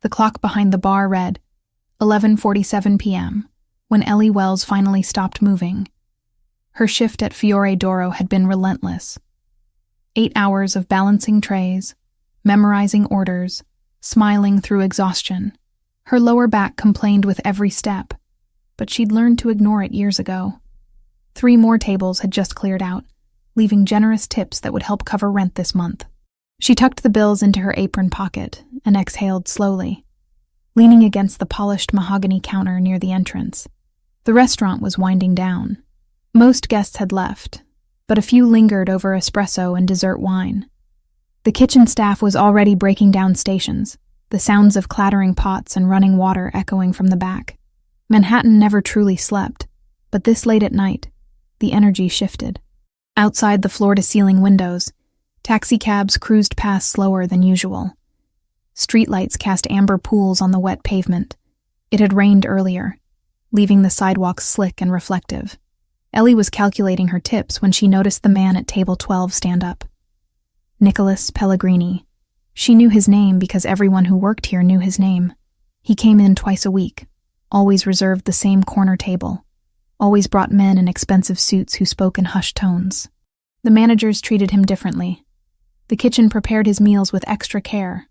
The clock behind the bar read 11:47 p.m. when Ellie Wells finally stopped moving. Her shift at Fiore d'Oro had been relentless. 8 hours of balancing trays, memorizing orders, smiling through exhaustion. Her lower back complained with every step, but she'd learned to ignore it years ago. 3 more tables had just cleared out, leaving generous tips that would help cover rent this month. She tucked the bills into her apron pocket and exhaled slowly, leaning against the polished mahogany counter near the entrance. The restaurant was winding down. Most guests had left, but a few lingered over espresso and dessert wine. The kitchen staff was already breaking down stations, the sounds of clattering pots and running water echoing from the back. Manhattan never truly slept, but this late at night, the energy shifted. Outside the floor-to-ceiling windows, taxicabs cruised past slower than usual. Streetlights cast amber pools on the wet pavement. It had rained earlier, leaving the sidewalks slick and reflective. Ellie was calculating her tips when she noticed the man at table 12 stand up. Nicholas Pellegrini. She knew his name because everyone who worked here knew his name. He came in twice a week, always reserved the same corner table, always brought men in expensive suits who spoke in hushed tones. The managers treated him differently. The kitchen prepared his meals with extra care.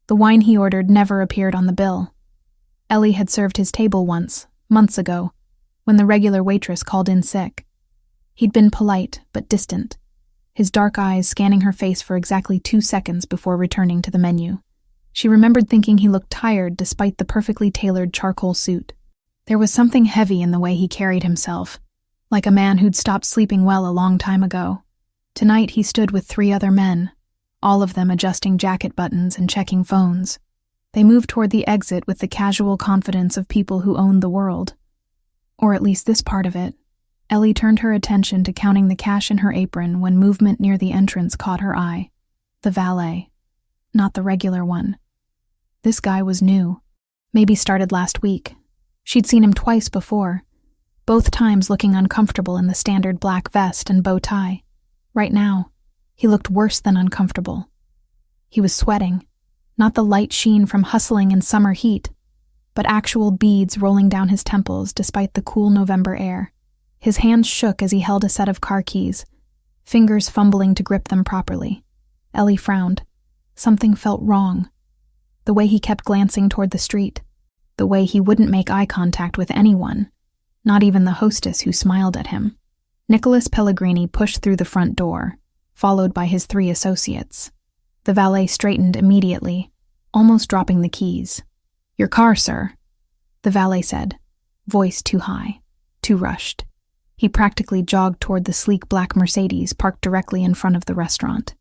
The wine he ordered never appeared on the bill. Ellie had served his table once, months ago, when the regular waitress called in sick. He'd been polite but distant, his dark eyes scanning her face for exactly 2 seconds before returning to the menu. She remembered thinking he looked tired despite the perfectly tailored charcoal suit. There was something heavy in the way he carried himself, like a man who'd stopped sleeping well a long time ago. Tonight he stood with 3 other men, all of them adjusting jacket buttons and checking phones. They moved toward the exit with the casual confidence of people who owned the world. Or at least this part of it. Ellie turned her attention to counting the cash in her apron when movement near the entrance caught her eye. The valet. Not the regular one. This guy was new. Maybe started last week. She'd seen him twice before, both times looking uncomfortable in the standard black vest and bow tie. Right now, he looked worse than uncomfortable. He was sweating, not the light sheen from hustling in summer heat, but actual beads rolling down his temples despite the cool November air. His hands shook as he held a set of car keys, fingers fumbling to grip them properly. Ellie frowned. Something felt wrong. The way he kept glancing toward the street, the way he wouldn't make eye contact with anyone, not even the hostess who smiled at him. Nicholas Pellegrini pushed through the front door, followed by his 3 associates. The valet straightened immediately, almost dropping the keys. "Your car, sir," the valet said, voice too high, too rushed. He practically jogged toward the sleek black Mercedes parked directly in front of the restaurant.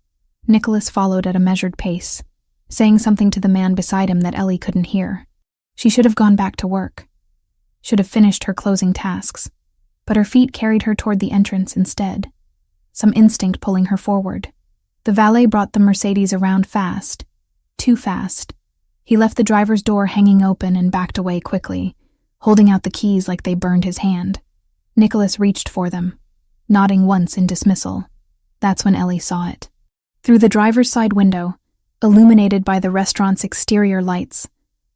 Nicholas followed at a measured pace, saying something to the man beside him that Ellie couldn't hear. She should have gone back to work, should have finished her closing tasks, but her feet carried her toward the entrance instead, some instinct pulling her forward. The valet brought the Mercedes around fast, too fast. He left the driver's door hanging open and backed away quickly, holding out the keys like they burned his hand. Nicholas reached for them, nodding once in dismissal. That's when Ellie saw it. Through the driver's side window, illuminated by the restaurant's exterior lights,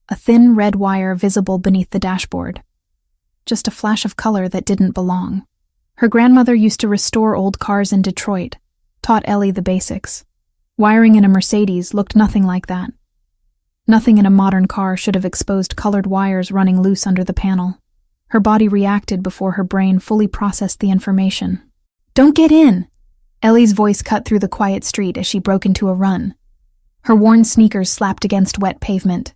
a thin red wire visible beneath the dashboard. Just a flash of color that didn't belong. Her grandmother used to restore old cars in Detroit, taught Ellie the basics. Wiring in a Mercedes looked nothing like that. Nothing in a modern car should have exposed colored wires running loose under the panel. Her body reacted before her brain fully processed the information. "Don't get in!" Ellie's voice cut through the quiet street as she broke into a run. Her worn sneakers slapped against wet pavement.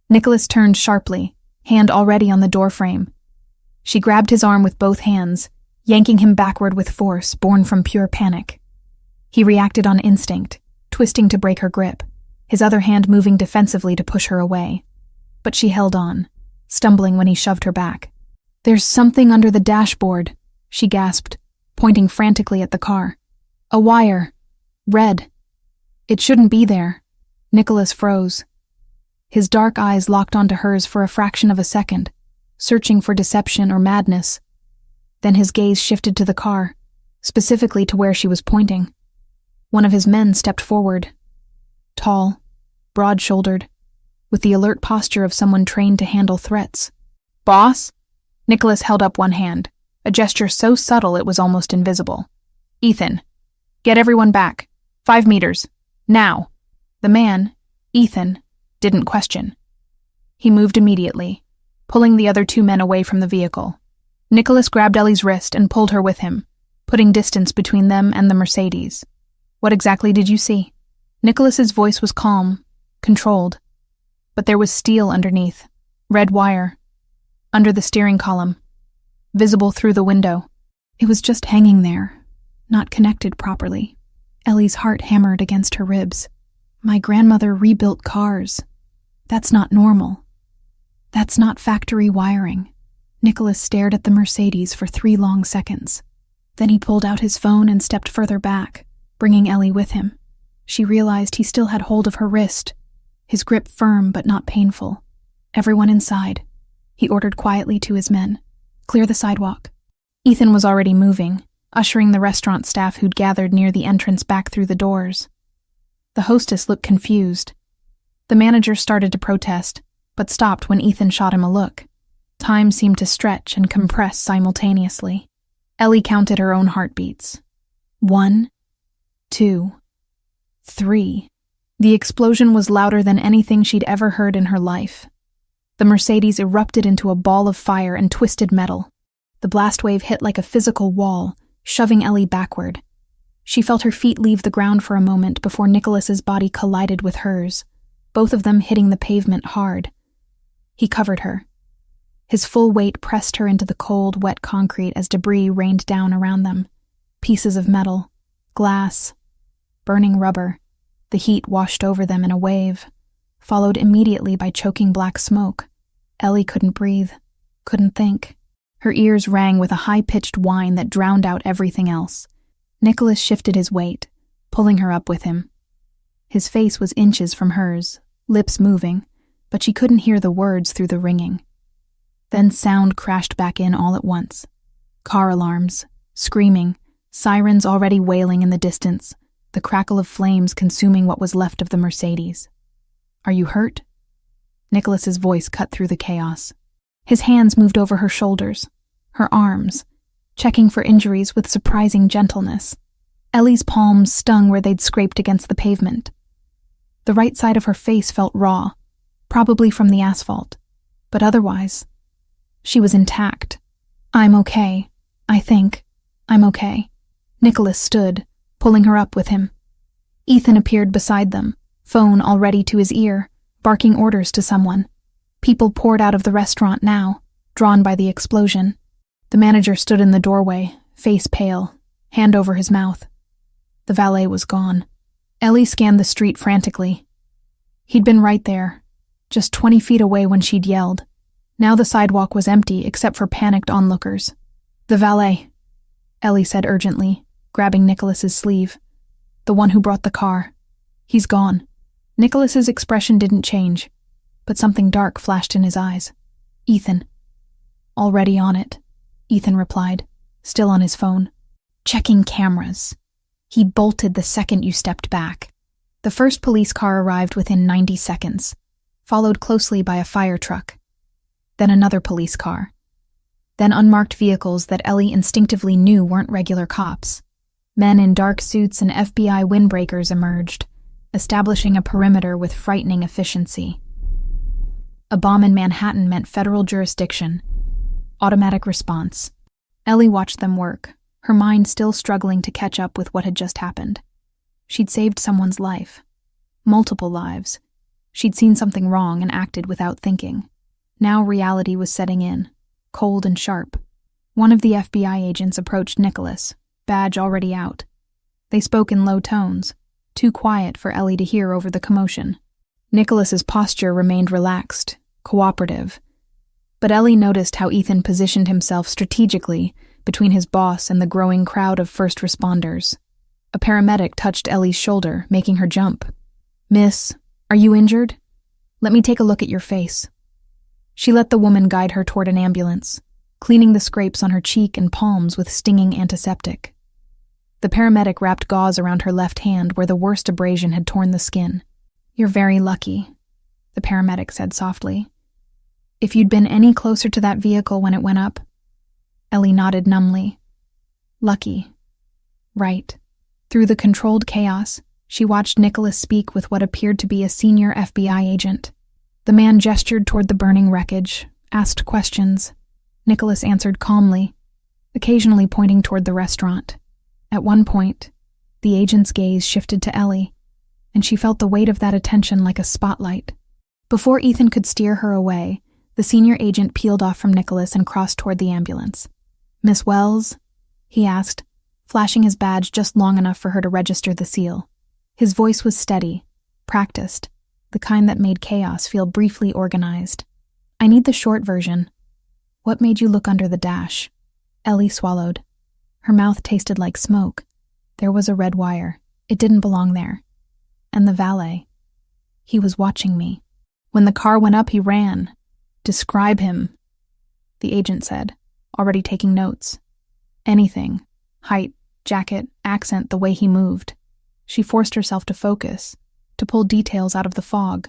Nicholas turned sharply, hand already on the doorframe. She grabbed his arm with both hands, yanking him backward with force born from pure panic. He reacted on instinct, twisting to break her grip, his other hand moving defensively to push her away. But she held on, stumbling when he shoved her back. "There's something under the dashboard," she gasped, pointing frantically at the car. "A wire. Red. It shouldn't be there." Nicholas froze. His dark eyes locked onto hers for a fraction of a second, searching for deception or madness. Then his gaze shifted to the car, specifically to where she was pointing. One of his men stepped forward. Tall, broad-shouldered, with the alert posture of someone trained to handle threats. "Boss?" Nicholas held up one hand, a gesture so subtle it was almost invisible. "Ethan, get everyone back. 5 meters. Now." The man, Ethan, didn't question. He moved immediately, pulling the other 2 men away from the vehicle. Nicholas grabbed Ellie's wrist and pulled her with him, putting distance between them and the Mercedes. "What exactly did you see?" Nicholas's voice was calm, controlled, but there was steel underneath, red wire, under the steering column, visible through the window. It was just hanging there, not connected properly. Ellie's heart hammered against her ribs. "My grandmother rebuilt cars. That's not normal. That's not factory wiring." Nicholas stared at the Mercedes for 3 long seconds. Then he pulled out his phone and stepped further back, bringing Ellie with him. She realized he still had hold of her wrist, his grip firm but not painful. "Everyone inside," he ordered quietly to his men. "Clear the sidewalk." Ethan was already moving, ushering the restaurant staff who'd gathered near the entrance back through the doors. The hostess looked confused. The manager started to protest, but stopped when Ethan shot him a look. Time seemed to stretch and compress simultaneously. Ellie counted her own heartbeats. 1, 2, 3. The explosion was louder than anything she'd ever heard in her life. The Mercedes erupted into a ball of fire and twisted metal. The blast wave hit like a physical wall, shoving Ellie backward. She felt her feet leave the ground for a moment before Nicholas's body collided with hers, both of them hitting the pavement hard. He covered her. His full weight pressed her into the cold, wet concrete as debris rained down around them. Pieces of metal, glass, burning rubber. The heat washed over them in a wave, followed immediately by choking black smoke. Ellie couldn't breathe, couldn't think. Her ears rang with a high-pitched whine that drowned out everything else. Nicholas shifted his weight, pulling her up with him. His face was inches from hers, lips moving, but she couldn't hear the words through the ringing. Then sound crashed back in all at once. Car alarms, screaming, sirens already wailing in the distance, the crackle of flames consuming what was left of the Mercedes. "Are you hurt?" Nicholas's voice cut through the chaos. His hands moved over her shoulders, her arms, checking for injuries with surprising gentleness. Ellie's palms stung where they'd scraped against the pavement. The right side of her face felt raw, probably from the asphalt, but otherwise, she was intact. "I'm okay. I think. I'm okay." Nicholas stood, pulling her up with him. Ethan appeared beside them, phone already to his ear, barking orders to someone. People poured out of the restaurant now, drawn by the explosion. The manager stood in the doorway, face pale, hand over his mouth. The valet was gone. Ellie scanned the street frantically. He'd been right there, just 20 feet away when she'd yelled. Now the sidewalk was empty except for panicked onlookers. "The valet," Ellie said urgently, grabbing Nicholas's sleeve. "The one who brought the car. He's gone." Nicholas's expression didn't change, but something dark flashed in his eyes. "Ethan." "Already on it," Ethan replied, still on his phone. "Checking cameras. He bolted the second you stepped back." The first police car arrived within 90 seconds, followed closely by a fire truck. Then another police car. Then unmarked vehicles that Ellie instinctively knew weren't regular cops. Men in dark suits and FBI windbreakers emerged, establishing a perimeter with frightening efficiency. A bomb in Manhattan meant federal jurisdiction. Automatic response. Ellie watched them work, her mind still struggling to catch up with what had just happened. She'd saved someone's life. Multiple lives. She'd seen something wrong and acted without thinking. Now reality was setting in, cold and sharp. One of the FBI agents approached Nicholas, badge already out. They spoke in low tones, too quiet for Ellie to hear over the commotion. Nicholas's posture remained relaxed, cooperative. But Ellie noticed how Ethan positioned himself strategically between his boss and the growing crowd of first responders. A paramedic touched Ellie's shoulder, making her jump. "Miss, are you injured? Let me take a look at your face." She let the woman guide her toward an ambulance, cleaning the scrapes on her cheek and palms with stinging antiseptic. The paramedic wrapped gauze around her left hand where the worst abrasion had torn the skin. "You're very lucky. the paramedic said softly. If you'd been any closer to that vehicle when it went up. Ellie nodded numbly. Lucky. Right. Through the controlled chaos, she watched Nicholas speak with what appeared to be a senior FBI agent. The man gestured toward the burning wreckage, asked questions. Nicholas answered calmly, occasionally pointing toward the restaurant. At one point, the agent's gaze shifted to Ellie, and she felt the weight of that attention like a spotlight. Before Ethan could steer her away, the senior agent peeled off from Nicholas and crossed toward the ambulance. Miss Wells? He asked, flashing his badge just long enough for her to register the seal. His voice was steady, practiced, the kind that made chaos feel briefly organized. I need the short version. What made you look under the dash? Ellie swallowed. Her mouth tasted like smoke. There was a red wire. It didn't belong there. And the valet. He was watching me. When the car went up, he ran. Describe him, the agent said, already taking notes. Anything. Height, jacket, accent, the way he moved. She forced herself to focus, to pull details out of the fog.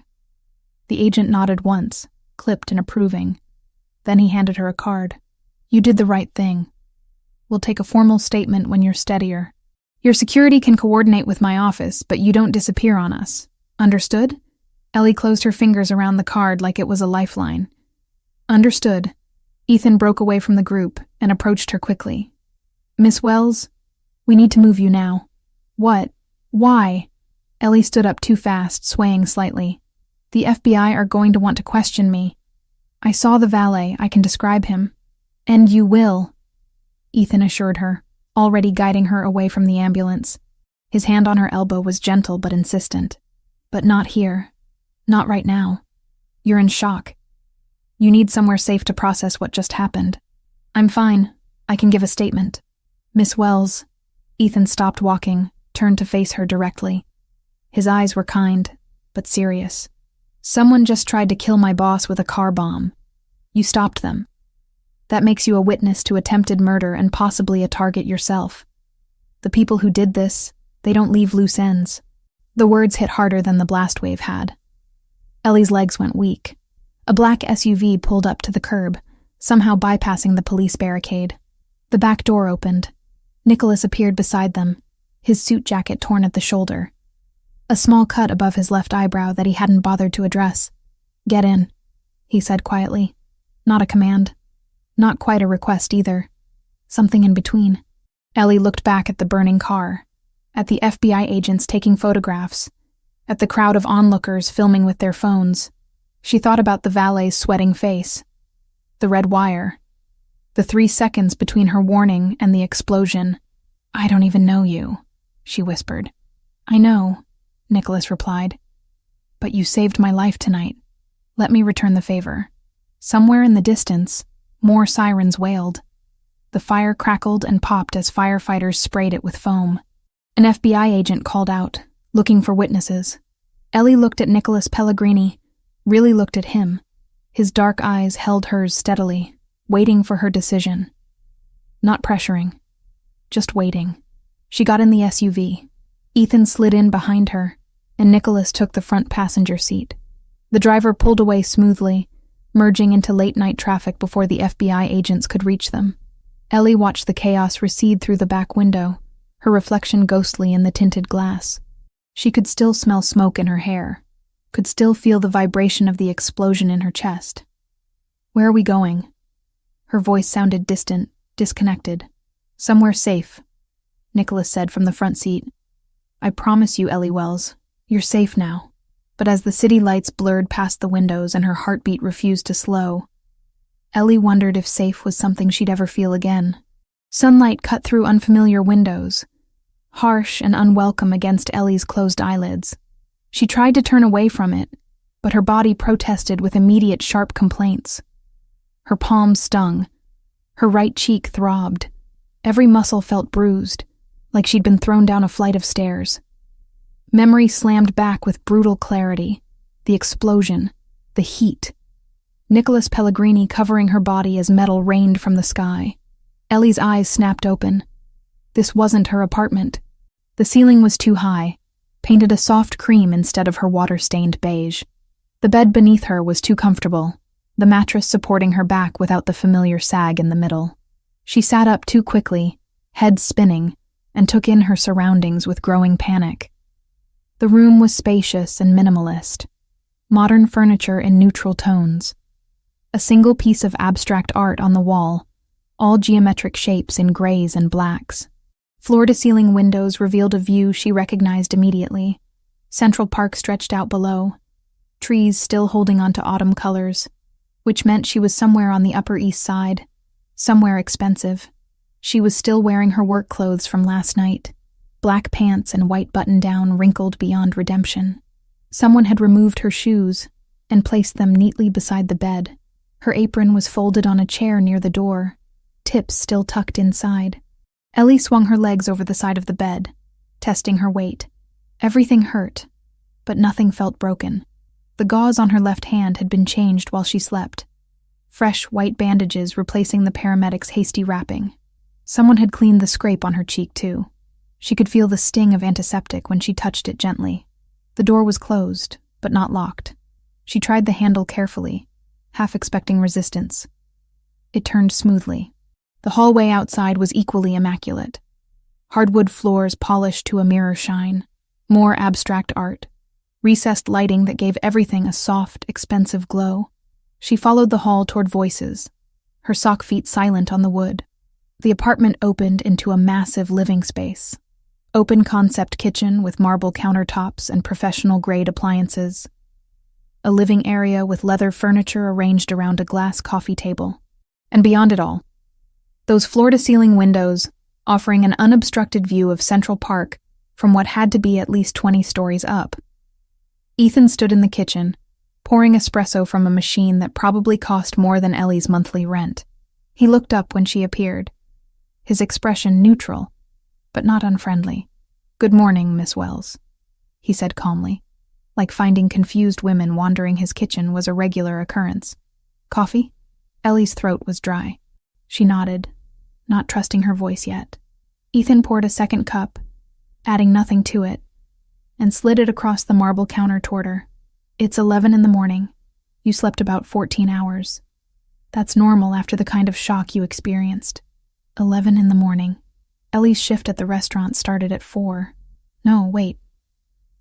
The agent nodded once, clipped and approving. Then he handed her a card. You did the right thing. We'll take a formal statement when you're steadier. Your security can coordinate with my office, but you don't disappear on us. Understood? Ellie closed her fingers around the card like it was a lifeline. Understood. Ethan broke away from the group and approached her quickly. Miss Wells, we need to move you now. What? Why? Ellie stood up too fast, swaying slightly. The FBI are going to want to question me. I saw the valet, I can describe him. And you will, Ethan assured her, already guiding her away from the ambulance. His hand on her elbow was gentle but insistent. But not here. Not right now. You're in shock. You need somewhere safe to process what just happened. I'm fine. I can give a statement. Miss Wells. Ethan stopped walking, turned to face her directly. His eyes were kind, but serious. Someone just tried to kill my boss with a car bomb. You stopped them. That makes you a witness to attempted murder and possibly a target yourself. The people who did this, they don't leave loose ends. The words hit harder than the blast wave had. Ellie's legs went weak. A black SUV pulled up to the curb, somehow bypassing the police barricade. The back door opened. Nicholas appeared beside them, his suit jacket torn at the shoulder. A small cut above his left eyebrow that he hadn't bothered to address. Get in, he said quietly. Not a command. Not quite a request either. Something in between. Ellie looked back at the burning car, at the FBI agents taking photographs, at the crowd of onlookers filming with their phones. She thought about the valet's sweating face, the red wire, the 3 seconds between her warning and the explosion. I don't even know you, she whispered. I know, Nicholas replied. But you saved my life tonight. Let me return the favor. Somewhere in the distance, more sirens wailed. The fire crackled and popped as firefighters sprayed it with foam. An FBI agent called out, looking for witnesses. Ellie looked at Nicholas Pellegrini, really looked at him. His dark eyes held hers steadily, waiting for her decision. Not pressuring, just waiting. She got in the SUV. Ethan slid in behind her, and Nicholas took the front passenger seat. The driver pulled away smoothly, merging into late-night traffic before the FBI agents could reach them. Ellie watched the chaos recede through the back window, her reflection ghostly in the tinted glass. She could still smell smoke in her hair, could still feel the vibration of the explosion in her chest. Where are we going? Her voice sounded distant, disconnected. Somewhere safe, Nicholas said from the front seat. I promise you, Ellie Wells, you're safe now. But as the city lights blurred past the windows and her heartbeat refused to slow, Ellie wondered if safe was something she'd ever feel again. Sunlight cut through unfamiliar windows, harsh and unwelcome against Ellie's closed eyelids. She tried to turn away from it, but her body protested with immediate sharp complaints. Her palms stung. Her right cheek throbbed. Every muscle felt bruised, like she'd been thrown down a flight of stairs. Memory slammed back with brutal clarity. The explosion. The heat. Nicholas Pellegrini covering her body as metal rained from the sky. Ellie's eyes snapped open. This wasn't her apartment. The ceiling was too high, painted a soft cream instead of her water-stained beige. The The bed beneath her was too comfortable, the mattress supporting her back without the familiar sag in the middle. She sat up too quickly, head spinning, and took in her surroundings with growing panic. The room was spacious and minimalist, modern furniture in neutral tones. A single piece of abstract art on the wall, all geometric shapes in grays and blacks. Floor-to-ceiling windows revealed a view she recognized immediately. Central Park stretched out below, trees still holding on to autumn colors, which meant she was somewhere on the Upper East Side, somewhere expensive. She was still wearing her work clothes from last night, black pants and white button-down wrinkled beyond redemption. Someone had removed her shoes and placed them neatly beside the bed. Her apron was folded on a chair near the door, tips still tucked inside. Ellie swung her legs over the side of the bed, testing her weight. Everything hurt, but nothing felt broken. The gauze on her left hand had been changed while she slept, fresh white bandages replacing the paramedics' hasty wrapping. Someone had cleaned the scrape on her cheek, too. She could feel the sting of antiseptic when she touched it gently. The door was closed, but not locked. She tried the handle carefully, half expecting resistance. It turned smoothly. The hallway outside was equally immaculate. Hardwood floors polished to a mirror shine, more abstract art, recessed lighting that gave everything a soft, expensive glow. She followed the hall toward voices, her sock feet silent on the wood. The apartment opened into a massive living space. Open-concept kitchen with marble countertops and professional-grade appliances. A living area with leather furniture arranged around a glass coffee table. And beyond it all, those floor-to-ceiling windows offering an unobstructed view of Central Park from what had to be at least 20 stories up. Ethan stood in the kitchen, pouring espresso from a machine that probably cost more than Ellie's monthly rent. He looked up when she appeared, his expression neutral, but not unfriendly. "Good morning, Miss Wells," he said calmly, like finding confused women wandering his kitchen was a regular occurrence. "Coffee?" Ellie's throat was dry. She nodded, not trusting her voice yet. Ethan poured a second cup, adding nothing to it, and slid it across the marble counter toward her. "It's 11 in the morning. You slept about 14 hours. That's normal after the kind of shock you experienced." 11 in the morning. Ellie's shift at the restaurant started at 4. No, wait.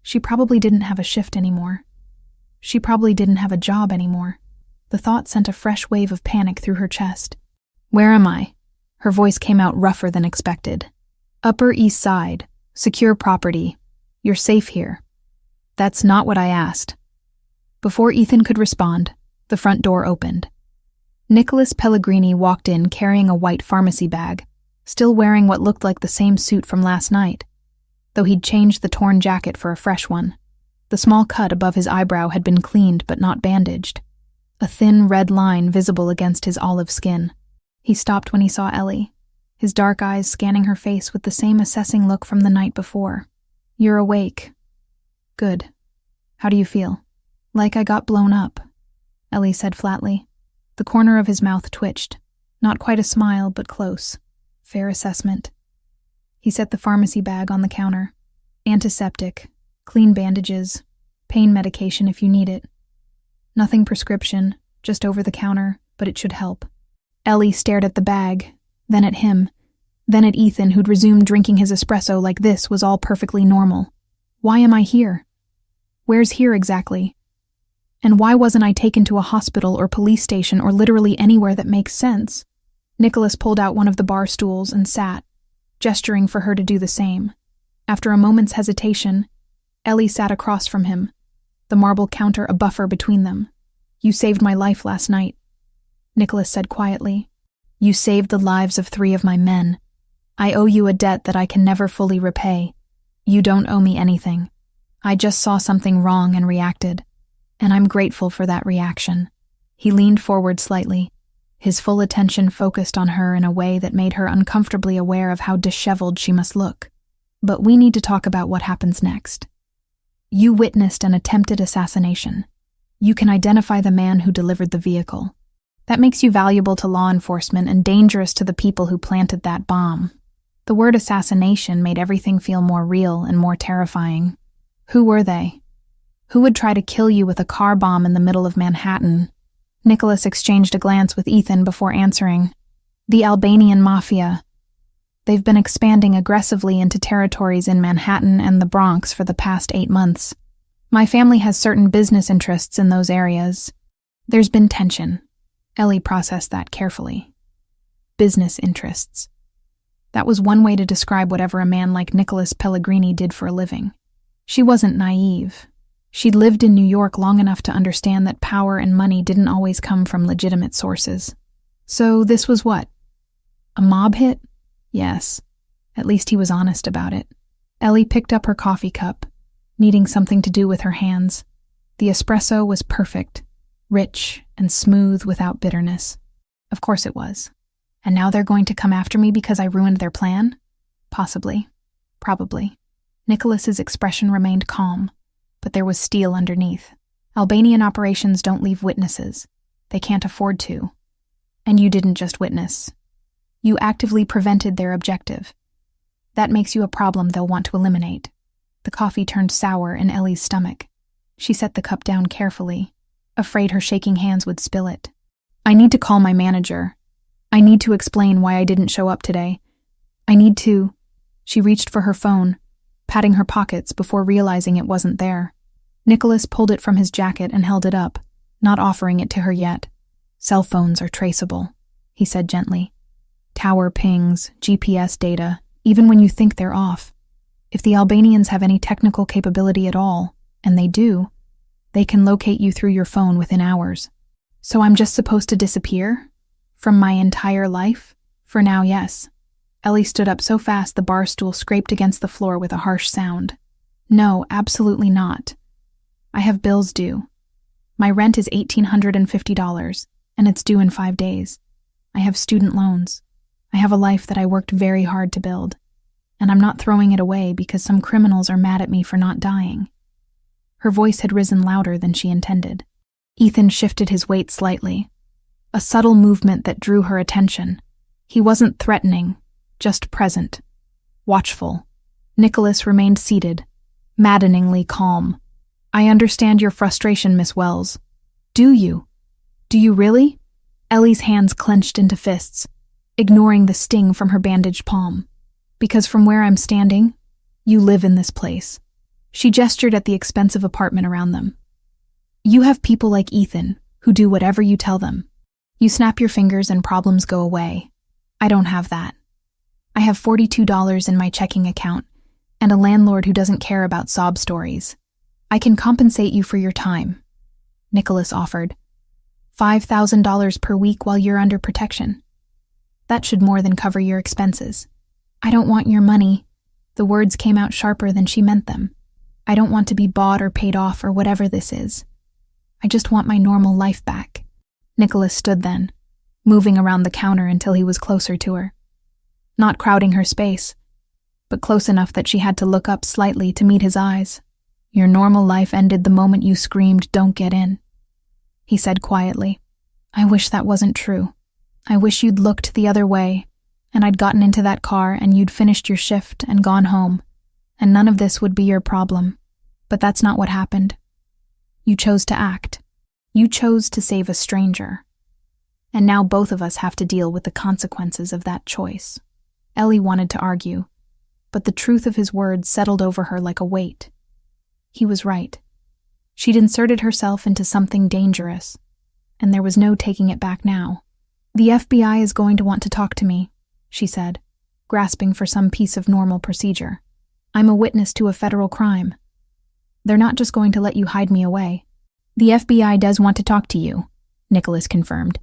She probably didn't have a shift anymore. She probably didn't have a job anymore. The thought sent a fresh wave of panic through her chest. "Where am I?" Her voice came out rougher than expected. "Upper East Side. Secure property. You're safe here." "That's not what I asked." Before Ethan could respond, the front door opened. Nicholas Pellegrini walked in carrying a white pharmacy bag, still wearing what looked like the same suit from last night, though he'd changed the torn jacket for a fresh one. The small cut above his eyebrow had been cleaned but not bandaged, a thin red line visible against his olive skin. He stopped when he saw Ellie, his dark eyes scanning her face with the same assessing look from the night before. "You're awake. Good. How do you feel?" "Like I got blown up," Ellie said flatly. The corner of his mouth twitched, not quite a smile, but close. "Fair assessment." He set the pharmacy bag on the counter. "Antiseptic, clean bandages, pain medication if you need it. Nothing prescription, just over the counter, but it should help." Ellie stared at the bag, then at him, then at Ethan, who'd resumed drinking his espresso like this was all perfectly normal. "Why am I here? Where's here exactly? And why wasn't I taken to a hospital or police station or literally anywhere that makes sense?" Nicholas pulled out one of the bar stools and sat, gesturing for her to do the same. After a moment's hesitation, Ellie sat across from him, the marble counter a buffer between them. "You saved my life last night," Nicholas said quietly. "You saved the lives of 3 of my men. I owe you a debt that I can never fully repay. You don't owe me anything. I just saw something wrong and reacted, and I'm grateful for that reaction." He leaned forward slightly, his full attention focused on her in a way that made her uncomfortably aware of how disheveled she must look. "But we need to talk about what happens next. You witnessed an attempted assassination. You can identify the man who delivered the vehicle. That makes you valuable to law enforcement and dangerous to the people who planted that bomb." The word assassination made everything feel more real and more terrifying. "Who were they?" Who would try to kill you with a car bomb in the middle of Manhattan? Nicholas exchanged a glance with Ethan before answering. The Albanian Mafia. They've been expanding aggressively into territories in Manhattan and the Bronx for the past 8 months. My family has certain business interests in those areas. There's been tension. Ellie processed that carefully. Business interests. That was one way to describe whatever a man like Nicholas Pellegrini did for a living. She wasn't naive. She'd lived in New York long enough to understand that power and money didn't always come from legitimate sources. So this was what? A mob hit? Yes. At least he was honest about it. Ellie picked up her coffee cup, needing something to do with her hands. The espresso was perfect, rich and smooth without bitterness. Of course it was. And now they're going to come after me because I ruined their plan? Possibly. Probably. Nicholas's expression remained calm, but there was steel underneath. Albanian operations don't leave witnesses. They can't afford to. And you didn't just witness. You actively prevented their objective. That makes you a problem they'll want to eliminate. The coffee turned sour in Ellie's stomach. She set the cup down carefully, afraid her shaking hands would spill it. I need to call my manager. I need to explain why I didn't show up today. I need to... She reached for her phone, patting her pockets before realizing it wasn't there. Nicholas pulled it from his jacket and held it up, not offering it to her yet. Cell phones are traceable, he said gently. Tower pings, GPS data, even when you think they're off. If the Albanians have any technical capability at all, and they do, they can locate you through your phone within hours. So I'm just supposed to disappear? From my entire life? For now, yes. Ellie stood up so fast the bar stool scraped against the floor with a harsh sound. No, absolutely not. I have bills due. My rent is $1,850, and it's due in 5 days. I have student loans. I have a life that I worked very hard to build, and I'm not throwing it away because some criminals are mad at me for not dying. Her voice had risen louder than she intended. Ethan shifted his weight slightly, a subtle movement that drew her attention. He wasn't threatening, just present, watchful. Nicholas remained seated, maddeningly calm. I understand your frustration, Miss Wells. Do you? Do you really? Ellie's hands clenched into fists, ignoring the sting from her bandaged palm. Because from where I'm standing, you live in this place. She gestured at the expensive apartment around them. You have people like Ethan, who do whatever you tell them. You snap your fingers and problems go away. I don't have that. I have $42 in my checking account, and a landlord who doesn't care about sob stories. I can compensate you for your time, Nicholas offered. $5,000 per week while you're under protection. That should more than cover your expenses. I don't want your money. The words came out sharper than she meant them. I don't want to be bought or paid off or whatever this is. I just want my normal life back. Nicholas stood then, moving around the counter until he was closer to her. Not crowding her space, but close enough that she had to look up slightly to meet his eyes. Your normal life ended the moment you screamed, "Don't get in," he said quietly. I wish that wasn't true. I wish you'd looked the other way, and I'd gotten into that car and you'd finished your shift and gone home, and none of this would be your problem. But that's not what happened. You chose to act. You chose to save a stranger. And now both of us have to deal with the consequences of that choice. Ellie wanted to argue, but the truth of his words settled over her like a weight. He was right. She'd inserted herself into something dangerous, and there was no taking it back now. The FBI is going to want to talk to me, she said, grasping for some piece of normal procedure. I'm a witness to a federal crime. They're not just going to let you hide me away. The FBI does want to talk to you, Nicholas confirmed.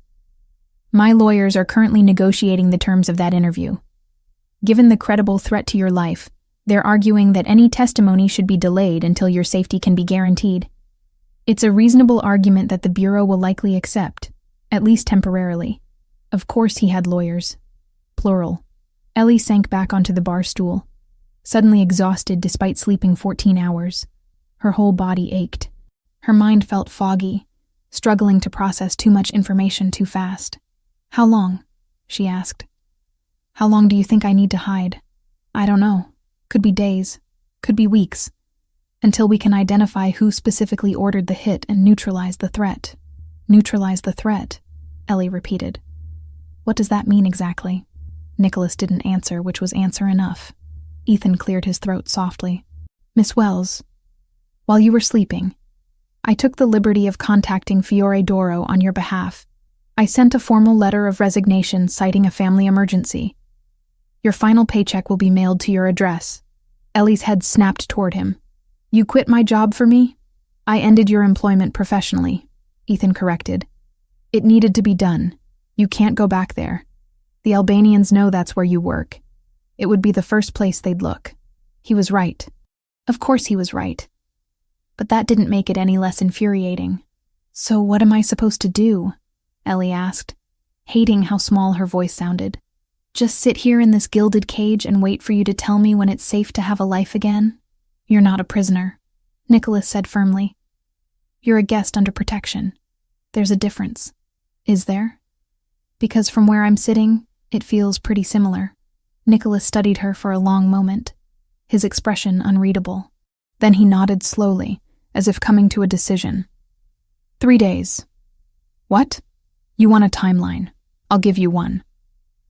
My lawyers are currently negotiating the terms of that interview. Given the credible threat to your life, they're arguing that any testimony should be delayed until your safety can be guaranteed. It's a reasonable argument that the Bureau will likely accept, at least temporarily. Of course he had lawyers. Plural. Ellie sank back onto the bar stool, suddenly exhausted despite sleeping 14 hours. Her whole body ached. Her mind felt foggy, struggling to process too much information too fast. How long? She asked. How long do you think I need to hide? I don't know. Could be days. Could be weeks. Until we can identify who specifically ordered the hit and neutralize the threat. Neutralize the threat, Ellie repeated. What does that mean exactly? Nicholas didn't answer, which was answer enough. Ethan cleared his throat softly. Miss Wells, while you were sleeping, I took the liberty of contacting Fiore Doro on your behalf. I sent a formal letter of resignation citing a family emergency. Your final paycheck will be mailed to your address. Ellie's head snapped toward him. You quit my job for me? I ended your employment professionally, Ethan corrected. It needed to be done. You can't go back there. The Albanians know that's where you work. It would be the first place they'd look. He was right. Of course he was right. But that didn't make it any less infuriating. So what am I supposed to do? Ellie asked, hating how small her voice sounded. Just sit here in this gilded cage and wait for you to tell me when it's safe to have a life again? You're not a prisoner, Nicholas said firmly. You're a guest under protection. There's a difference. Is there? Because from where I'm sitting, it feels pretty similar. Nicholas studied her for a long moment, his expression unreadable. Then he nodded slowly, as if coming to a decision. 3 days. What? You want a timeline. I'll give you one.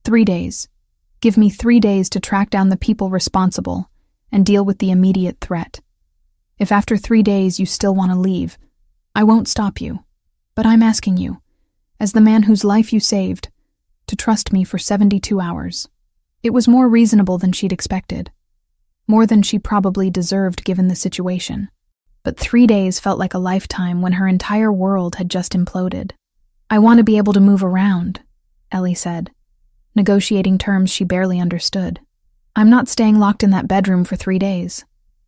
3 days. Give me 3 days to track down the people responsible and deal with the immediate threat. If after 3 days you still want to leave, I won't stop you. But I'm asking you, as the man whose life you saved, to trust me for 72 hours. It was more reasonable than she'd expected. More than she probably deserved given the situation. But 3 days felt like a lifetime when her entire world had just imploded. I want to be able to move around, Ellie said, negotiating terms she barely understood. I'm not staying locked in that bedroom for 3 days.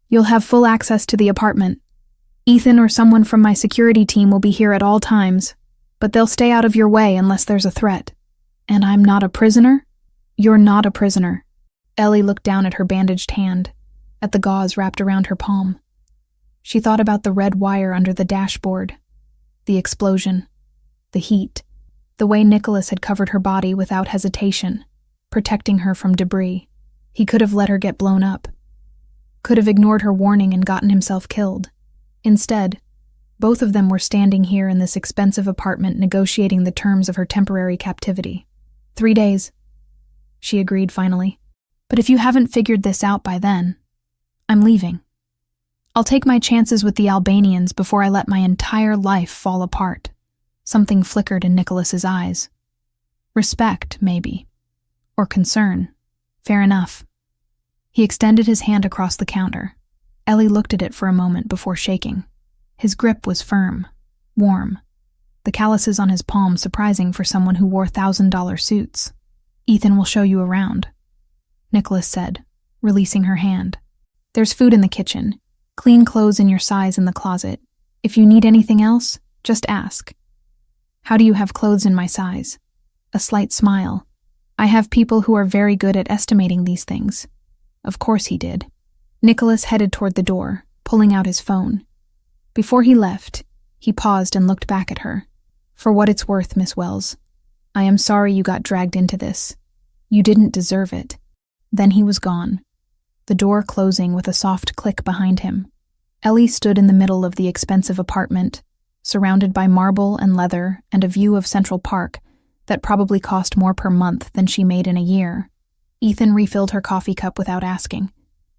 You'll have full access to the apartment. Ethan or someone from my security team will be here at all times, but they'll stay out of your way unless there's a threat. And I'm not a prisoner? You're not a prisoner. Ellie looked down at her bandaged hand, at the gauze wrapped around her palm. She thought about the red wire under the dashboard, the explosion, the heat, the way Nicholas had covered her body without hesitation, protecting her from debris. He could have let her get blown up, could have ignored her warning and gotten himself killed. Instead, both of them were standing here in this expensive apartment negotiating the terms of her temporary captivity. 3 days, she agreed finally. But if you haven't figured this out by then, I'm leaving. I'll take my chances with the Albanians before I let my entire life fall apart. Something flickered in Nicholas's eyes. Respect, maybe. Or concern. Fair enough. He extended his hand across the counter. Ellie looked at it for a moment before shaking. His grip was firm, warm. The calluses on his palm surprising for someone who wore $1,000 suits. Ethan will show you around, Nicholas said, releasing her hand. There's food in the kitchen. Clean clothes in your size in the closet. If you need anything else, just ask. How do you have clothes in my size? A slight smile. I have people who are very good at estimating these things. Of course he did. Nicholas headed toward the door, pulling out his phone. Before he left, he paused and looked back at her. For what it's worth, Miss Wells, I am sorry you got dragged into this. You didn't deserve it. Then he was gone, the door closing with a soft click behind him. Ellie stood in the middle of the expensive apartment, surrounded by marble and leather and a view of Central Park that probably cost more per month than she made in a year. Ethan refilled her coffee cup without asking,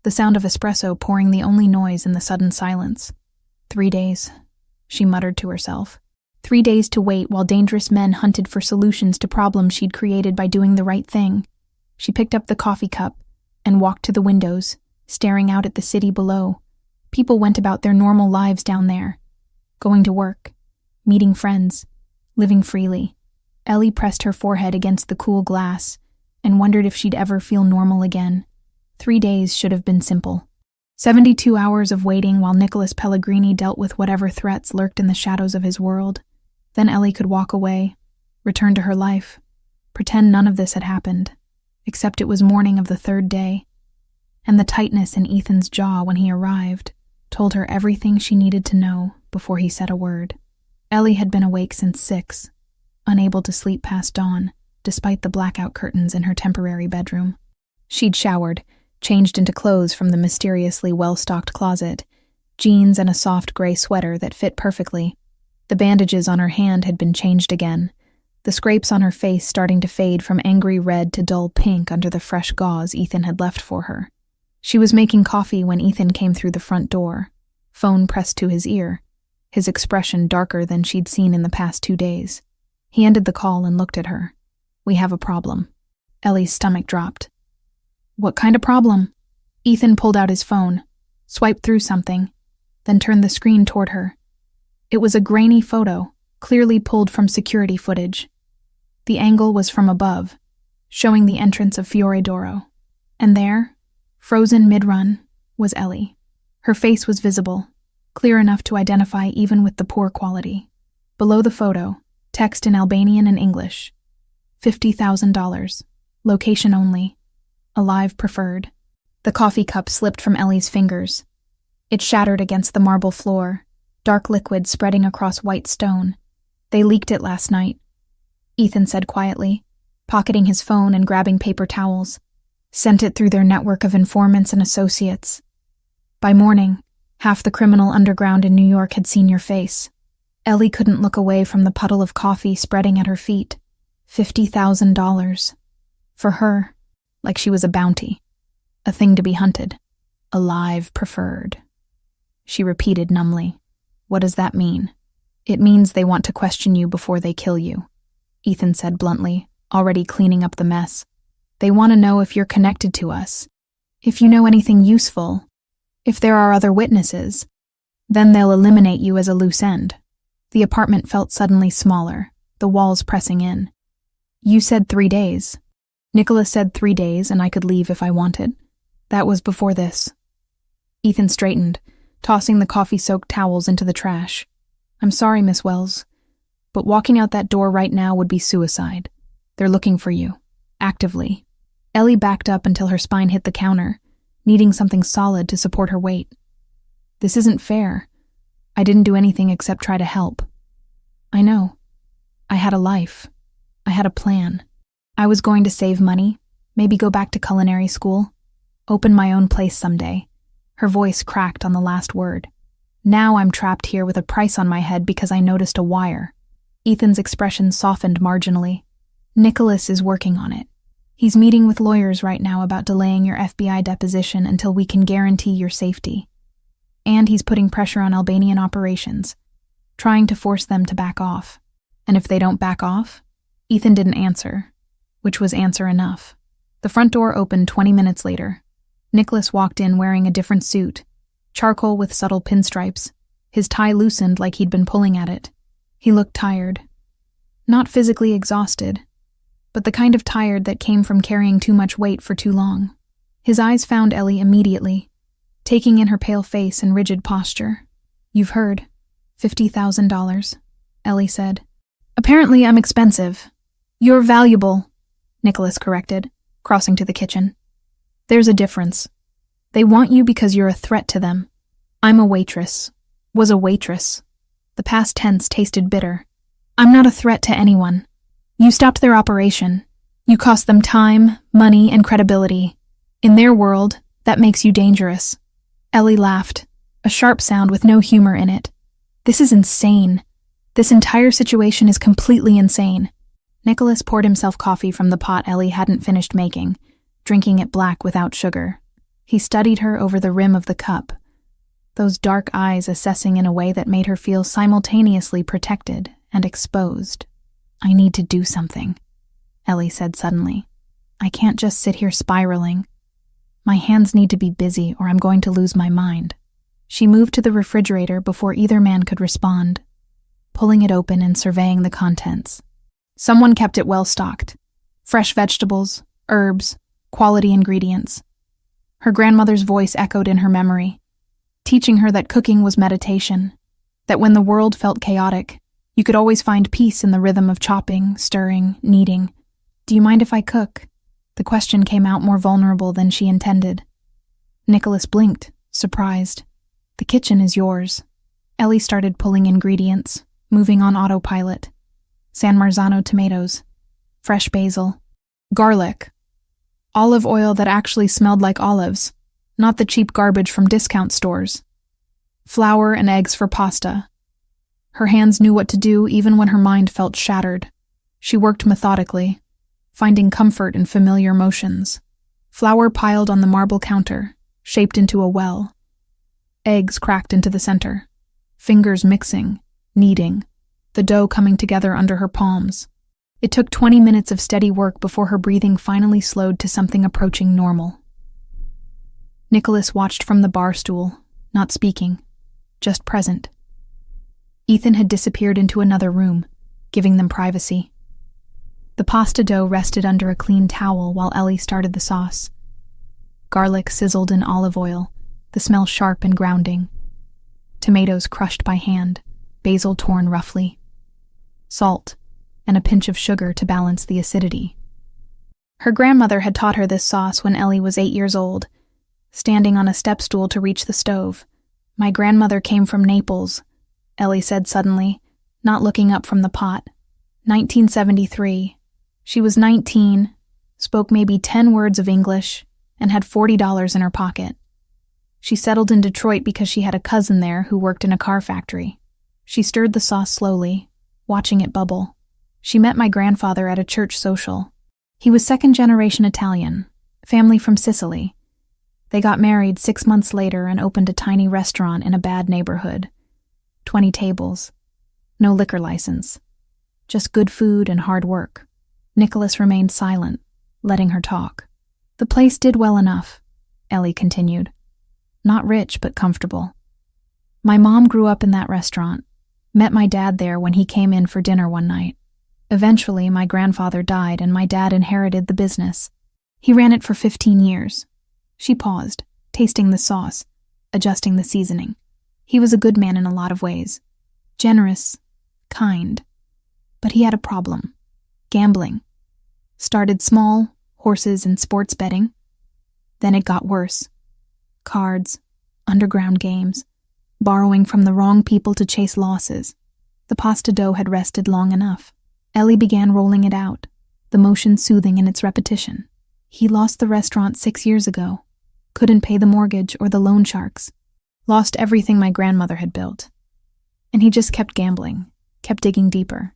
the sound of espresso pouring the only noise in the sudden silence. 3 days, she muttered to herself. 3 days to wait while dangerous men hunted for solutions to problems she'd created by doing the right thing. She picked up the coffee cup and walked to the windows, staring out at the city below. People went about their normal lives down there, going to work, meeting friends, living freely. Ellie pressed her forehead against the cool glass and wondered if she'd ever feel normal again. 3 days should have been simple. 72 hours of waiting while Nicholas Pellegrini dealt with whatever threats lurked in the shadows of his world. Then Ellie could walk away, return to her life, pretend none of this had happened, except it was morning of the 3rd day, and the tightness in Ethan's jaw when he arrived told her everything she needed to know before he said a word. Ellie had been awake since 6, unable to sleep past dawn, despite the blackout curtains in her temporary bedroom. She'd showered, changed into clothes from the mysteriously well-stocked closet, jeans and a soft gray sweater that fit perfectly. The bandages on her hand had been changed again, the scrapes on her face starting to fade from angry red to dull pink under the fresh gauze Ethan had left for her. She was making coffee when Ethan came through the front door, phone pressed to his ear, his expression darker than she'd seen in the past 2 days. He ended the call and looked at her. "We have a problem." Ellie's stomach dropped. "What kind of problem?" Ethan pulled out his phone, swiped through something, then turned the screen toward her. It was a grainy photo, clearly pulled from security footage. The angle was from above, showing the entrance of Fiore d'Oro. And there, frozen mid-run, was Ellie. Her face was visible, clear enough to identify even with the poor quality. Below the photo, text in Albanian and English. $50,000. Location only. Alive preferred. The coffee cup slipped from Ellie's fingers. It shattered against the marble floor, dark liquid spreading across white stone. "They leaked it last night," Ethan said quietly, pocketing his phone and grabbing paper towels. "Sent it through their network of informants and associates. By morning, half the criminal underground in New York had seen your face." Ellie couldn't look away from the puddle of coffee spreading at her feet. $50,000. For her, like she was a bounty. A thing to be hunted. Alive preferred. She repeated numbly. "What does that mean?" "It means they want to question you before they kill you," Ethan said bluntly, already cleaning up the mess. "They want to know if you're connected to us, if you know anything useful, if there are other witnesses. Then they'll eliminate you as a loose end." The apartment felt suddenly smaller, the walls pressing in. "You said 3 days. Nicholas said 3 days and I could leave if I wanted. That was before this." Ethan straightened, tossing the coffee-soaked towels into the trash. "I'm sorry, Miss Wells, but walking out that door right now would be suicide. They're looking for you. Actively." Ellie backed up until her spine hit the counter, needing something solid to support her weight. "This isn't fair. I didn't do anything except try to help." "I know. I had a life. I had a plan. I was going to save money, maybe go back to culinary school, open my own place someday." Her voice cracked on the last word. "Now I'm trapped here with a price on my head because I noticed a wire." Ethan's expression softened marginally. "Nicholas is working on it. He's meeting with lawyers right now about delaying your FBI deposition until we can guarantee your safety. And he's putting pressure on Albanian operations, trying to force them to back off. And if they don't back off?" Ethan didn't answer, which was answer enough. The front door opened 20 minutes later. Nicholas walked in wearing a different suit, charcoal with subtle pinstripes. His tie loosened like he'd been pulling at it. He looked tired. Not physically exhausted, but the kind of tired that came from carrying too much weight for too long. His eyes found Ellie immediately, taking in her pale face and rigid posture. "You've heard. $50,000, Ellie said. "Apparently I'm expensive. You're valuable," Nicholas corrected, crossing to the kitchen. "There's a difference. They want you because you're a threat to them. I'm a waitress. Was a waitress." The past tense tasted bitter. "I'm not a threat to anyone. You stopped their operation. You cost them time, money, and credibility. In their world, that makes you dangerous." Ellie laughed, a sharp sound with no humor in it. "This is insane. This entire situation is completely insane." Nicholas poured himself coffee from the pot Ellie hadn't finished making, drinking it black without sugar. He studied her over the rim of the cup, those dark eyes assessing in a way that made her feel simultaneously protected and exposed. "I need to do something," Ellie said suddenly. "I can't just sit here spiraling. My hands need to be busy or I'm going to lose my mind." She moved to the refrigerator before either man could respond, pulling it open and surveying the contents. Someone kept it well stocked. Fresh vegetables, herbs, quality ingredients. Her grandmother's voice echoed in her memory, teaching her that cooking was meditation, that when the world felt chaotic, you could always find peace in the rhythm of chopping, stirring, kneading. "Do you mind if I cook?" The question came out more vulnerable than she intended. Nicholas blinked, surprised. "The kitchen is yours." Ellie started pulling ingredients, moving on autopilot. San Marzano tomatoes, fresh basil, garlic, olive oil that actually smelled like olives, not the cheap garbage from discount stores. Flour and eggs for pasta. Her hands knew what to do even when her mind felt shattered. She worked methodically, finding comfort in familiar motions. Flour piled on the marble counter, shaped into a well. Eggs cracked into the center. Fingers mixing, kneading, the dough coming together under her palms. It took 20 minutes of steady work before her breathing finally slowed to something approaching normal. Nicholas watched from the bar stool, not speaking, just present. Ethan had disappeared into another room, giving them privacy. The pasta dough rested under a clean towel while Ellie started the sauce. Garlic sizzled in olive oil, the smell sharp and grounding. Tomatoes crushed by hand, basil torn roughly. Salt, and a pinch of sugar to balance the acidity. Her grandmother had taught her this sauce when Ellie was 8 years old, standing on a step stool to reach the stove. "My grandmother came from Naples," Ellie said suddenly, not looking up from the pot. 1973. She was 19, spoke maybe 10 words of English, and had $40 in her pocket. She settled in Detroit because she had a cousin there who worked in a car factory. She stirred the sauce slowly, watching it bubble. She met my grandfather at a church social. He was second-generation Italian, family from Sicily. They got married 6 months later and opened a tiny restaurant in a bad neighborhood. 20 tables. No liquor license. Just good food and hard work. Nicholas remained silent, letting her talk. "The place did well enough," Ellie continued. "Not rich, but comfortable. My mom grew up in that restaurant, met my dad there when he came in for dinner one night. Eventually, my grandfather died and my dad inherited the business. He ran it for 15 years. She paused, tasting the sauce, adjusting the seasoning. He was a good man in a lot of ways. Generous, kind. But he had a problem. Gambling. Started small, horses and sports betting. Then it got worse. Cards, underground games, borrowing from the wrong people to chase losses. The pasta dough had rested long enough. Ellie began rolling it out, the motion soothing in its repetition. He lost the restaurant 6 years ago. Couldn't pay the mortgage or the loan sharks. Lost everything my grandmother had built. And he just kept gambling, kept digging deeper.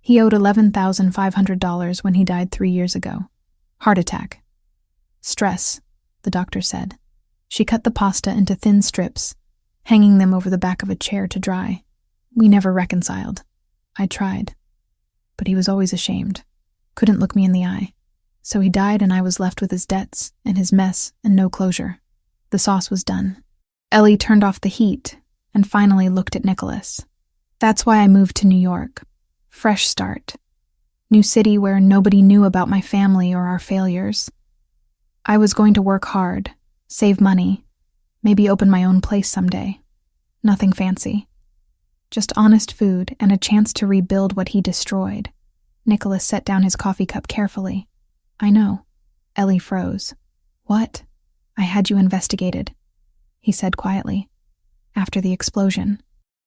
He owed $11,500 when he died 3 years ago. Heart attack. Stress, the doctor said. She cut the pasta into thin strips, hanging them over the back of a chair to dry. We never reconciled. I tried. But he was always ashamed. Couldn't look me in the eye. So he died and I was left with his debts and his mess and no closure. The sauce was done. Ellie turned off the heat and finally looked at Nicholas. That's why I moved to New York. Fresh start. New city where nobody knew about my family or our failures. I was going to work hard, save money, maybe open my own place someday. Nothing fancy. Just honest food and a chance to rebuild what he destroyed. Nicholas set down his coffee cup carefully. I know. Ellie froze. What? I had you investigated, he said quietly. After the explosion.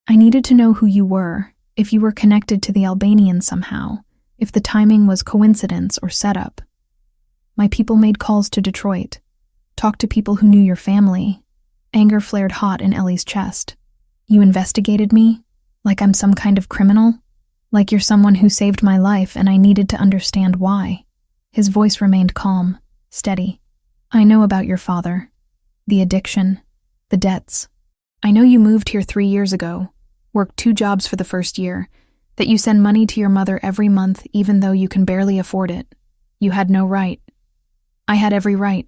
I needed to know who you were, if you were connected to the Albanians somehow, if the timing was coincidence or setup. My people made calls to Detroit, talked to people who knew your family. Anger flared hot in Ellie's chest. You investigated me? Like I'm some kind of criminal? Like you're someone who saved my life and I needed to understand why. His voice remained calm, steady. I know about your father. The addiction. The debts. I know you moved here 3 years ago, worked 2 jobs for the first year, that you send money to your mother every month even though you can barely afford it. You had no right. I had every right,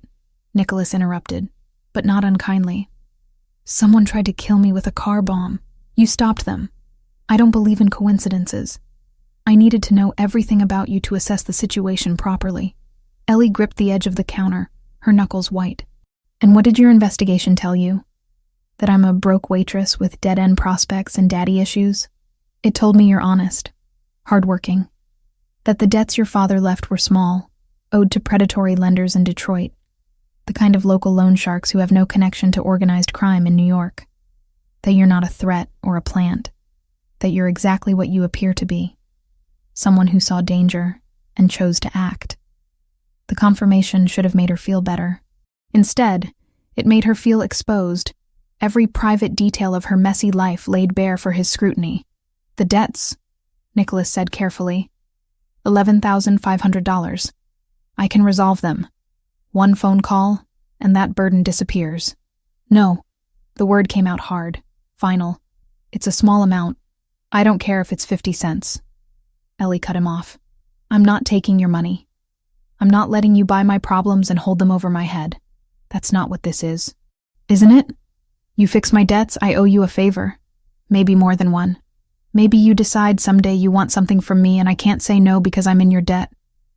Nicholas interrupted, but not unkindly. Someone tried to kill me with a car bomb. You stopped them. I don't believe in coincidences. I needed to know everything about you to assess the situation properly. Ellie gripped the edge of the counter, her knuckles white. And what did your investigation tell you? That I'm a broke waitress with dead-end prospects and daddy issues? It told me you're honest, hardworking. That the debts your father left were small, owed to predatory lenders in Detroit, the kind of local loan sharks who have no connection to organized crime in New York. That you're not a threat or a plant. That you're exactly what you appear to be. Someone who saw danger and chose to act. The confirmation should have made her feel better. Instead, it made her feel exposed, every private detail of her messy life laid bare for his scrutiny. "The debts," Nicholas said carefully. $11,500. I can resolve them. One phone call, and that burden disappears. No. The word came out hard, final. It's a small amount. I don't care if it's 50 cents. Ellie cut him off. I'm not taking your money. I'm not letting you buy my problems and hold them over my head. That's not what this is. Isn't it? You fix my debts, I owe you a favor. Maybe more than one. Maybe you decide someday you want something from me and I can't say no because I'm in your debt.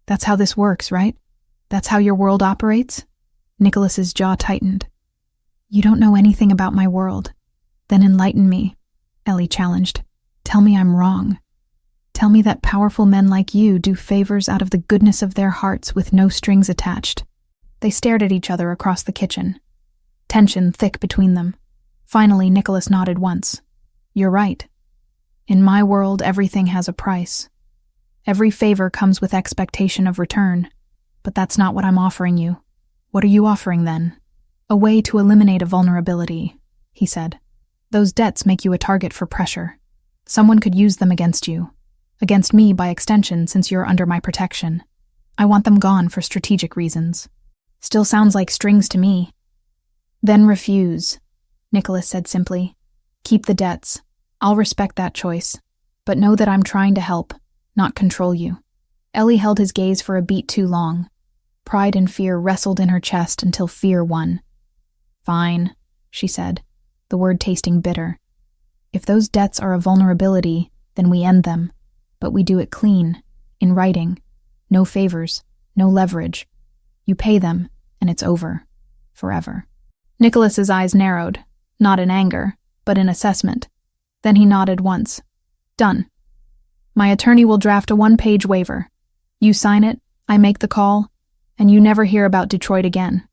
That's how this works, right? That's how your world operates? Nicholas's jaw tightened. You don't know anything about my world. Then enlighten me, Ellie challenged. Tell me I'm wrong. Tell me that powerful men like you do favors out of the goodness of their hearts with no strings attached. They stared at each other across the kitchen. Tension thick between them. Finally, Nicholas nodded once. You're right. In my world, everything has a price. Every favor comes with expectation of return. But that's not what I'm offering you. What are you offering then? A way to eliminate a vulnerability, he said. Those debts make you a target for pressure. Someone could use them against you. Against me by extension, since you're under my protection. I want them gone for strategic reasons. Still sounds like strings to me. Then refuse, Nicholas said simply. Keep the debts. I'll respect that choice. But know that I'm trying to help, not control you. Ellie held his gaze for a beat too long. Pride and fear wrestled in her chest until fear won. Fine, she said, the word tasting bitter. If those debts are a vulnerability, then we end them. But we do it clean, in writing. No favors, no leverage. You pay them, and it's over. Forever. Nicholas's eyes narrowed, not in anger, but in assessment. Then he nodded once. Done. My attorney will draft a one-page waiver. You sign it, I make the call, and you never hear about Detroit again.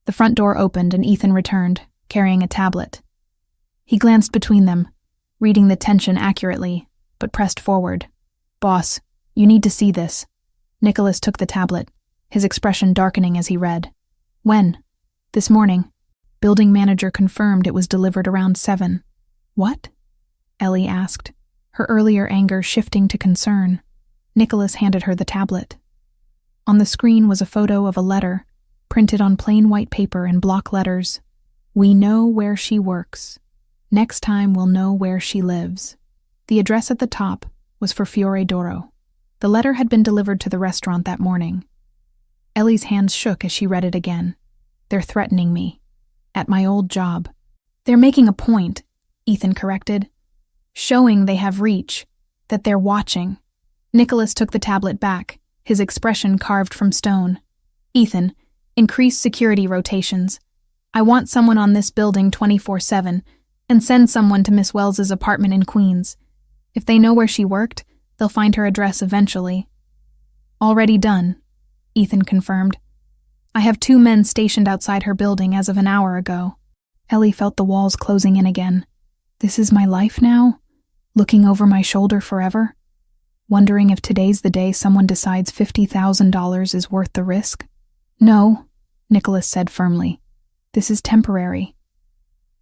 The front door opened and Ethan returned, carrying a tablet. He glanced between them, reading the tension accurately, but pressed forward. Boss, you need to see this. Nicholas took the tablet, his expression darkening as he read. When? This morning. Building manager confirmed it was delivered around 7. What? Ellie asked, her earlier anger shifting to concern. Nicholas handed her the tablet. On the screen was a photo of a letter, printed on plain white paper in block letters. We know where she works. Next time we'll know where she lives. The address at the top was for Fiore d'Oro. The letter had been delivered to the restaurant that morning. Ellie's hands shook as she read it again. They're threatening me. At my old job. They're making a point, Ethan corrected. Showing they have reach. That they're watching. Nicholas took the tablet back, his expression carved from stone. Ethan, increase security rotations. I want someone on this building 24/7, and send someone to Miss Wells's apartment in Queens. If they know where she worked, they'll find her address eventually. Already done, Ethan confirmed. I have 2 men stationed outside her building as of an hour ago. Ellie felt the walls closing in again. This is my life now? Looking over my shoulder forever? Wondering if today's the day someone decides $50,000 is worth the risk? No, Nicholas said firmly. This is temporary.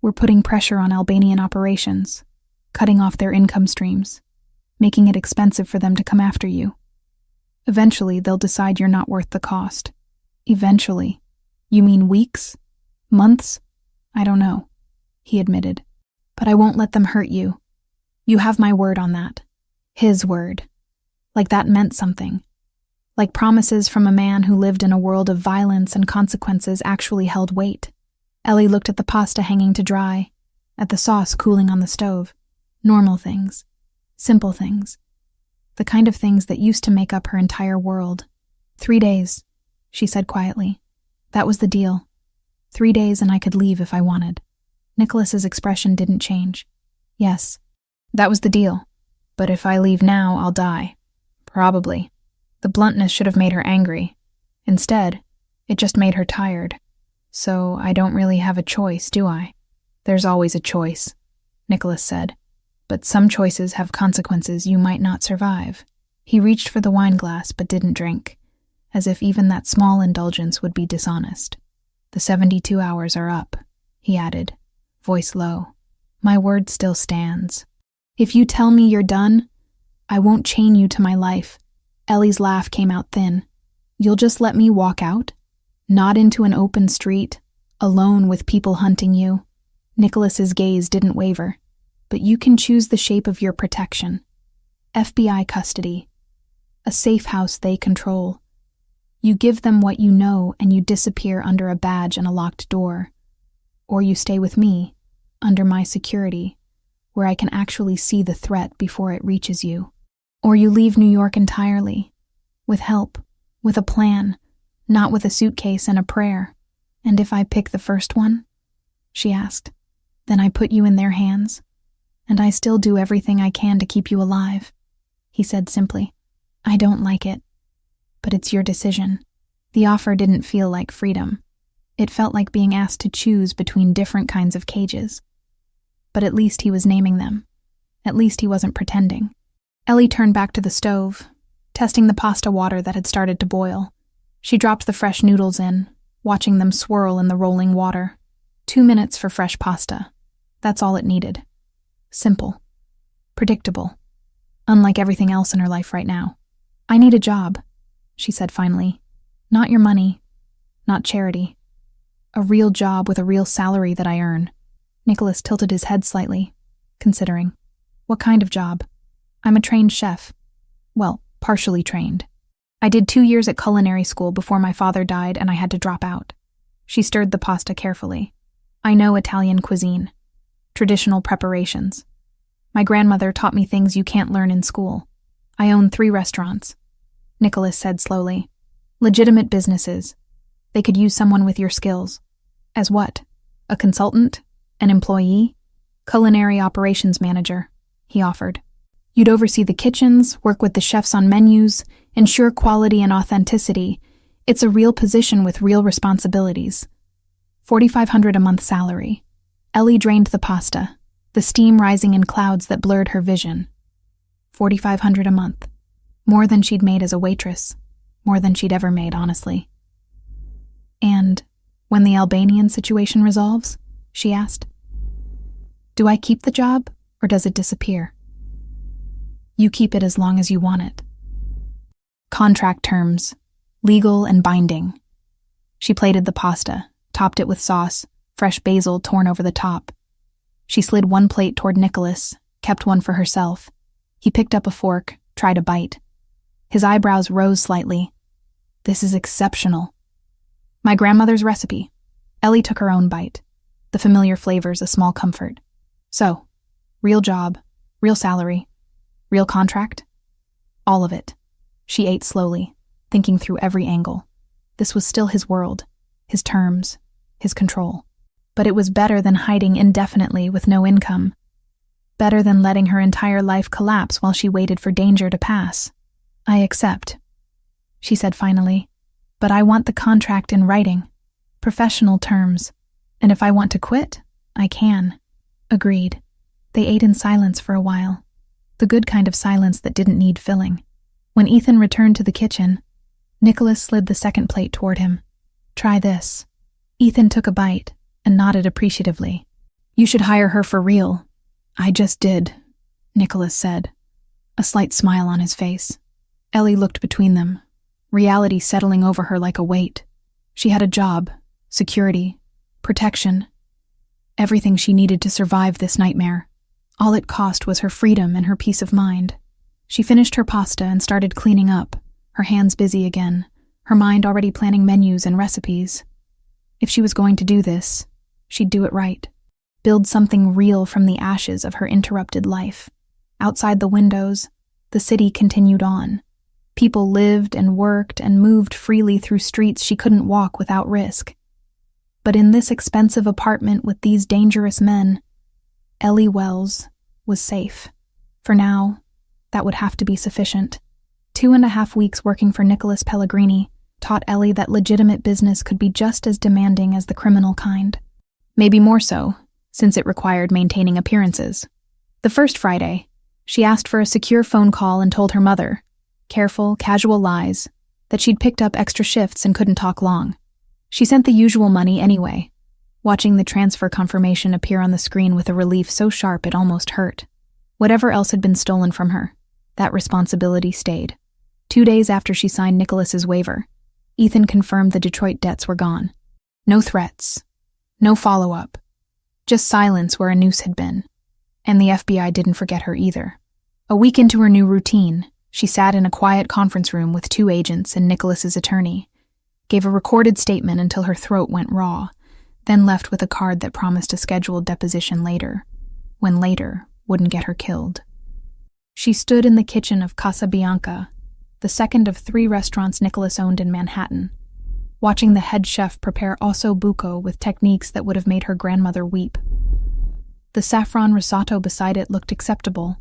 We're putting pressure on Albanian operations, cutting off their income streams, making it expensive for them to come after you. Eventually, they'll decide you're not worth the cost. Eventually. You mean weeks? Months? I don't know, he admitted. But I won't let them hurt you. You have my word on that. His word. Like that meant something. Like promises from a man who lived in a world of violence and consequences actually held weight. Ellie looked at the pasta hanging to dry, at the sauce cooling on the stove. Normal things. Simple things. The kind of things that used to make up her entire world. 3 days, she said quietly. That was the deal. 3 days and I could leave if I wanted. Nicholas's expression didn't change. Yes, that was the deal. But if I leave now, I'll die. Probably. The bluntness should have made her angry. Instead, it just made her tired. So I don't really have a choice, do I? There's always a choice, Nicholas said. But some choices have consequences you might not survive. He reached for the wine glass but didn't drink, as if even that small indulgence would be dishonest. The 72 hours are up, he added, voice low. My word still stands. If you tell me you're done, I won't chain you to my life. Ellie's laugh came out thin. You'll just let me walk out? Not into an open street, alone with people hunting you. Nicholas's gaze didn't waver. But you can choose the shape of your protection. FBI custody. A safe house they control. You give them what you know and you disappear under a badge and a locked door. Or you stay with me, under my security, where I can actually see the threat before it reaches you. Or you leave New York entirely, with help, with a plan, not with a suitcase and a prayer. And if I pick the first one, she asked, then I put you in their hands, and I still do everything I can to keep you alive, he said simply. I don't like it, but it's your decision. The offer didn't feel like freedom. It felt like being asked to choose between different kinds of cages. But at least he was naming them. At least he wasn't pretending. Ellie turned back to the stove, testing the pasta water that had started to boil. She dropped the fresh noodles in, watching them swirl in the rolling water. 2 minutes for fresh pasta. That's all it needed. Simple. Predictable. Unlike everything else in her life right now. I need a job, she said finally. Not your money. Not charity. A real job with a real salary that I earn. Nicholas tilted his head slightly, considering. What kind of job? I'm a trained chef. Well, partially trained. I did 2 years at culinary school before my father died and I had to drop out. She stirred the pasta carefully. I know Italian cuisine. Traditional preparations. My grandmother taught me things you can't learn in school. I own 3 restaurants. Nicholas said slowly. Legitimate businesses. They could use someone with your skills. As what? A consultant? An employee? Culinary operations manager, he offered. You'd oversee the kitchens, work with the chefs on menus, ensure quality and authenticity. It's a real position with real responsibilities. $4,500 a month salary. Ellie drained the pasta, the steam rising in clouds that blurred her vision. $4,500 a month. More than she'd made as a waitress. More than she'd ever made, honestly. And when the Albanian situation resolves, she asked, do I keep the job or does it disappear? You keep it as long as you want it. Contract terms, legal and binding. She plated the pasta, topped it with sauce, fresh basil torn over the top. She slid 1 plate toward Nicholas, kept one for herself. He picked up a fork, tried a bite. His eyebrows rose slightly. This is exceptional. My grandmother's recipe. Ellie took her own bite. The familiar flavors a small comfort. So, real job, real salary, real contract? All of it. She ate slowly, thinking through every angle. This was still his world, his terms, his control. But it was better than hiding indefinitely with no income. Better than letting her entire life collapse while she waited for danger to pass. I accept, she said finally. But I want the contract in writing. Professional terms. And if I want to quit, I can. Agreed. They ate in silence for a while. The good kind of silence that didn't need filling. When Ethan returned to the kitchen, Nicholas slid the second plate toward him. Try this. Ethan took a bite and nodded appreciatively. You should hire her for real. I just did, Nicholas said, a slight smile on his face. Ellie looked between them, reality settling over her like a weight. She had a job, security, protection, everything she needed to survive this nightmare. All it cost was her freedom and her peace of mind. She finished her pasta and started cleaning up, her hands busy again, her mind already planning menus and recipes. If she was going to do this, she'd do it right. Build something real from the ashes of her interrupted life. Outside the windows, the city continued on. People lived and worked and moved freely through streets she couldn't walk without risk. But in this expensive apartment with these dangerous men, Ellie Wells was safe. For now, that would have to be sufficient. 2.5 weeks working for Nicholas Pellegrini taught Ellie that legitimate business could be just as demanding as the criminal kind. Maybe more so, since it required maintaining appearances. The first Friday, she asked for a secure phone call and told her mother, careful, casual lies, that she'd picked up extra shifts and couldn't talk long. She sent the usual money anyway, watching the transfer confirmation appear on the screen with a relief so sharp it almost hurt. Whatever else had been stolen from her, that responsibility stayed. 2 days after she signed Nicholas's waiver, Ethan confirmed the Detroit debts were gone. No threats. No follow-up. Just silence where a noose had been. And the FBI didn't forget her either. A week into her new routine, she sat in a quiet conference room with 2 agents and Nicholas's attorney, gave a recorded statement until her throat went raw, then left with a card that promised a scheduled deposition later, when later wouldn't get her killed. She stood in the kitchen of Casa Bianca, the second of 3 restaurants Nicholas owned in Manhattan, watching the head chef prepare osso buco with techniques that would have made her grandmother weep. The saffron risotto beside it looked acceptable,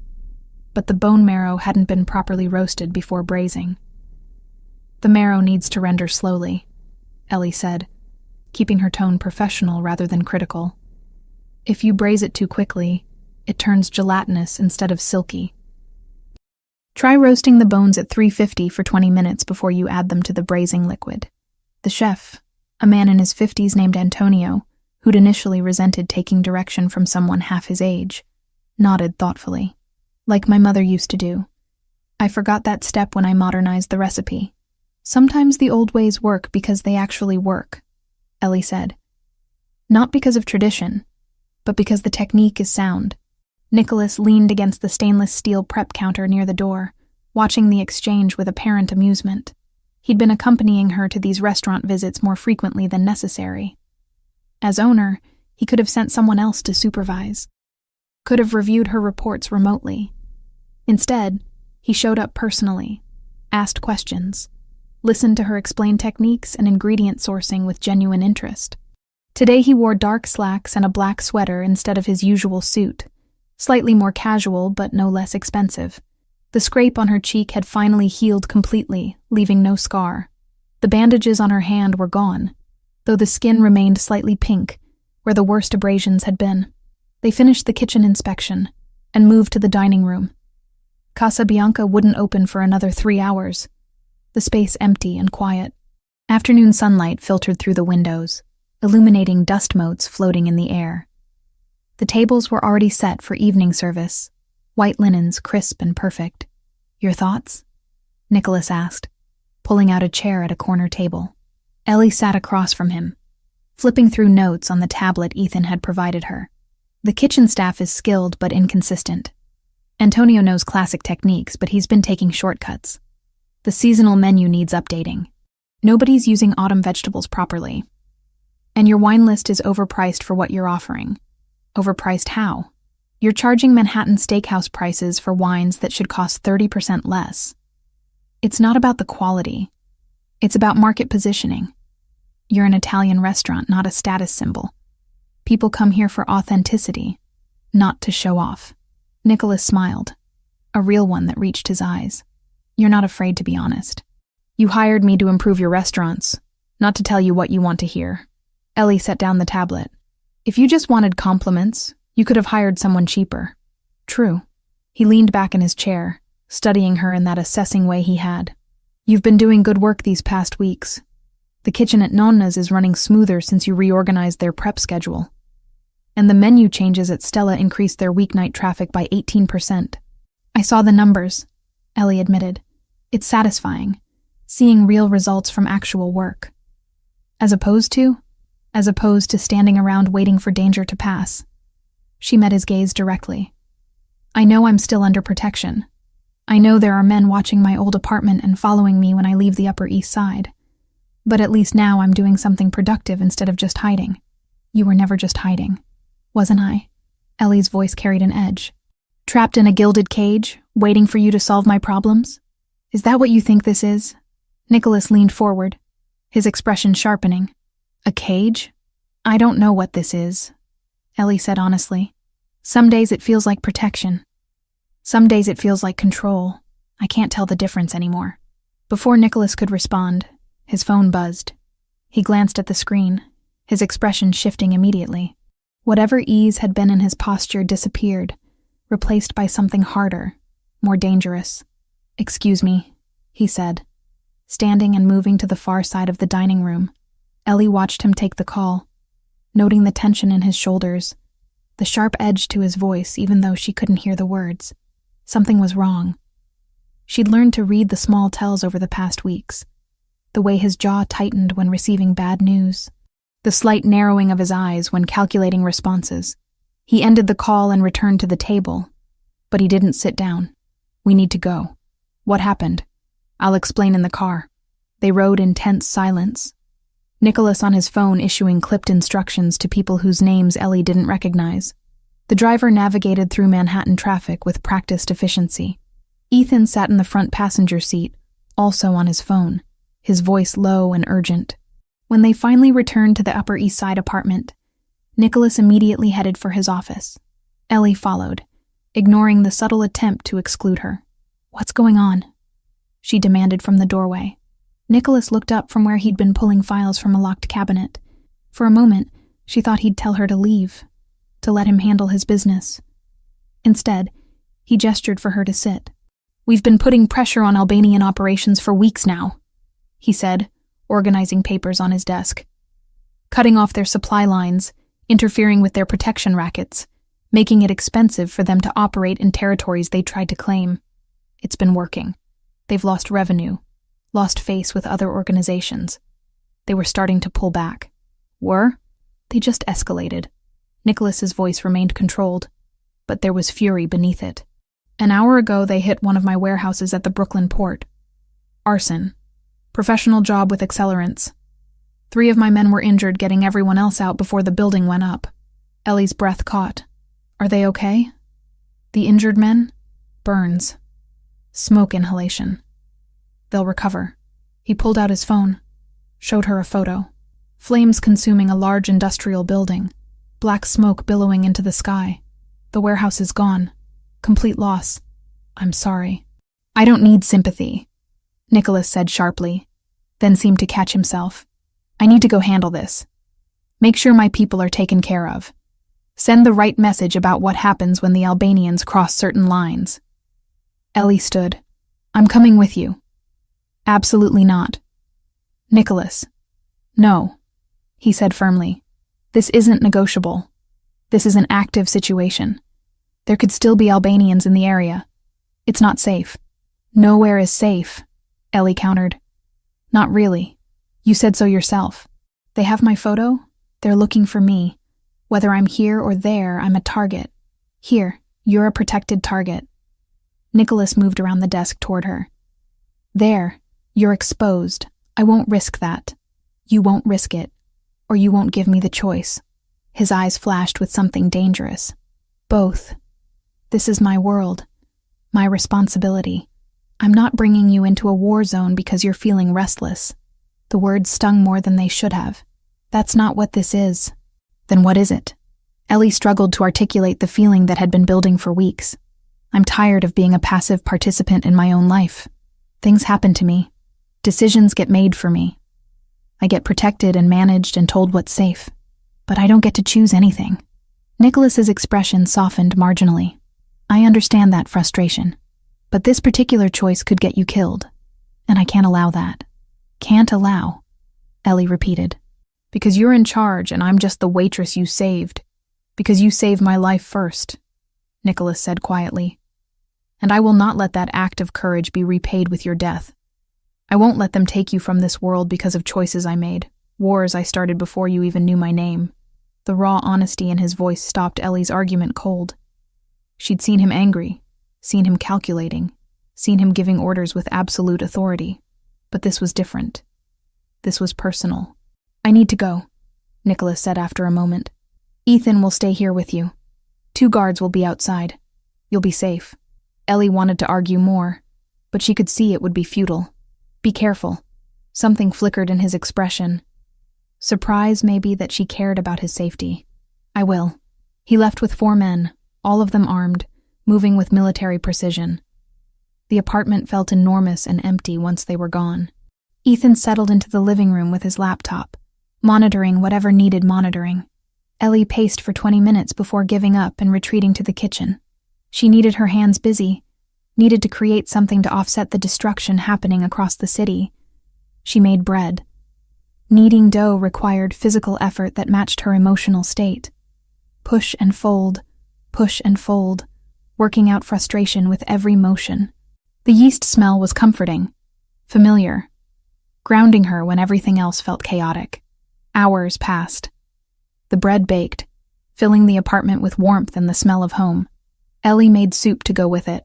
but the bone marrow hadn't been properly roasted before braising. "The marrow needs to render slowly," Ellie said, keeping her tone professional rather than critical. "If you braise it too quickly, it turns gelatinous instead of silky. Try roasting the bones at 350 for 20 minutes before you add them to the braising liquid." The chef, a man in his 50s named Antonio, who'd initially resented taking direction from someone half his age, nodded thoughtfully. "Like my mother used to do. I forgot that step when I modernized the recipe. Sometimes the old ways work because they actually work," Ellie said. "Not because of tradition, but because the technique is sound." Nicholas leaned against the stainless steel prep counter near the door, watching the exchange with apparent amusement. He'd been accompanying her to these restaurant visits more frequently than necessary. As owner, he could have sent someone else to supervise, could have reviewed her reports remotely. Instead, he showed up personally, asked questions, listened to her explain techniques and ingredient sourcing with genuine interest. Today he wore dark slacks and a black sweater instead of his usual suit, slightly more casual but no less expensive. The scrape on her cheek had finally healed completely, leaving no scar. The bandages on her hand were gone, though the skin remained slightly pink, where the worst abrasions had been. They finished the kitchen inspection and moved to the dining room. Casa Bianca wouldn't open for another 3 hours, the space empty and quiet. Afternoon sunlight filtered through the windows, illuminating dust motes floating in the air. The tables were already set for evening service, white linens crisp and perfect. "Your thoughts?" Nicholas asked, pulling out a chair at a corner table. Ellie sat across from him, flipping through notes on the tablet Ethan had provided her. "The kitchen staff is skilled but inconsistent. Antonio knows classic techniques, but he's been taking shortcuts. The seasonal menu needs updating. Nobody's using autumn vegetables properly. And your wine list is overpriced for what you're offering." "Overpriced how?" "You're charging Manhattan steakhouse prices for wines that should cost 30% less. It's not about the quality. It's about market positioning. You're an Italian restaurant, not a status symbol. People come here for authenticity, not to show off." Nicholas smiled, a real one that reached his eyes. "You're not afraid to be honest. You hired me to improve your restaurants, not to tell you what you want to hear." Ellie set down the tablet. "If you just wanted compliments, you could have hired someone cheaper." "True." He leaned back in his chair, studying her in that assessing way he had. "You've been doing good work these past weeks. The kitchen at Nonna's is running smoother since you reorganized their prep schedule. And the menu changes at Stella increased their weeknight traffic by 18%. "I saw the numbers," Ellie admitted. "It's satisfying, seeing real results from actual work. As opposed to standing around waiting for danger to pass." She met his gaze directly. "I know I'm still under protection. I know there are men watching my old apartment and following me when I leave the Upper East Side. But at least now I'm doing something productive instead of just hiding." "You were never just hiding, wasn't I?" Ellie's voice carried an edge. "Trapped in a gilded cage, waiting for you to solve my problems? Is that what you think this is?" Nicholas leaned forward, his expression sharpening. "A cage? I don't know what this is," Ellie said honestly. "Some days it feels like protection. Some days it feels like control. I can't tell the difference anymore." Before Nicholas could respond, his phone buzzed. He glanced at the screen, his expression shifting immediately. Whatever ease had been in his posture disappeared, replaced by something harder, more dangerous. "Excuse me," he said, standing and moving to the far side of the dining room. Ellie watched him take the call. noting the tension in his shoulders, the sharp edge to his voice even though she couldn't hear the words. Something was wrong. She'd learned to read the small tells over the past weeks. The way his jaw tightened when receiving bad news. The slight narrowing of his eyes when calculating responses. He ended the call and returned to the table. But he didn't sit down. "We need to go." "What happened?" "I'll explain in the car." They rode in tense silence. Nicholas on his phone issuing clipped instructions to people whose names Ellie didn't recognize. The driver navigated through Manhattan traffic with practiced efficiency. Ethan sat in the front passenger seat, also on his phone, his voice low and urgent. When they finally returned to the Upper East Side apartment, Nicholas immediately headed for his office. Ellie followed, ignoring the subtle attempt to exclude her. "What's going on?" she demanded from the doorway. Nicholas looked up from where he'd been pulling files from a locked cabinet. For a moment, she thought he'd tell her to leave, to let him handle his business. Instead, he gestured for her to sit. "We've been putting pressure on Albanian operations for weeks now," he said, organizing papers on his desk. "Cutting off their supply lines, interfering with their protection rackets, making it expensive for them to operate in territories they tried to claim. It's been working. They've lost revenue, lost face with other organizations. They were starting to pull back." "Were?" "They just escalated." Nicholas's voice remained controlled, but there was fury beneath it. "An hour ago they hit one of my warehouses at the Brooklyn port. Arson. Professional job with accelerants. 3 of my men were injured getting everyone else out before the building went up." Ellie's breath caught. "Are they okay?" "The injured men? Burns. Smoke inhalation. They'll recover." He pulled out his phone, showed her a photo. Flames consuming a large industrial building, black smoke billowing into the sky. "The warehouse is gone. Complete loss. I'm sorry." "I don't need sympathy," Nicholas said sharply, then seemed to catch himself. "I need to go handle this. Make sure my people are taken care of. Send the right message about what happens when the Albanians cross certain lines." Ellie stood. "I'm coming with you." "Absolutely not." "Nicholas." "No," he said firmly. "This isn't negotiable. This is an active situation. There could still be Albanians in the area. It's not safe." "Nowhere is safe," Ellie countered. "Not really. You said so yourself. They have my photo. They're looking for me. Whether I'm here or there, I'm a target. Here, you're a protected target." Nicholas moved around the desk toward her. "There, you're exposed. I won't risk that. You won't risk it, or you won't give me the choice." His eyes flashed with something dangerous. "Both. This is my world, my responsibility. I'm not bringing you into a war zone because you're feeling restless." The words stung more than they should have. "That's not what this is." "Then what is it?" Ellie struggled to articulate the feeling that had been building for weeks. "I'm tired of being a passive participant in my own life. Things happen to me. Decisions get made for me. I get protected and managed and told what's safe. But I don't get to choose anything." Nicholas's expression softened marginally. "I understand that frustration. But this particular choice could get you killed. And I can't allow that." "Can't allow," Ellie repeated. "Because you're in charge and I'm just the waitress you saved. Because you saved my life first," Nicholas said quietly. "And I will not let that act of courage be repaid with your death. I won't let them take you from this world because of choices I made, wars I started before you even knew my name." The raw honesty in his voice stopped Ellie's argument cold. She'd seen him angry, seen him calculating, seen him giving orders with absolute authority. But this was different. This was personal. "I need to go," Nicholas said after a moment. "Ethan will stay here with you. 2 guards will be outside. You'll be safe." Ellie wanted to argue more, but she could see it would be futile. "Be careful." Something flickered in his expression. Surprise, maybe, that she cared about his safety. "I will." He left with 4 men, all of them armed, moving with military precision. The apartment felt enormous and empty once they were gone. Ethan settled into the living room with his laptop, monitoring whatever needed monitoring. Ellie paced for 20 minutes before giving up and retreating to the kitchen. She needed her hands busy, needed to create something to offset the destruction happening across the city. She made bread. Kneading dough required physical effort that matched her emotional state. Push and fold, working out frustration with every motion. The yeast smell was comforting, familiar, grounding her when everything else felt chaotic. Hours passed. The bread baked, filling the apartment with warmth and the smell of home. Ellie made soup to go with it,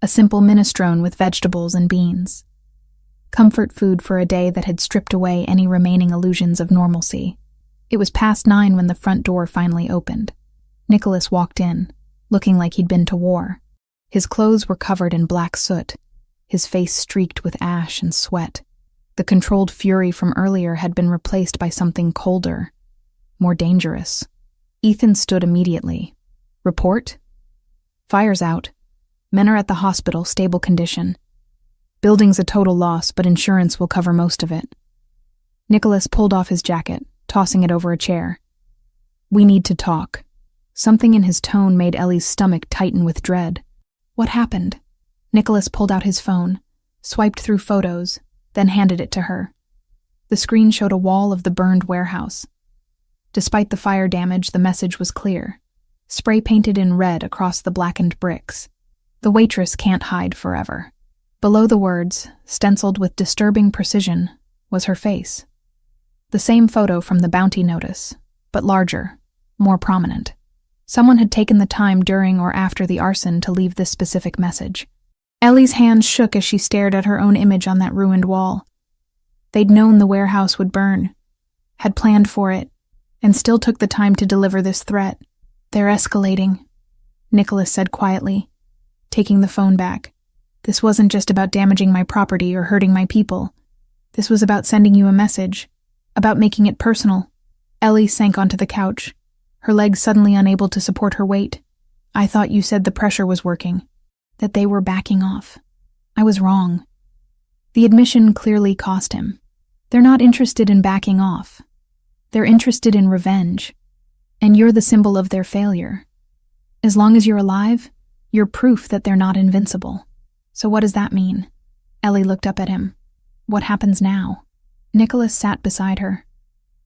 a simple minestrone with vegetables and beans. Comfort food for a day that had stripped away any remaining illusions of normalcy. It was past 9 when the front door finally opened. Nicholas walked in, looking like he'd been to war. His clothes were covered in black soot, his face streaked with ash and sweat. The controlled fury from earlier had been replaced by something colder, more dangerous. Ethan stood immediately. Report? Fire's out. Men are at the hospital, stable condition. Building's a total loss, but insurance will cover most of it. Nicholas pulled off his jacket, tossing it over a chair. We need to talk. Something in his tone made Ellie's stomach tighten with dread. What happened? Nicholas pulled out his phone, swiped through photos, then handed it to her. The screen showed a wall of the burned warehouse. Despite the fire damage, the message was clear, spray-painted in red across the blackened bricks. The waitress can't hide forever. Below the words, stenciled with disturbing precision, was her face. The same photo from the bounty notice, but larger, more prominent. Someone had taken the time during or after the arson to leave this specific message. Ellie's hands shook as she stared at her own image on that ruined wall. They'd known the warehouse would burn, had planned for it, and still took the time to deliver this threat. They're escalating, Nicholas said quietly, taking the phone back. This wasn't just about damaging my property or hurting my people. This was about sending you a message, about making it personal. Ellie sank onto the couch, her legs suddenly unable to support her weight. I thought you said the pressure was working, that they were backing off. I was wrong. The admission clearly cost him. They're not interested in backing off. They're interested in revenge, and you're the symbol of their failure. As long as you're alive, you're proof that they're not invincible. So what does that mean? Ellie looked up at him. What happens now? Nicholas sat beside her,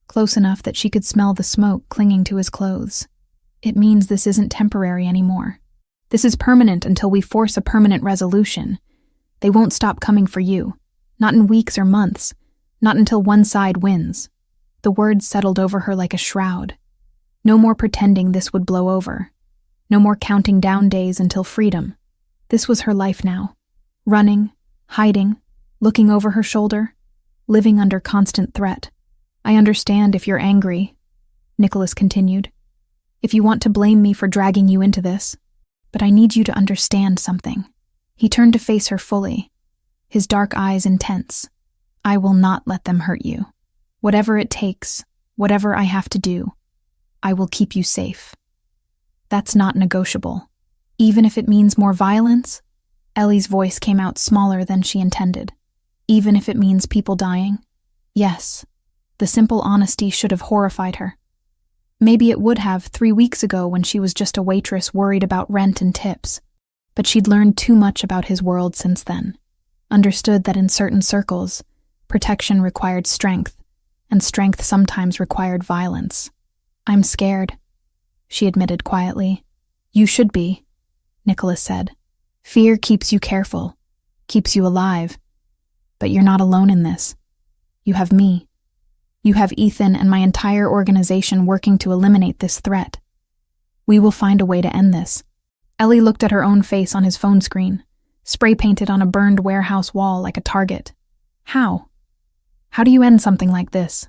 close enough that she could smell the smoke clinging to his clothes. It means this isn't temporary anymore. This is permanent until we force a permanent resolution. They won't stop coming for you. Not in weeks or months. Not until one side wins. The words settled over her like a shroud. No more pretending this would blow over. No more counting down days until freedom. This was her life now. Running, hiding, looking over her shoulder, living under constant threat. I understand if you're angry, Nicholas continued. If you want to blame me for dragging you into this. But I need you to understand something. He turned to face her fully, his dark eyes intense. I will not let them hurt you. Whatever it takes, whatever I have to do, I will keep you safe. That's not negotiable. Even if it means more violence? Ellie's voice came out smaller than she intended. Even if it means people dying? Yes. The simple honesty should have horrified her. Maybe it would have 3 weeks ago when she was just a waitress worried about rent and tips. But she'd learned too much about his world since then. Understood that in certain circles, protection required strength, and strength sometimes required violence. I'm scared, she admitted quietly. You should be, Nicholas said. Fear keeps you careful, keeps you alive. But you're not alone in this. You have me. You have Ethan and my entire organization working to eliminate this threat. We will find a way to end this. Ellie looked at her own face on his phone screen, spray-painted on a burned warehouse wall like a target. How? How do you end something like this?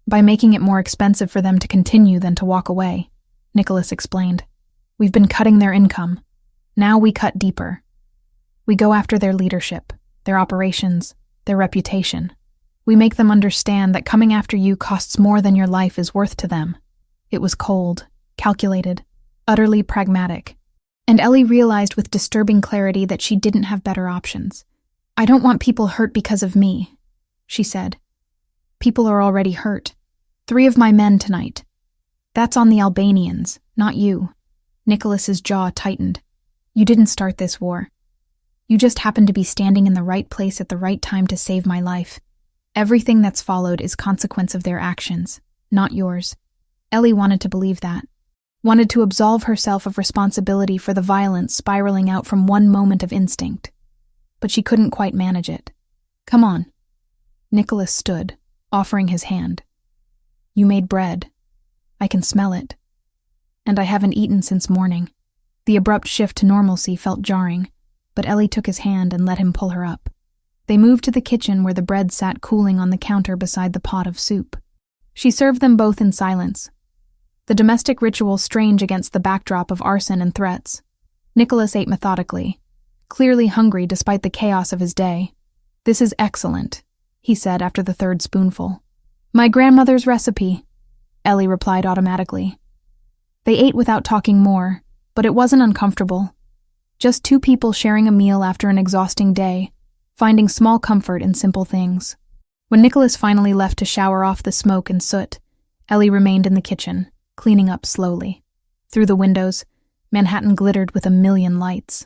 By making it more expensive for them to continue than to walk away, Nicholas explained. We've been cutting their income. Now we cut deeper. We go after their leadership, their operations, their reputation. We make them understand that coming after you costs more than your life is worth to them. It was cold, calculated, utterly pragmatic. And Ellie realized with disturbing clarity that she didn't have better options. I don't want people hurt because of me, she said. People are already hurt. 3 of my men tonight. That's on the Albanians, not you. Nicholas's jaw tightened. You didn't start this war. You just happened to be standing in the right place at the right time to save my life. Everything that's followed is consequence of their actions, not yours. Ellie wanted to believe that. Wanted to absolve herself of responsibility for the violence spiraling out from one moment of instinct. But she couldn't quite manage it. Come on. Nicholas stood, offering his hand. You made bread. I can smell it. And I haven't eaten since morning. The abrupt shift to normalcy felt jarring, but Ellie took his hand and let him pull her up. They moved to the kitchen where the bread sat cooling on the counter beside the pot of soup. She served them both in silence. The domestic ritual strange against the backdrop of arson and threats. Nicholas ate methodically, clearly hungry despite the chaos of his day. This is excellent, he said after the third spoonful. My grandmother's recipe, Ellie replied automatically. They ate without talking more, but it wasn't uncomfortable. Just two people sharing a meal after an exhausting day, finding small comfort in simple things. When Nicholas finally left to shower off the smoke and soot, Ellie remained in the kitchen, cleaning up slowly. Through the windows, Manhattan glittered with a million lights.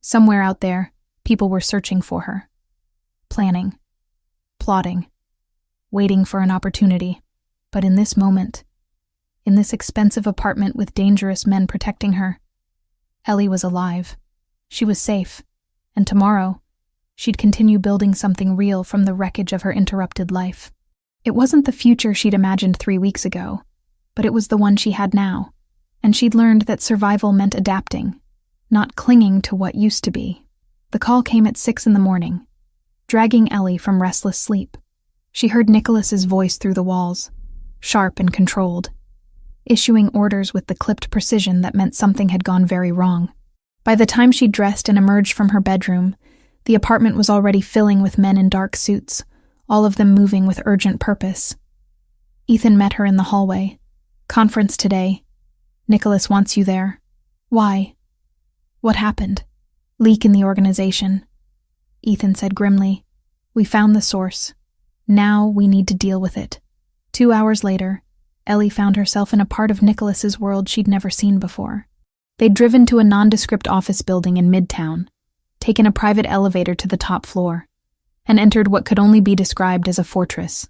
Somewhere out there, people were searching for her. Planning. Plotting. Waiting for an opportunity. But in this moment, in this expensive apartment with dangerous men protecting her, Ellie was alive. She was safe. And tomorrow, she'd continue building something real from the wreckage of her interrupted life. It wasn't the future she'd imagined 3 weeks ago, but it was the one she had now, and she'd learned that survival meant adapting, not clinging to what used to be. The call came at 6 a.m, dragging Ellie from restless sleep. She heard Nicholas's voice through the walls, sharp and controlled, issuing orders with the clipped precision that meant something had gone very wrong. By the time she dressed and emerged from her bedroom, the apartment was already filling with men in dark suits, all of them moving with urgent purpose. Ethan met her in the hallway. Conference today. Nicholas wants you there. Why? What happened? Leak in the organization. Ethan said grimly, We found the source. Now we need to deal with it. 2 hours later, Ellie found herself in a part of Nicholas's world she'd never seen before. They'd driven to a nondescript office building in Midtown, taken a private elevator to the top floor, and entered what could only be described as a fortress.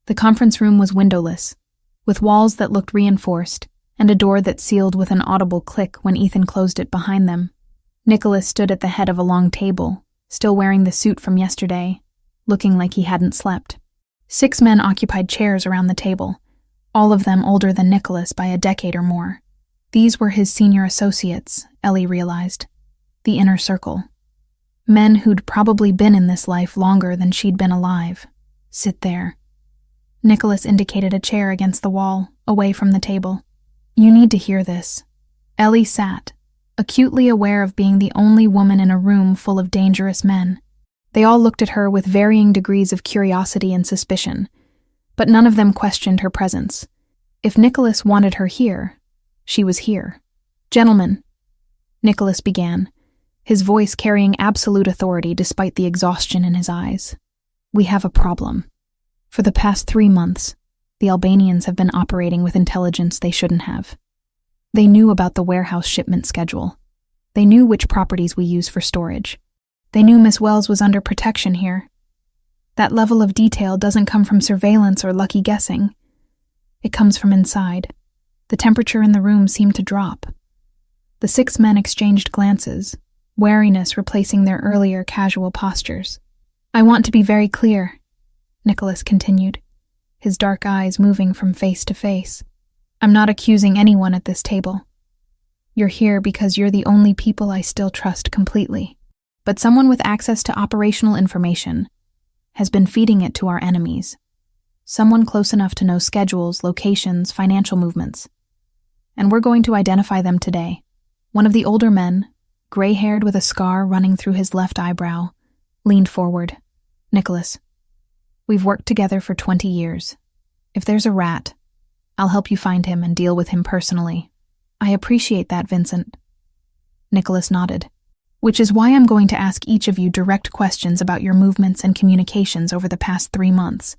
The conference room was windowless, with walls that looked reinforced, and a door that sealed with an audible click when Ethan closed it behind them. Nicholas stood at the head of a long table, still wearing the suit from yesterday, looking like he hadn't slept. 6 men occupied chairs around the table, all of them older than Nicholas by a decade or more. These were his senior associates, Ellie realized. The inner circle. Men who'd probably been in this life longer than she'd been alive. Sit there. Nicholas indicated a chair against the wall, away from the table. You need to hear this. Ellie sat, acutely aware of being the only woman in a room full of dangerous men. They all looked at her with varying degrees of curiosity and suspicion, but none of them questioned her presence. If Nicholas wanted her here, she was here. Gentlemen, Nicholas began, his voice carrying absolute authority despite the exhaustion in his eyes. We have a problem. For the past 3 months, the Albanians have been operating with intelligence they shouldn't have. They knew about the warehouse shipment schedule. They knew which properties we use for storage. They knew Miss Wells was under protection here. That level of detail doesn't come from surveillance or lucky guessing. It comes from inside. The temperature in the room seemed to drop. The 6 men exchanged glances, wariness replacing their earlier casual postures. I want to be very clear, Nicholas continued, his dark eyes moving from face to face. I'm not accusing anyone at this table. You're here because you're the only people I still trust completely. But someone with access to operational information has been feeding it to our enemies. Someone close enough to know schedules, locations, financial movements. And we're going to identify them today. One of the older men, gray-haired with a scar running through his left eyebrow, leaned forward. Nicholas, we've worked together for 20 years. If there's a rat, I'll help you find him and deal with him personally. I appreciate that, Vincent. Nicholas nodded. Which is why I'm going to ask each of you direct questions about your movements and communications over the past 3 months.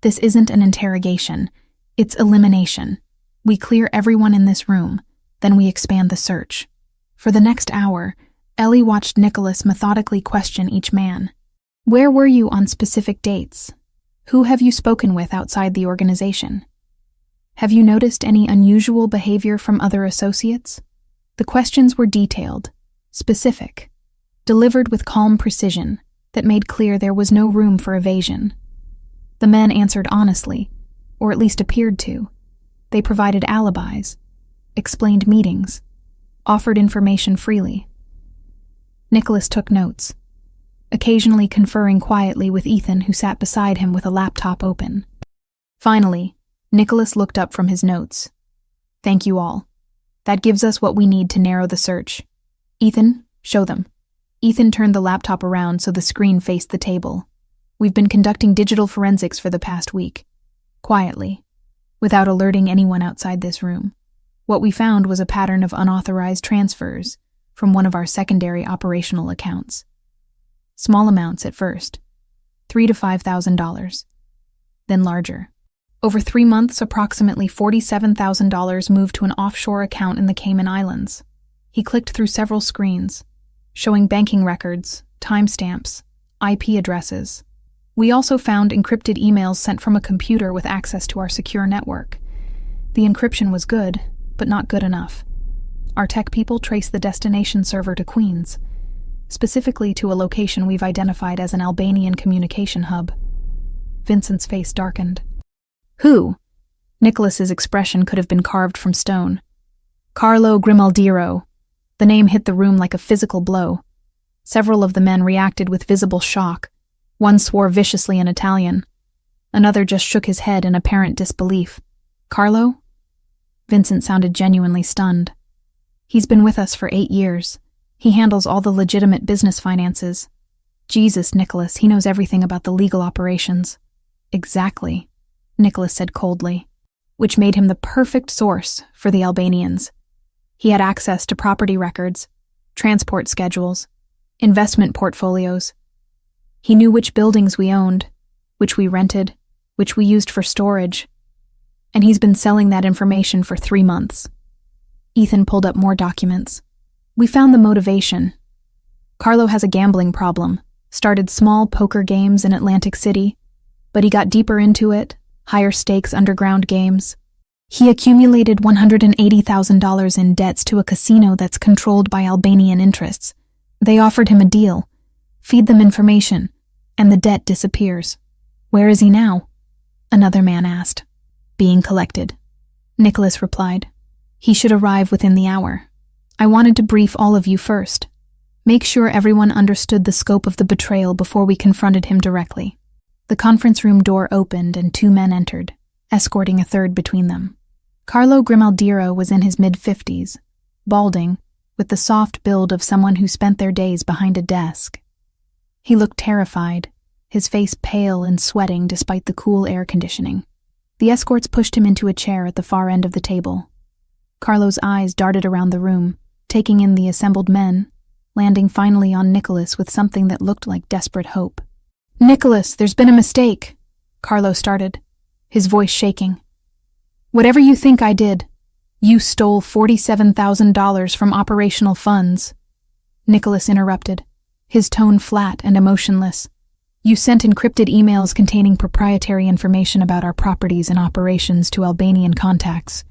This isn't an interrogation. It's elimination. We clear everyone in this room, then we expand the search. For the next hour, Ellie watched Nicholas methodically question each man. Where were you on specific dates? Who have you spoken with outside the organization? Have you noticed any unusual behavior from other associates? The questions were detailed, specific, delivered with calm precision that made clear there was no room for evasion. The men answered honestly, or at least appeared to. They provided alibis, explained meetings, offered information freely. Nicholas took notes, occasionally conferring quietly with Ethan, who sat beside him with a laptop open. Finally, Nicholas looked up from his notes. Thank you all. That gives us what we need to narrow the search. Ethan, show them. Ethan turned the laptop around so the screen faced the table. We've been conducting digital forensics for the past week. Quietly, without alerting anyone outside this room. What we found was a pattern of unauthorized transfers from one of our secondary operational accounts. Small amounts at first, $3,000 to $5,000, then larger. Over 3 months, approximately $47,000 moved to an offshore account in the Cayman Islands. He clicked through several screens, showing banking records, timestamps, IP addresses. We also found encrypted emails sent from a computer with access to our secure network. The encryption was good, but not good enough. Our tech people traced the destination server to Queens, specifically to a location we've identified as an Albanian communication hub. Vincent's face darkened. Who? Nicholas's expression could have been carved from stone. Carlo Grimaldiro. The name hit the room like a physical blow. Several of the men reacted with visible shock. One swore viciously in Italian. Another just shook his head in apparent disbelief. Carlo? Vincent sounded genuinely stunned. He's been with us for 8 years. He handles all the legitimate business finances. Jesus, Nicholas, he knows everything about the legal operations. Exactly, Nicholas said coldly, which made him the perfect source for the Albanians. He had access to property records, transport schedules, investment portfolios. He knew which buildings we owned, which we rented, which we used for storage. And he's been selling that information for 3 months. Ethan pulled up more documents. We found the motivation. Carlo has a gambling problem, started small poker games in Atlantic City, but he got deeper into it, higher stakes underground games. He accumulated $180,000 in debts to a casino that's controlled by Albanian interests. They offered him a deal. Feed them information, and the debt disappears. Where is he now? Another man asked. Being collected. Nicholas replied. He should arrive within the hour. I wanted to brief all of you first. Make sure everyone understood the scope of the betrayal before we confronted him directly. The conference room door opened and 2 men entered, escorting a third between them. Carlo Grimaldiro was in his mid-50s, balding, with the soft build of someone who spent their days behind a desk. He looked terrified, his face pale and sweating despite the cool air conditioning. The escorts pushed him into a chair at the far end of the table. Carlo's eyes darted around the room, taking in the assembled men, landing finally on Nicholas with something that looked like desperate hope. Nicholas, there's been a mistake, Carlo started, his voice shaking. Whatever you think I did, you stole $47,000 from operational funds. Nicholas interrupted, his tone flat and emotionless. You sent encrypted emails containing proprietary information about our properties and operations to Albanian contacts.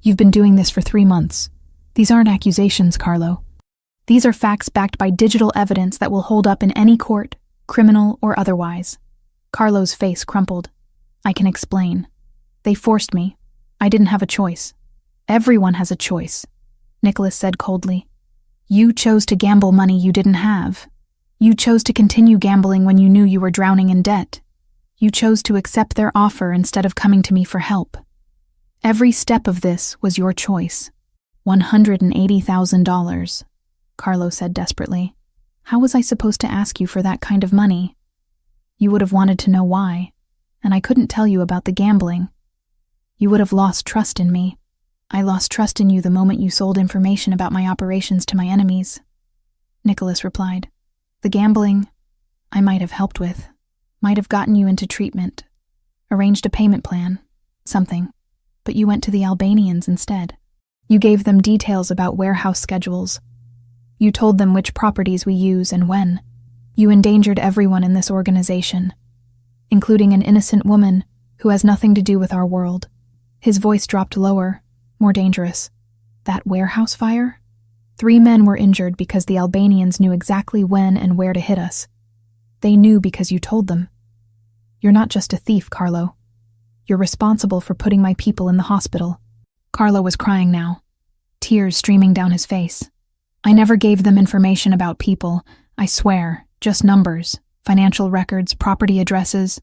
You've been doing this for 3 months. These aren't accusations, Carlo. These are facts backed by digital evidence that will hold up in any court, criminal or otherwise. Carlo's face crumpled. I can explain. They forced me. I didn't have a choice. Everyone has a choice, Nicholas said coldly. You chose to gamble money you didn't have. You chose to continue gambling when you knew you were drowning in debt. You chose to accept their offer instead of coming to me for help. Every step of this was your choice. $180,000, Carlo said desperately. How was I supposed to ask you for that kind of money? You would have wanted to know why, and I couldn't tell you about the gambling. You would have lost trust in me. I lost trust in you the moment you sold information about my operations to my enemies, Nicholas replied. The gambling, I might have helped with, might have gotten you into treatment, arranged a payment plan, something, but you went to the Albanians instead. You gave them details about warehouse schedules. You told them which properties we use and when. You endangered everyone in this organization. including an innocent woman who has nothing to do with our world. His voice dropped lower, more dangerous. That warehouse fire? 3 men were injured because the Albanians knew exactly when and where to hit us. They knew because you told them. You're not just a thief, Carlo. You're responsible for putting my people in the hospital. Carlo was crying now, tears streaming down his face. I never gave them information about people, I swear, just numbers, financial records, property addresses.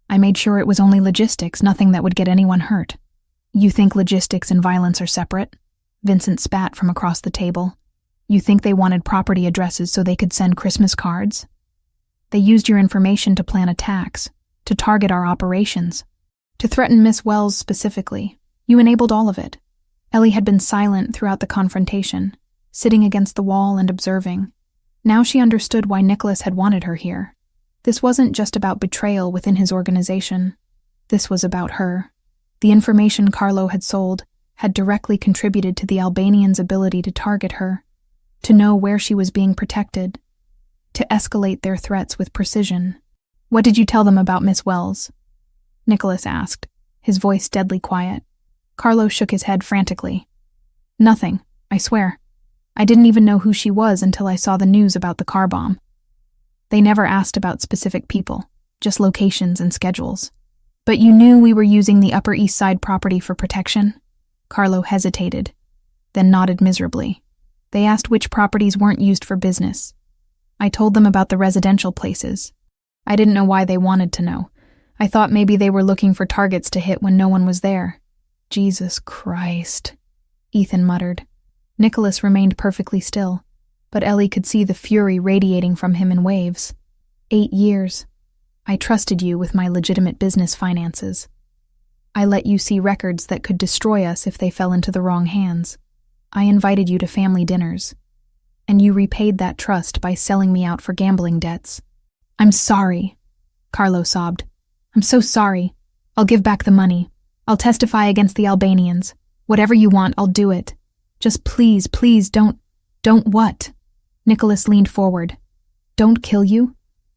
I made sure it was only logistics, nothing that would get anyone hurt. You think logistics and violence are separate? Vincent spat from across the table. You think they wanted property addresses so they could send Christmas cards? They used your information to plan attacks, to target our operations, to threaten Miss Wells specifically. You enabled all of it. Ellie had been silent throughout the confrontation, sitting against the wall and observing. Now she understood why Nicholas had wanted her here. This wasn't just about betrayal within his organization. This was about her. The information Carlo had sold had directly contributed to the Albanians' ability to target her, to know where she was being protected, to escalate their threats with precision. What did you tell them about Miss Wells? Nicholas asked, his voice deadly quiet. Carlo shook his head frantically. Nothing, I swear. I didn't even know who she was until I saw the news about the car bomb. They never asked about specific people, just locations and schedules. But you knew we were using the Upper East Side property for protection? Carlo hesitated, then nodded miserably. They asked which properties weren't used for business. I told them about the residential places. I didn't know why they wanted to know. I thought maybe they were looking for targets to hit when no one was there. Jesus Christ, Ethan muttered. Nicholas remained perfectly still, but Ellie could see the fury radiating from him in waves. 8 years. I trusted you with my legitimate business finances. I let you see records that could destroy us if they fell into the wrong hands. I invited you to family dinners, and you repaid that trust by selling me out for gambling debts. I'm sorry, Carlo sobbed. I'm so sorry. I'll give back the money. I'll testify against the Albanians. Whatever you want, I'll do it. Just please, please don't what? Nicholas leaned forward. Don't kill you?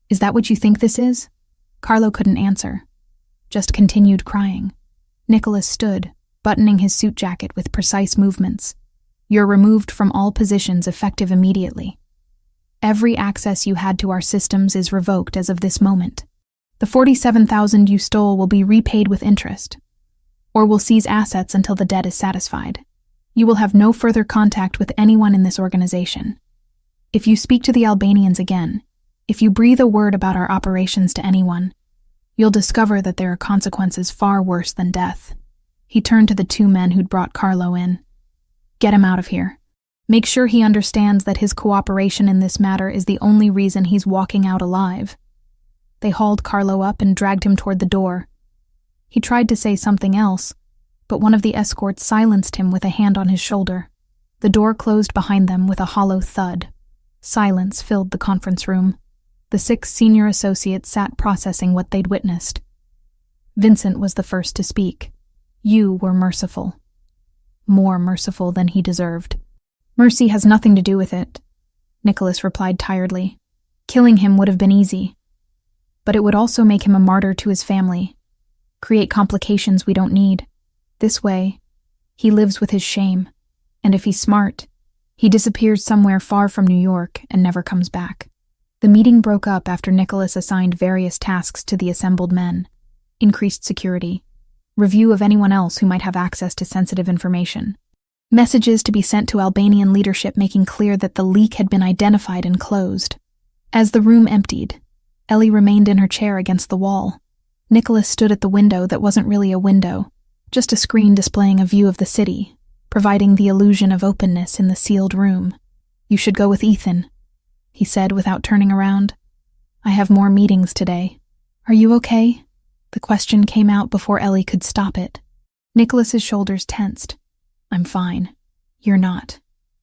Is that what you think this is? Carlo couldn't answer, just continued crying. Nicholas stood, buttoning his suit jacket with precise movements. You're removed from all positions effective immediately. Every access you had to our systems is revoked as of this moment. The $47,000 you stole will be repaid with interest, or we'll seize assets until the debt is satisfied. You will have no further contact with anyone in this organization. If you speak to the Albanians again, if you breathe a word about our operations to anyone, you'll discover that there are consequences far worse than death. He turned to the 2 men who'd brought Carlo in. Get him out of here. Make sure he understands that his cooperation in this matter is the only reason he's walking out alive. They hauled Carlo up and dragged him toward the door. He tried to say something else, but one of the escorts silenced him with a hand on his shoulder. The door closed behind them with a hollow thud. Silence filled the conference room. The 6 senior associates sat processing what they'd witnessed. Vincent was the first to speak. You were merciful. More merciful than he deserved. Mercy has nothing to do with it, Nicholas replied tiredly. Killing him would have been easy, but it would also make him a martyr to his family, create complications we don't need. This way, he lives with his shame, and if he's smart, he disappears somewhere far from New York and never comes back. The meeting broke up after Nicholas assigned various tasks to the assembled men. Increased security, review of anyone else who might have access to sensitive information, messages to be sent to Albanian leadership making clear that the leak had been identified and closed. As the room emptied, Ellie remained in her chair against the wall. Nicholas stood at the window that wasn't really a window, just a screen displaying a view of the city, providing the illusion of openness in the sealed room. You should go with Ethan, he said without turning around. I have more meetings today. Are you okay? The question came out before Ellie could stop it. Nicholas's shoulders tensed. I'm fine. You're not.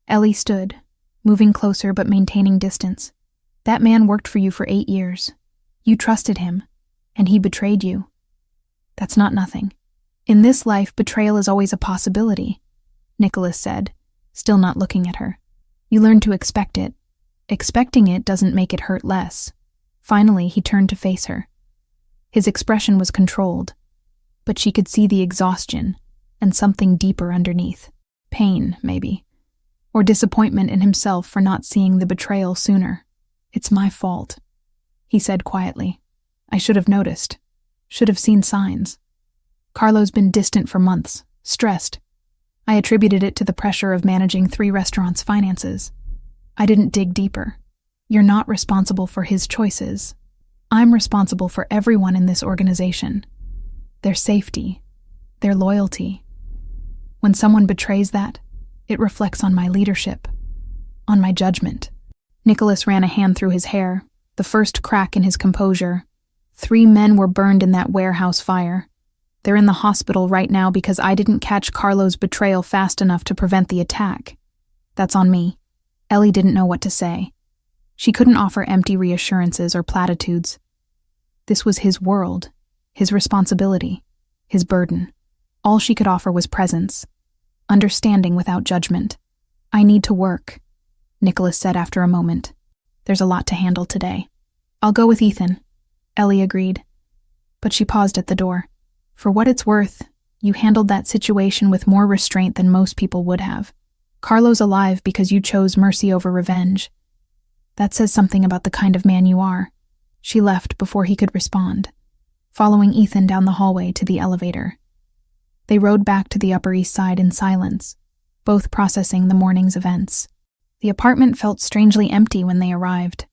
Ellie stood, moving closer but maintaining distance. That man worked for you for 8 years. You trusted him, and he betrayed you. That's not nothing. In this life, betrayal is always a possibility, Nicholas said, still not looking at her. You learn to expect it. Expecting it doesn't make it hurt less. Finally, he turned to face her. His expression was controlled, but she could see the exhaustion and something deeper underneath. Pain, maybe. Or disappointment in himself for not seeing the betrayal sooner. "It's my fault," he said quietly. "I should have noticed. Should have seen signs. Carlo's been distant for months, stressed. I attributed it to the pressure of managing 3 restaurants' finances. I didn't dig deeper. You're not responsible for his choices. I'm responsible for everyone in this organization. Their safety, their loyalty. When someone betrays that, it reflects on my leadership, on my judgment." Nicholas ran a hand through his hair, the first crack in his composure. 3 men were burned in that warehouse fire. They're in the hospital right now because I didn't catch Carlo's betrayal fast enough to prevent the attack. That's on me. Ellie didn't know what to say. She couldn't offer empty reassurances or platitudes. This was his world, his responsibility, his burden. All she could offer was presence, understanding without judgment. "I need to work," Nicholas said after a moment. "There's a lot to handle today." "I'll go with Ethan," Ellie agreed. But she paused at the door. "For what it's worth, you handled that situation with more restraint than most people would have. Carlo's alive because you chose mercy over revenge. That says something about the kind of man you are." She left before he could respond, following Ethan down the hallway to the elevator. They rode back to the Upper East Side in silence, both processing the morning's events. The apartment felt strangely empty when they arrived.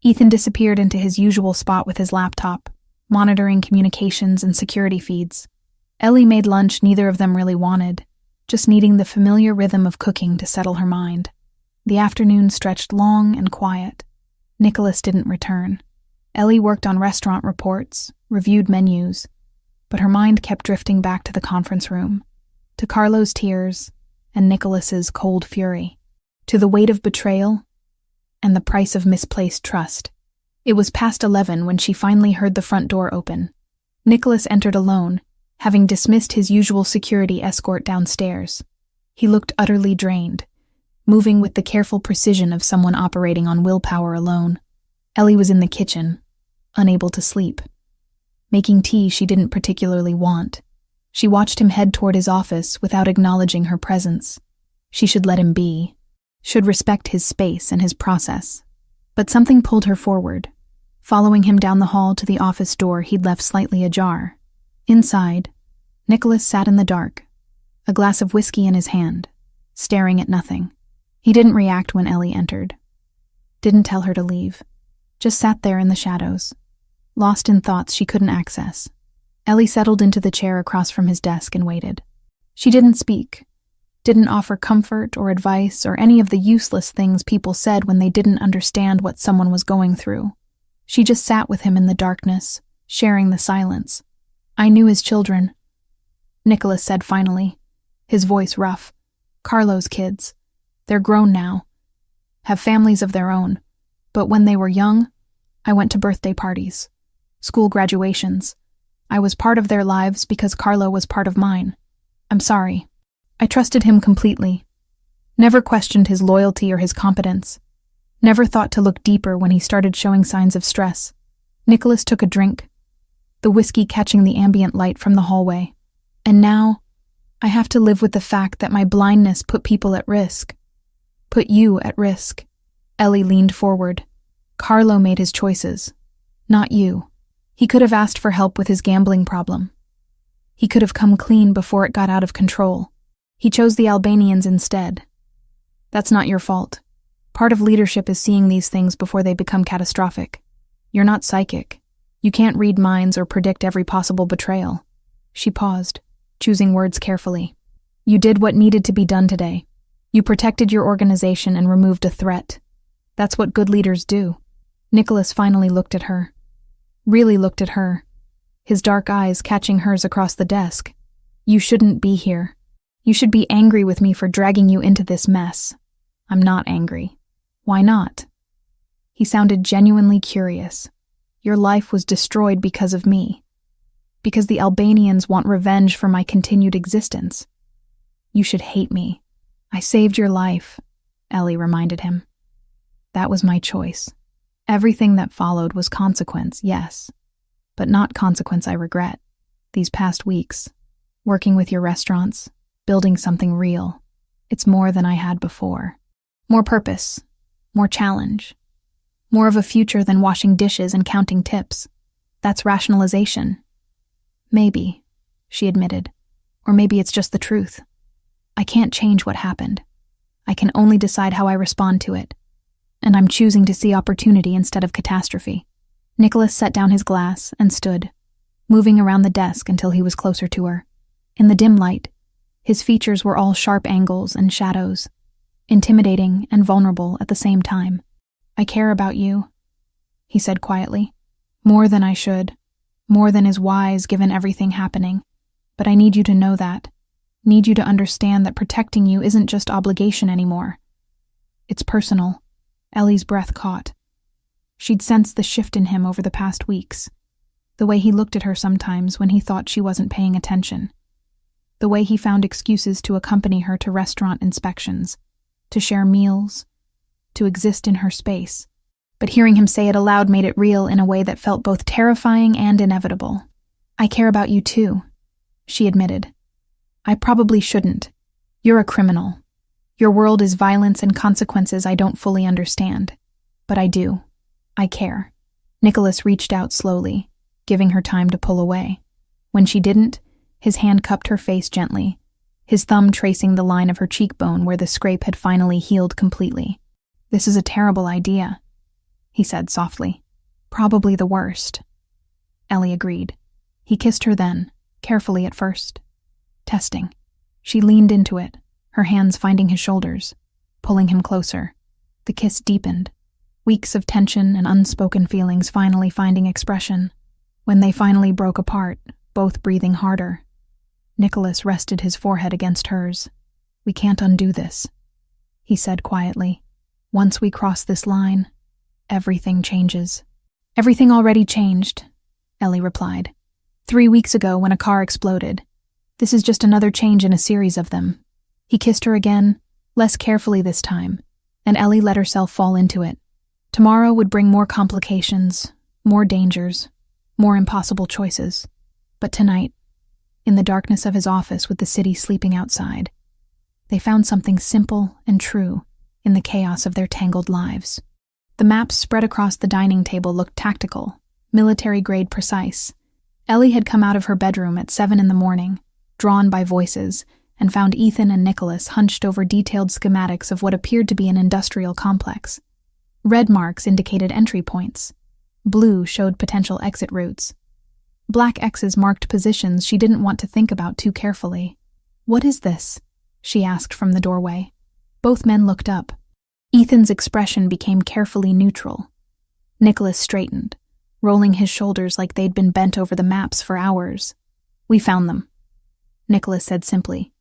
Ethan disappeared into his usual spot with his laptop, monitoring communications and security feeds. Ellie made lunch neither of them really wanted, just needing the familiar rhythm of cooking to settle her mind. The afternoon stretched long and quiet. Nicholas didn't return. Ellie worked on restaurant reports, reviewed menus, but her mind kept drifting back to the conference room, to Carlo's tears and Nicholas's cold fury, to the weight of betrayal and the price of misplaced trust. It was past 11 when she finally heard the front door open. Nicholas entered alone, having dismissed his usual security escort downstairs. He looked utterly drained, moving with the careful precision of someone operating on willpower alone. Ellie was in the kitchen, unable to sleep, making tea she didn't particularly want. She watched him head toward his office without acknowledging her presence. She should let him be, should respect his space and his process. But something pulled her forward, following him down the hall to the office door he'd left slightly ajar. Inside, Nicholas sat in the dark, a glass of whiskey in his hand, staring at nothing. He didn't react when Ellie entered. Didn't tell her to leave. Just sat there in the shadows, lost in thoughts she couldn't access. Ellie settled into the chair across from his desk and waited. She didn't speak, didn't offer comfort or advice or any of the useless things people said when they didn't understand what someone was going through. She just sat with him in the darkness, sharing the silence. "I knew his children," Nicholas said finally, his voice rough. "Carlo's kids. They're grown now, have families of their own. But when they were young, I went to birthday parties, school graduations. I was part of their lives because Carlo was part of mine. I'm sorry. I trusted him completely. Never questioned his loyalty or his competence. Never thought to look deeper when he started showing signs of stress." Nicholas took a drink, the whiskey catching the ambient light from the hallway. "And now, I have to live with the fact that my blindness put people at risk. Put you at risk." Ellie leaned forward. "Carlo made his choices, not you. He could have asked for help with his gambling problem. He could have come clean before it got out of control. He chose the Albanians instead. That's not your fault. Part of leadership is seeing these things before they become catastrophic. You're not psychic. You can't read minds or predict every possible betrayal." She paused, choosing words carefully. "You did what needed to be done today. You protected your organization and removed a threat. That's what good leaders do." Nicholas finally looked at her. Really looked at her, his dark eyes catching hers across the desk. "You shouldn't be here. You should be angry with me for dragging you into this mess." "I'm not angry." "Why not?" He sounded genuinely curious. "Your life was destroyed because of me. Because the Albanians want revenge for my continued existence. You should hate me." "I saved your life," Ellie reminded him. "That was my choice. Everything that followed was consequence, yes. but not consequence I regret. These past weeks, working with your restaurants, building something real, it's more than I had before. More purpose, more challenge, more of a future than washing dishes and counting tips. That's rationalization. Maybe, she admitted, or maybe it's just the truth. I can't change what happened. I can only decide how I respond to it. And I'm choosing to see opportunity instead of catastrophe. Nicholas set down his glass and stood, moving around the desk until he was closer to her. In the dim light, his features were all sharp angles and shadows, intimidating and vulnerable at the same time. I care about you, he said quietly. More than I should, more than is wise given everything happening. But I need you to know that. Need you to understand that protecting you isn't just obligation anymore. It's personal. Ellie's breath caught. She'd sensed the shift in him over the past weeks. The way he looked at her sometimes when he thought she wasn't paying attention. The way he found excuses to accompany her to restaurant inspections, to share meals, to exist in her space. But hearing him say it aloud made it real in a way that felt both terrifying and inevitable. I care about you too, she admitted. I probably shouldn't. You're a criminal. Your world is violence and consequences I don't fully understand. But I do. I care. Nicholas reached out slowly, giving her time to pull away. When she didn't, his hand cupped her face gently, his thumb tracing the line of her cheekbone where the scrape had finally healed completely. This is a terrible idea, he said softly. Probably the worst. Ellie agreed. He kissed her then, carefully at first. Testing. She leaned into it, her hands finding his shoulders, pulling him closer. The kiss deepened, weeks of tension and unspoken feelings finally finding expression. When they finally broke apart, both breathing harder, Nicholas rested his forehead against hers. We can't undo this, he said quietly. Once we cross this line, everything changes. Everything already changed, Ellie replied. 3 weeks ago when a car exploded. This is just another change in a series of them. He kissed her again, less carefully this time, and Ellie let herself fall into it. Tomorrow would bring more complications, more dangers, more impossible choices. But tonight, in the darkness of his office with the city sleeping outside, they found something simple and true in the chaos of their tangled lives. The maps spread across the dining table looked tactical, military-grade precise. Ellie had come out of her bedroom at 7 a.m, drawn by voices, and found Ethan and Nicholas hunched over detailed schematics of what appeared to be an industrial complex. Red marks indicated entry points. Blue showed potential exit routes. Black X's marked positions she didn't want to think about too carefully. What is this? She asked from the doorway. Both men looked up. Ethan's expression became carefully neutral. Nicholas straightened, rolling his shoulders like they'd been bent over the maps for hours. We found them, Nicholas said simply.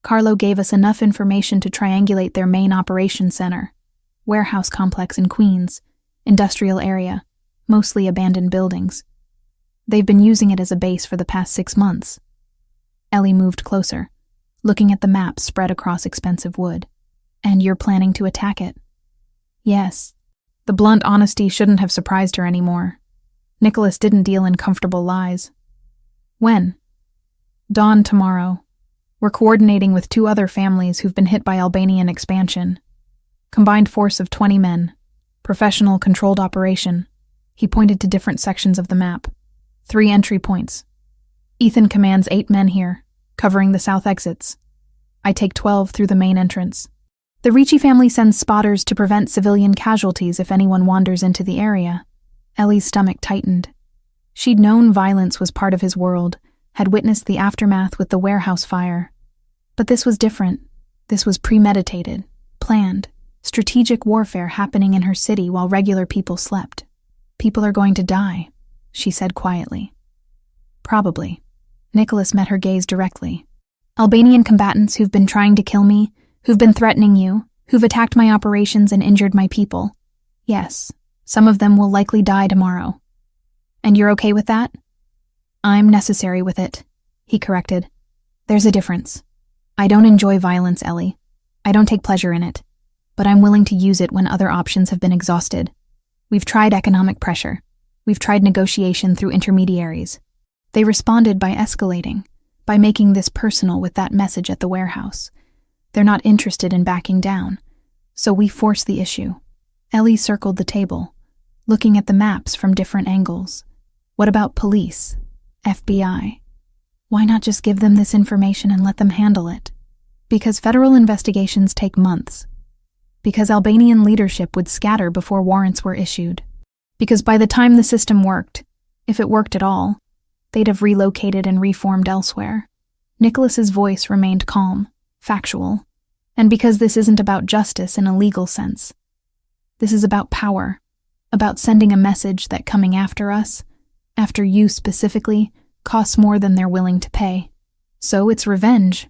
Carlo gave us enough information to triangulate their main operations center, warehouse complex in Queens, industrial area, mostly abandoned buildings. They've been using it as a base for the past 6 months. Ellie moved closer, looking at the map spread across expensive wood. And you're planning to attack it? Yes. The blunt honesty shouldn't have surprised her anymore. Nicholas didn't deal in comfortable lies. When? Dawn tomorrow. We're coordinating with 2 other families who've been hit by Albanian expansion. Combined force of 20 men. Professional controlled operation. He pointed to different sections of the map. 3 entry points. Ethan commands 8 men here, covering the south exits. I take 12 through the main entrance. The Ricci family sends spotters to prevent civilian casualties if anyone wanders into the area. Ellie's stomach tightened. She'd known violence was part of his world, had witnessed the aftermath with the warehouse fire. But this was different. This was premeditated, planned, strategic warfare happening in her city while regular people slept. People are going to die, she said quietly. Probably. Nicholas met her gaze directly. Albanian combatants who've been trying to kill me, who've been threatening you, who've attacked my operations and injured my people. Yes, some of them will likely die tomorrow. And you're okay with that? I'm necessary with it, he corrected. There's a difference. I don't enjoy violence, Ellie. I don't take pleasure in it. But I'm willing to use it when other options have been exhausted. We've tried economic pressure. We've tried negotiation through intermediaries. They responded by escalating, by making this personal with that message at the warehouse. They're not interested in backing down, so we force the issue. Ellie circled the table, looking at the maps from different angles. What about police? FBI? Why not just give them this information and let them handle it? Because federal investigations take months. Because Albanian leadership would scatter before warrants were issued. Because by the time the system worked, if it worked at all, they'd have relocated and reformed elsewhere. Nicholas's voice remained calm, factual, and because this isn't about justice in a legal sense. This is about power, about sending a message that coming after us, after you specifically, costs more than they're willing to pay. So it's revenge.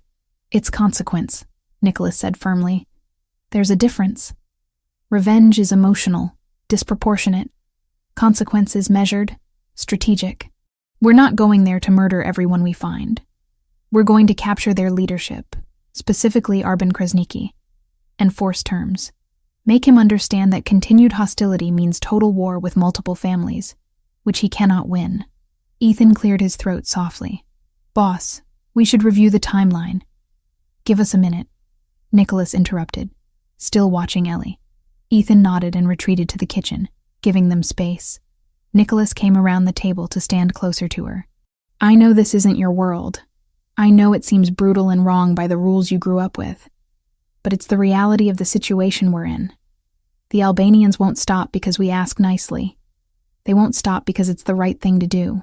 It's consequence, Nicholas said firmly. There's a difference. Revenge is emotional, disproportionate. Consequence is measured, strategic. We're not going there to murder everyone we find. We're going to capture their leadership, specifically Arben Krasniki, and force terms. Make him understand that continued hostility means total war with multiple families, which he cannot win. Ethan cleared his throat softly. Boss, we should review the timeline. Give us a minute. Nicholas interrupted, still watching Ellie. Ethan nodded and retreated to the kitchen, giving them space. Nicholas came around the table to stand closer to her. I know this isn't your world. I know it seems brutal and wrong by the rules you grew up with. But it's the reality of the situation we're in. The Albanians won't stop because we ask nicely. They won't stop because it's the right thing to do.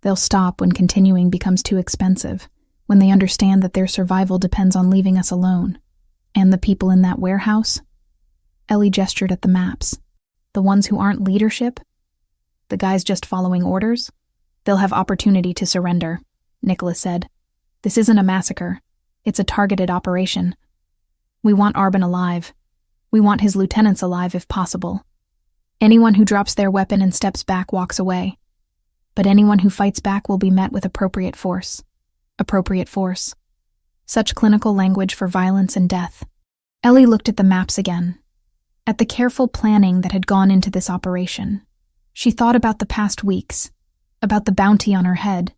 They'll stop when continuing becomes too expensive, when they understand that their survival depends on leaving us alone. And the people in that warehouse? Ellie gestured at the maps. The ones who aren't leadership? The guys just following orders? They'll have opportunity to surrender, Nicholas said. This isn't a massacre. It's a targeted operation. We want Arben alive. We want his lieutenants alive if possible. Anyone who drops their weapon and steps back walks away. But anyone who fights back will be met with appropriate force. Appropriate force. Such clinical language for violence and death. Ellie looked at the maps again, at the careful planning that had gone into this operation. She thought about the past weeks, about the bounty on her head,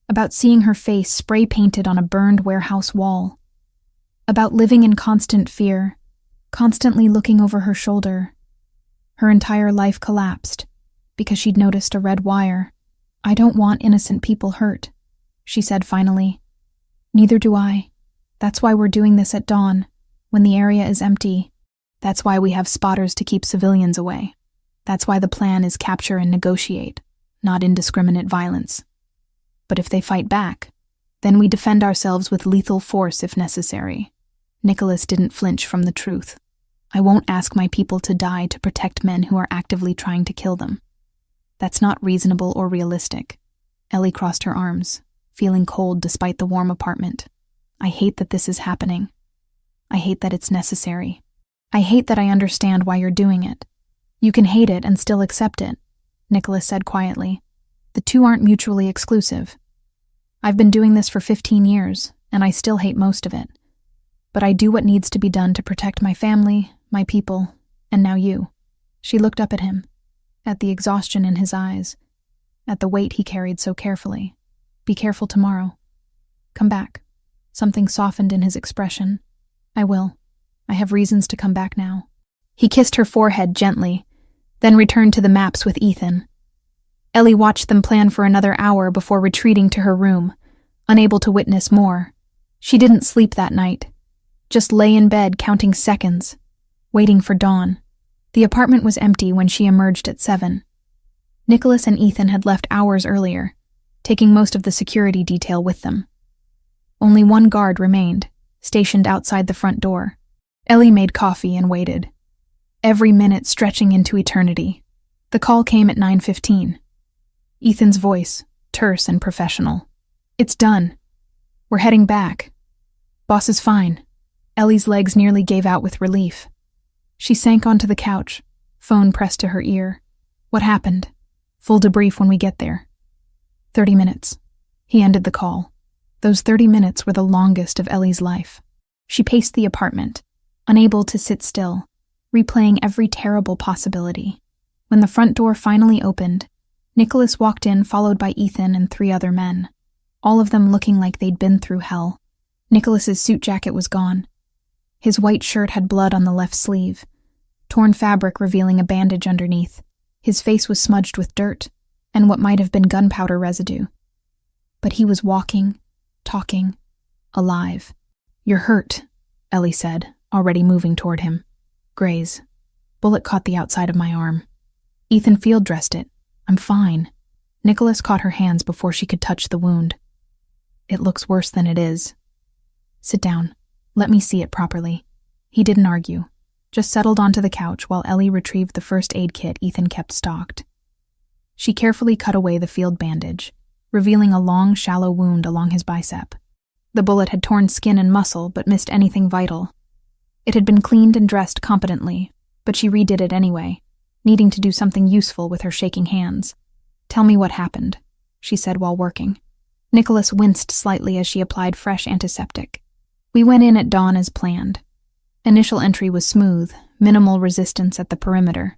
about seeing her face spray-painted on a burned warehouse wall, about living in constant fear, constantly looking over her shoulder. Her entire life collapsed because she'd noticed a red wire. I don't want innocent people hurt, she said finally. Neither do I. That's why we're doing this at dawn, when the area is empty. That's why we have spotters to keep civilians away. That's why the plan is capture and negotiate, not indiscriminate violence. But if they fight back, then we defend ourselves with lethal force if necessary. Nicholas didn't flinch from the truth. I won't ask my people to die to protect men who are actively trying to kill them. That's not reasonable or realistic. Ellie crossed her arms, feeling cold despite the warm apartment. I hate that this is happening. I hate that it's necessary. I hate that I understand why you're doing it. You can hate it and still accept it, Nicholas said quietly. The two aren't mutually exclusive. I've been doing this for 15 years, and I still hate most of it. But I do what needs to be done to protect my family, my people, and now you. She looked up at him, at the exhaustion in his eyes, at the weight he carried so carefully. Be careful tomorrow. Come back. Something softened in his expression. I will. I have reasons to come back now. He kissed her forehead gently, then returned to the maps with Ethan. Ellie watched them plan for another hour before retreating to her room, unable to witness more. She didn't sleep that night, just lay in bed counting seconds, waiting for dawn. The apartment was empty when she emerged at 7. Nicholas and Ethan had left hours earlier, taking most of the security detail with them. Only one guard remained, stationed outside the front door. Ellie made coffee and waited, every minute stretching into eternity. The call came at 9:15. Ethan's voice, terse and professional. It's done. We're heading back. Boss is fine. Ellie's legs nearly gave out with relief. She sank onto the couch, phone pressed to her ear. What happened? Full debrief when we get there. 30 minutes. He ended the call. Those 30 minutes were the longest of Ellie's life. She paced the apartment, unable to sit still, replaying every terrible possibility. When the front door finally opened, Nicholas walked in followed by Ethan and 3 other men, all of them looking like they'd been through hell. Nicholas's suit jacket was gone. His white shirt had blood on the left sleeve, torn fabric revealing a bandage underneath. His face was smudged with dirt and what might have been gunpowder residue. But he was walking, talking, alive. "You're hurt," Ellie said, already moving toward him. "Graze. Bullet caught the outside of my arm." Ethan field dressed it. "I'm fine." Nicholas caught her hands before she could touch the wound. "It looks worse than it is." "Sit down. Let me see it properly." He didn't argue, just settled onto the couch while Ellie retrieved the first aid kit Ethan kept stocked. She carefully cut away the field bandage, revealing a long, shallow wound along his bicep. The bullet had torn skin and muscle but missed anything vital. It had been cleaned and dressed competently, but she redid it anyway, needing to do something useful with her shaking hands. "Tell me what happened," she said while working. Nicholas winced slightly as she applied fresh antiseptic. "We went in at dawn as planned. Initial entry was smooth, minimal resistance at the perimeter.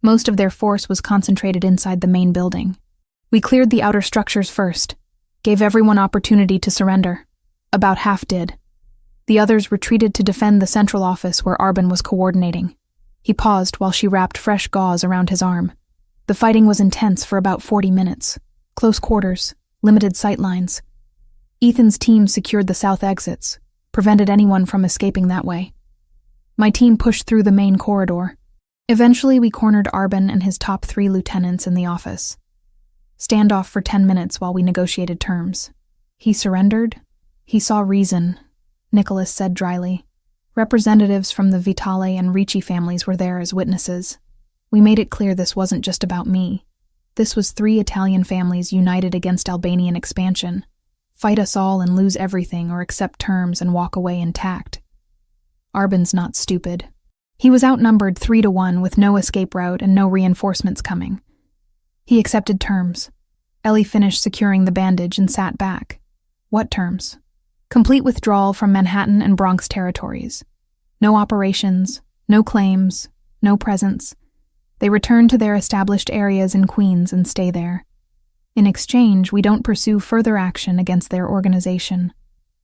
Most of their force was concentrated inside the main building. We cleared the outer structures first, gave everyone opportunity to surrender. About half did. The others retreated to defend the central office where Arbin was coordinating." He paused while she wrapped fresh gauze around his arm. "The fighting was intense for about 40 minutes. Close quarters, limited sightlines. Ethan's team secured the south exits, prevented anyone from escaping that way. My team pushed through the main corridor. Eventually, we cornered Arbin and his top 3 lieutenants in the office. Standoff for 10 minutes while we negotiated terms. He surrendered. He saw reason," Nicholas said dryly. "Representatives from the Vitale and Ricci families were there as witnesses. We made it clear this wasn't just about me. This was 3 Italian families united against Albanian expansion. Fight us all and lose everything or accept terms and walk away intact. Arbin's not stupid. He was outnumbered 3-1 with no escape route and no reinforcements coming. He accepted terms." Ellie finished securing the bandage and sat back. "What terms?" "Complete withdrawal from Manhattan and Bronx territories. No operations, no claims, no presence. They return to their established areas in Queens and stay there. In exchange, we don't pursue further action against their organization."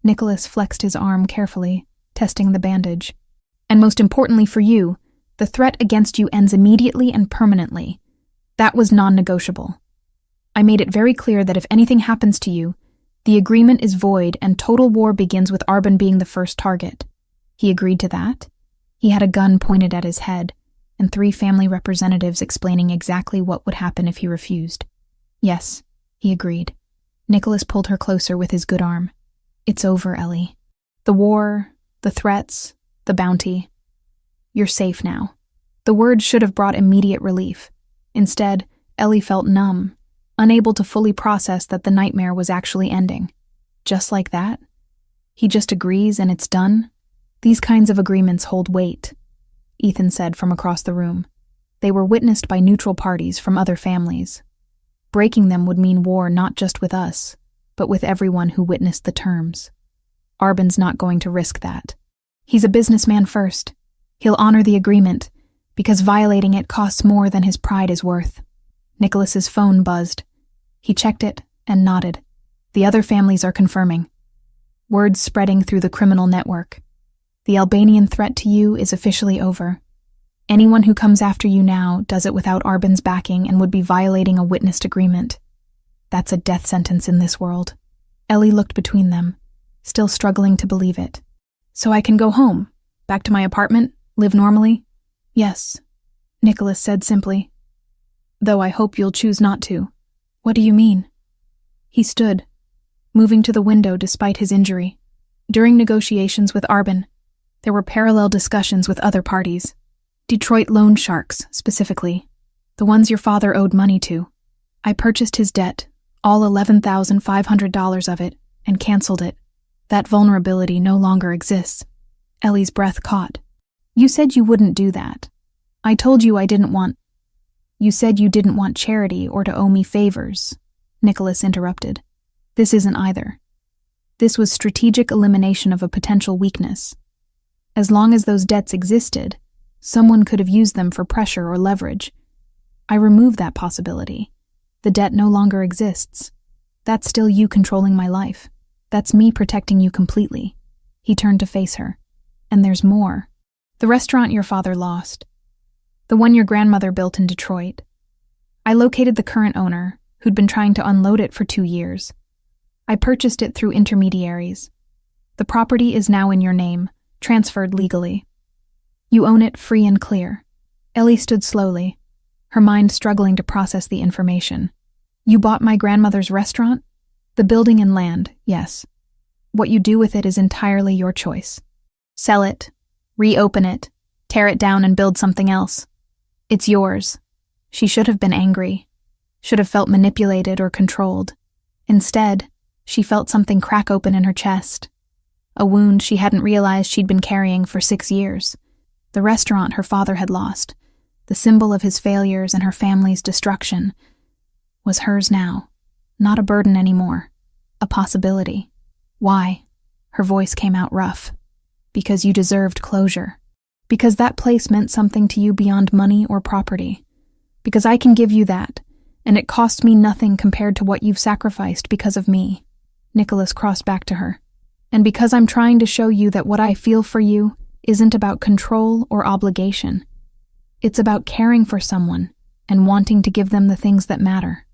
Nicholas flexed his arm carefully, testing the bandage. "And most importantly for you, the threat against you ends immediately and permanently. That was non-negotiable. I made it very clear that if anything happens to you, the agreement is void and total war begins with Arbin being the first target." He agreed to that. He had a gun pointed at his head, and 3 family representatives explaining exactly what would happen if he refused. "Yes," he agreed. Nicholas pulled her closer with his good arm. "It's over, Ellie. The war, the threats, the bounty. You're safe now." The words should have brought immediate relief. Instead, Ellie felt numb, unable to fully process that the nightmare was actually ending. Just like that? He just agrees and it's done? These kinds of agreements hold weight, Ethan said from across the room. They were witnessed by neutral parties from other families. Breaking them would mean war not just with us, but with everyone who witnessed the terms. Arbin's not going to risk that. He's a businessman first. He'll honor the agreement, because violating it costs more than his pride is worth. Nicholas's phone buzzed. He checked it and nodded. The other families are confirming. Words spreading through the criminal network. The Albanian threat to you is officially over. Anyone who comes after you now does it without Arbin's backing and would be violating a witnessed agreement. That's a death sentence in this world. Ellie looked between them, still struggling to believe it. So I can go home, back to my apartment, live normally? Yes, Nicholas said simply. Though I hope you'll choose not to. What do you mean? He stood, moving to the window despite his injury. During negotiations with Arbin, there were parallel discussions with other parties. Detroit loan sharks, specifically. The ones your father owed money to. I purchased his debt, all $11,500 of it, and canceled it. That vulnerability no longer exists. Ellie's breath caught. You said you wouldn't do that. I told you I didn't want... You said you didn't want charity or to owe me favors, Nicholas interrupted. This isn't either. This was strategic elimination of a potential weakness. As long as those debts existed, someone could have used them for pressure or leverage. I remove that possibility. The debt no longer exists. That's still you controlling my life. That's me protecting you completely. He turned to face her. And there's more. The restaurant your father lost. The one your grandmother built in Detroit. I located the current owner, who'd been trying to unload it for 2 years. I purchased it through intermediaries. The property is now in your name, transferred legally. You own it free and clear. Ellie stood slowly, her mind struggling to process the information. You bought my grandmother's restaurant? The building and land, yes. What you do with it is entirely your choice. Sell it, reopen it, tear it down and build something else. It's yours. She should have been angry, should have felt manipulated or controlled. Instead, she felt something crack open in her chest, a wound she hadn't realized she'd been carrying for 6 years. The restaurant her father had lost, the symbol of his failures and her family's destruction, was hers now, not a burden anymore, a possibility. Why? Her voice came out rough. Because you deserved closure. Because that place meant something to you beyond money or property. Because I can give you that, and it cost me nothing compared to what you've sacrificed because of me. Nicholas crossed back to her. And because I'm trying to show you that what I feel for you isn't about control or obligation. It's about caring for someone and wanting to give them the things that matter.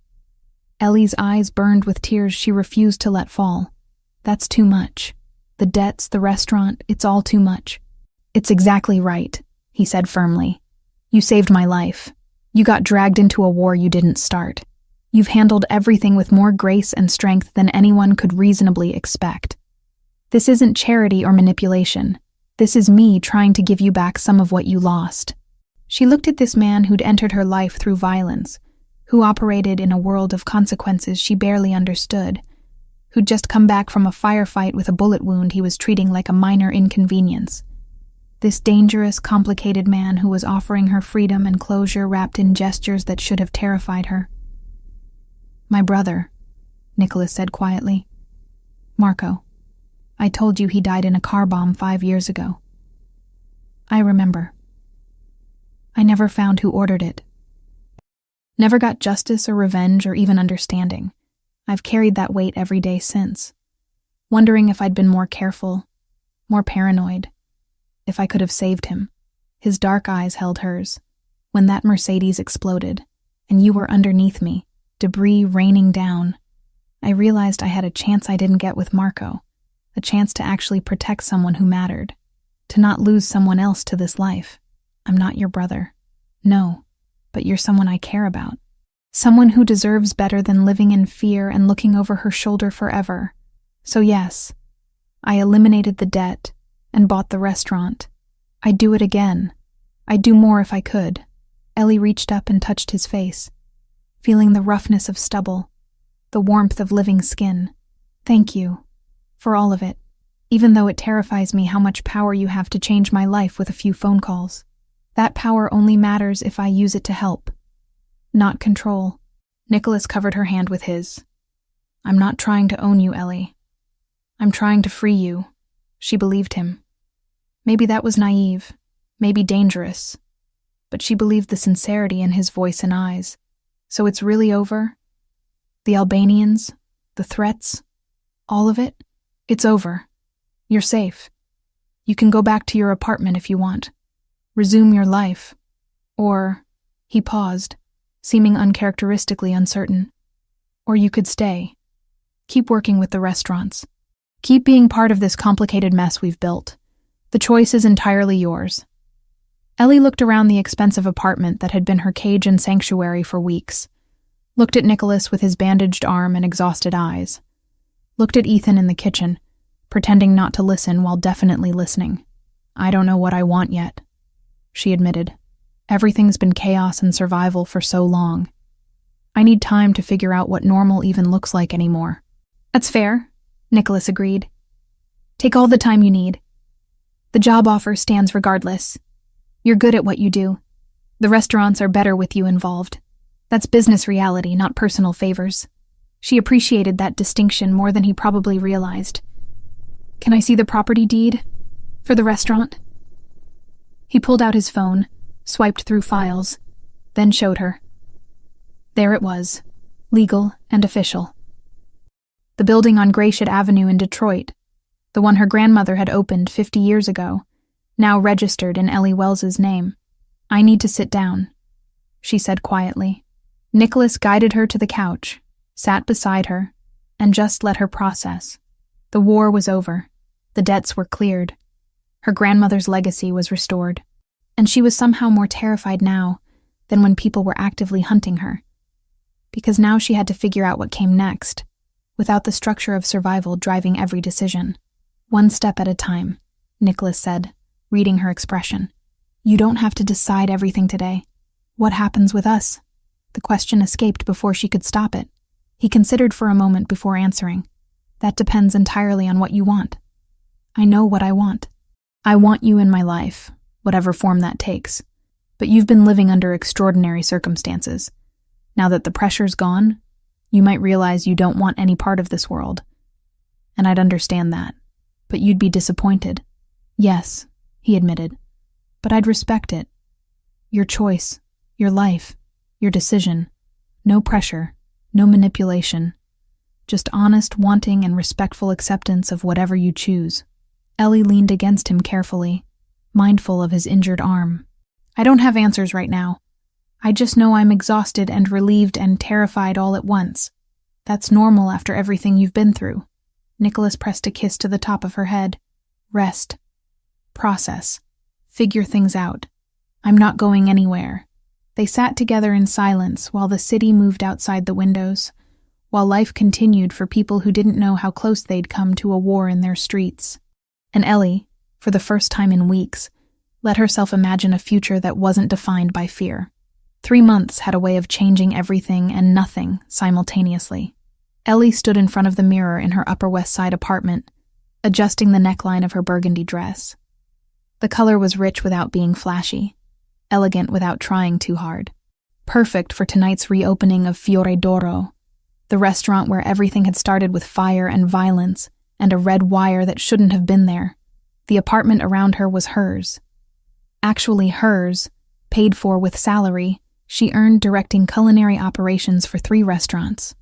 Ellie's eyes burned with tears she refused to let fall. That's too much. The debts, the restaurant, it's all too much. It's exactly right, he said firmly. You saved my life. You got dragged into a war you didn't start. You've handled everything with more grace and strength than anyone could reasonably expect. This isn't charity or manipulation. This is me trying to give you back some of what you lost. She looked at this man who'd entered her life through violence, who operated in a world of consequences she barely understood, who'd just come back from a firefight with a bullet wound he was treating like a minor inconvenience. This dangerous, complicated man who was offering her freedom and closure wrapped in gestures that should have terrified her. My brother, Nicholas said quietly. Marco. I told you he died in a car bomb 5 years ago. I remember. I never found who ordered it. Never got justice or revenge or even understanding. I've carried that weight every day since, wondering if I'd been more careful, more paranoid, if I could have saved him. His dark eyes held hers. When that Mercedes exploded, and you were underneath me, debris raining down, I realized I had a chance I didn't get with Marco, a chance to actually protect someone who mattered, to not lose someone else to this life. I'm not your brother. No, but you're someone I care about. Someone who deserves better than living in fear and looking over her shoulder forever. So yes, I eliminated the debt and bought the restaurant. I'd do it again. I'd do more if I could. Ellie reached up and touched his face, feeling the roughness of stubble, the warmth of living skin. Thank you for all of it, even though it terrifies me how much power you have to change my life with a few phone calls. That power only matters if I use it to help, not control. Nicholas covered her hand with his. I'm not trying to own you, Ellie. I'm trying to free you. She believed him. Maybe that was naive, maybe dangerous, but she believed the sincerity in his voice and eyes. So it's really over? The Albanians? The threats? All of it? It's over. You're safe. You can go back to your apartment if you want. Resume your life. Or, he paused, seeming uncharacteristically uncertain. Or you could stay. Keep working with the restaurants. Keep being part of this complicated mess we've built. The choice is entirely yours. Ellie looked around the expensive apartment that had been her cage and sanctuary for weeks. Looked at Nicholas with his bandaged arm and exhausted eyes. Looked at Ethan in the kitchen, pretending not to listen while definitely listening. I don't know what I want yet, she admitted. Everything's been chaos and survival for so long. I need time to figure out what normal even looks like anymore. That's fair, Nicholas agreed. Take all the time you need. The job offer stands regardless. You're good at what you do. The restaurants are better with you involved. That's business reality, not personal favors. She appreciated that distinction more than he probably realized. Can I see the property deed? For the restaurant? He pulled out his phone, swiped through files, then showed her. There it was, legal and official. The building on Gratiot Avenue in Detroit, the one her grandmother had opened 50 years ago, now registered in Ellie Wells's name. "I need to sit down," she said quietly. Nicholas guided her to the couch, sat beside her, and just let her process. The war was over. The debts were cleared. Her grandmother's legacy was restored. And she was somehow more terrified now than when people were actively hunting her. Because now she had to figure out what came next, without the structure of survival driving every decision. "One step at a time," Nicholas said, reading her expression. "You don't have to decide everything today. What happens with us?" The question escaped before she could stop it. He considered for a moment before answering. "That depends entirely on what you want." "I know what I want. I want you in my life, whatever form that takes. But you've been living under extraordinary circumstances. Now that the pressure's gone, you might realize you don't want any part of this world. And I'd understand that. But you'd be disappointed." "Yes," he admitted. "But I'd respect it. Your choice, your life, your decision. No pressure, no manipulation. Just honest wanting and respectful acceptance of whatever you choose." Ellie leaned against him carefully, mindful of his injured arm. "I don't have answers right now. I just know I'm exhausted and relieved and terrified all at once. That's normal after everything you've been through." Nicholas pressed a kiss to the top of her head. "Rest. Process. Figure things out. I'm not going anywhere." They sat together in silence while the city moved outside the windows, while life continued for people who didn't know how close they'd come to a war in their streets. And Ellie, for the first time in weeks, let herself imagine a future that wasn't defined by fear. 3 months had a way of changing everything and nothing simultaneously. Ellie stood in front of the mirror in her Upper West Side apartment, adjusting the neckline of her burgundy dress. The color was rich without being flashy, elegant without trying too hard. Perfect for tonight's reopening of Fiore d'Oro, the restaurant where everything had started with fire and violence and a red wire that shouldn't have been there. The apartment around her was hers. Actually hers, paid for with salary, she earned directing culinary operations for 3 restaurants.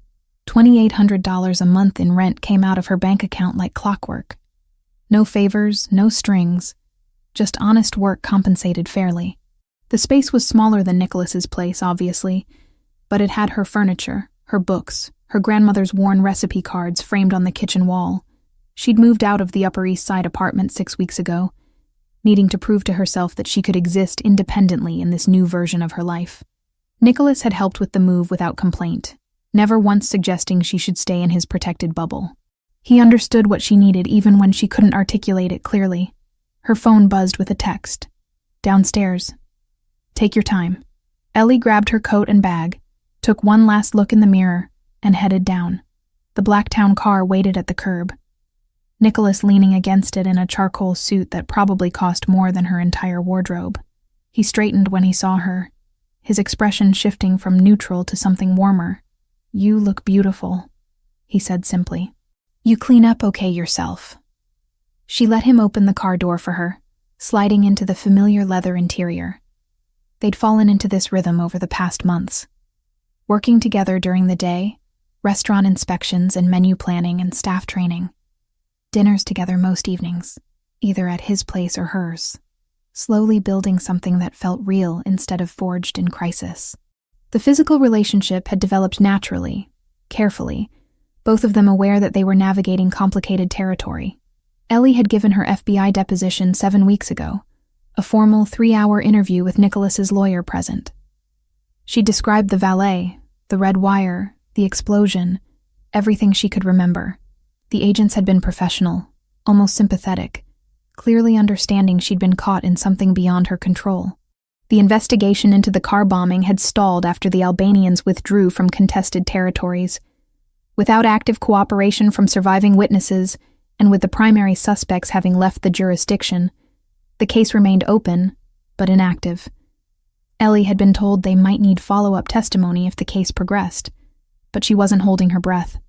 $2,800 a month in rent came out of her bank account like clockwork. No favors, no strings, just honest work compensated fairly. The space was smaller than Nicholas's place, obviously, but it had her furniture, her books, her grandmother's worn recipe cards framed on the kitchen wall. She'd moved out of the Upper East Side apartment 6 weeks ago, needing to prove to herself that she could exist independently in this new version of her life. Nicholas had helped with the move without complaint, never once suggesting she should stay in his protected bubble. He understood what she needed even when she couldn't articulate it clearly. Her phone buzzed with a text. "Downstairs. Take your time." Ellie grabbed her coat and bag, took one last look in the mirror, and headed down. The Blacktown car waited at the curb, Nicholas leaning against it in a charcoal suit that probably cost more than her entire wardrobe. He straightened when he saw her, his expression shifting from neutral to something warmer. "You look beautiful," he said simply. "You clean up okay yourself." She let him open the car door for her, sliding into the familiar leather interior. They'd fallen into this rhythm over the past months, working together during the day, restaurant inspections and menu planning and staff training. Dinners together most evenings, either at his place or hers, slowly building something that felt real instead of forged in crisis. The physical relationship had developed naturally, carefully, both of them aware that they were navigating complicated territory. Ellie had given her FBI deposition 7 weeks ago, a formal 3-hour interview with Nicholas's lawyer present. She described the valet, the red wire, the explosion, everything she could remember. The agents had been professional, almost sympathetic, clearly understanding she'd been caught in something beyond her control. The investigation into the car bombing had stalled after the Albanians withdrew from contested territories. Without active cooperation from surviving witnesses, and with the primary suspects having left the jurisdiction, the case remained open, but inactive. Ellie had been told they might need follow-up testimony if the case progressed, but she wasn't holding her breath.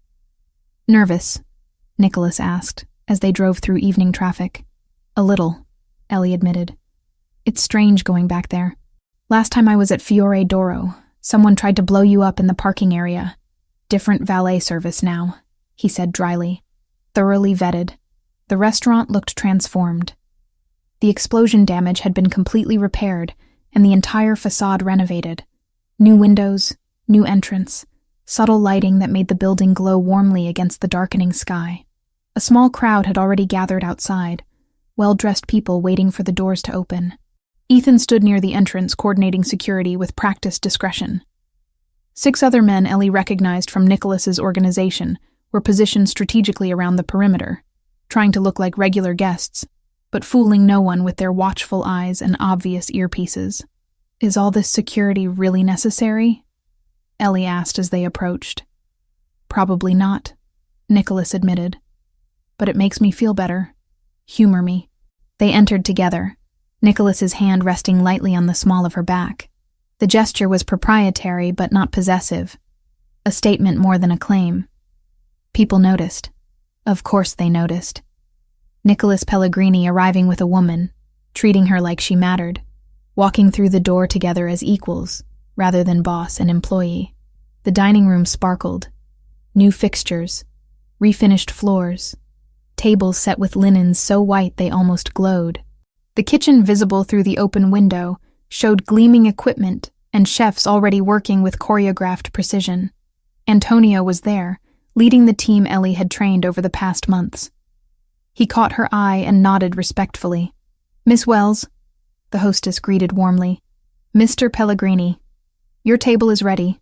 "Nervous?" Nicholas asked, as they drove through evening traffic. "A little," Ellie admitted. "It's strange going back there. Last time I was at Fiore d'Oro, Someone tried to blow you up in the parking area. Different valet service now, he said dryly. Thoroughly vetted. The restaurant looked transformed. The explosion damage had been completely repaired and the entire facade renovated. New windows, new entrance, subtle lighting that made the building glow warmly against the darkening sky. A small crowd had already gathered outside, well-dressed people waiting for the doors to open. Ethan stood near the entrance, coordinating security with practiced discretion. 6 other men Ellie recognized from Nicholas's organization were positioned strategically around the perimeter, trying to look like regular guests, but fooling no one with their watchful eyes and obvious earpieces. Is all this security really necessary? Ellie asked as they approached. Probably not, Nicholas admitted. But it makes me feel better. Humor me. They entered together, Nicholas's hand resting lightly on the small of her back. The gesture was proprietary but not possessive, a statement more than a claim. People noticed. Of course they noticed. Nicholas Pellegrini arriving with a woman, treating her like she mattered, walking through the door together as equals, rather than boss and employee. The dining room sparkled. New fixtures, refinished floors, tables set with linens so white they almost glowed. The kitchen, visible through the open window, showed gleaming equipment and chefs already working with choreographed precision. Antonio was there, leading the team Ellie had trained over the past months. He caught her eye and nodded respectfully. "Miss Wells," the hostess greeted warmly. "Mr. Pellegrini, your table is ready."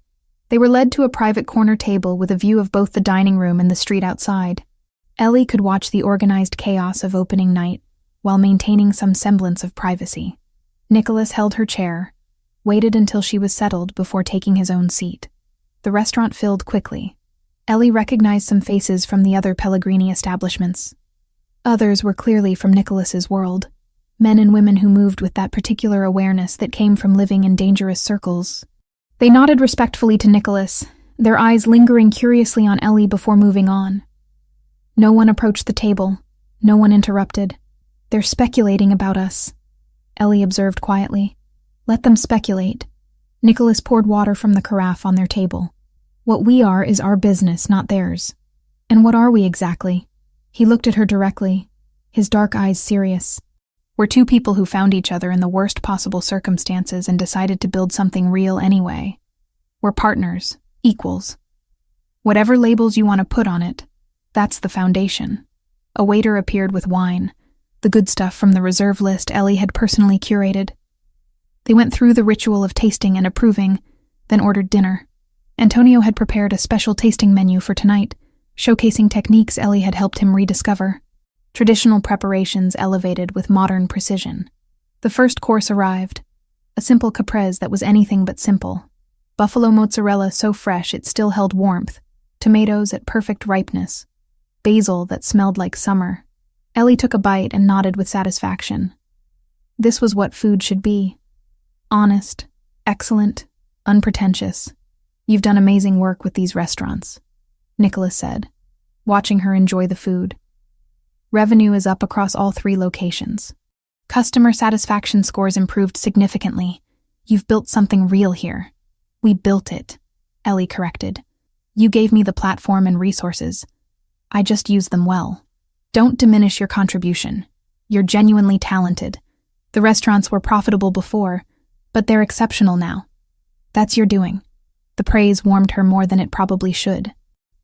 They were led to a private corner table with a view of both the dining room and the street outside. Ellie could watch the organized chaos of opening night while maintaining some semblance of privacy. Nicholas held her chair, waited until she was settled before taking his own seat. The restaurant filled quickly. Ellie recognized some faces from the other Pellegrini establishments. Others were clearly from Nicholas's world, men and women who moved with that particular awareness that came from living in dangerous circles. They nodded respectfully to Nicholas, their eyes lingering curiously on Ellie before moving on. No one approached the table, no one interrupted. "They're speculating about us," Ellie observed quietly. "Let them speculate." Nicholas poured water from the carafe on their table. "What we are is our business, not theirs." "And what are we exactly?" He looked at her directly, his dark eyes serious. "We're 2 people who found each other in the worst possible circumstances and decided to build something real anyway. We're partners, equals. Whatever labels you want to put on it, that's the foundation." A waiter appeared with wine, the good stuff from the reserve list Ellie had personally curated. They went through the ritual of tasting and approving, then ordered dinner. Antonio had prepared a special tasting menu for tonight, showcasing techniques Ellie had helped him rediscover. Traditional preparations elevated with modern precision. The first course arrived, a simple caprese that was anything but simple. Buffalo mozzarella so fresh it still held warmth, tomatoes at perfect ripeness, basil that smelled like summer. Ellie took a bite and nodded with satisfaction. This was what food should be. Honest, excellent, unpretentious. "You've done amazing work with these restaurants," Nicholas said, watching her enjoy the food. "Revenue is up across all 3 locations. Customer satisfaction scores improved significantly. You've built something real here." "We built it," Ellie corrected. "You gave me the platform and resources. I just used them well. Don't diminish your contribution. You're genuinely talented. The restaurants were profitable before, but they're exceptional now. That's your doing." The praise warmed her more than it probably should.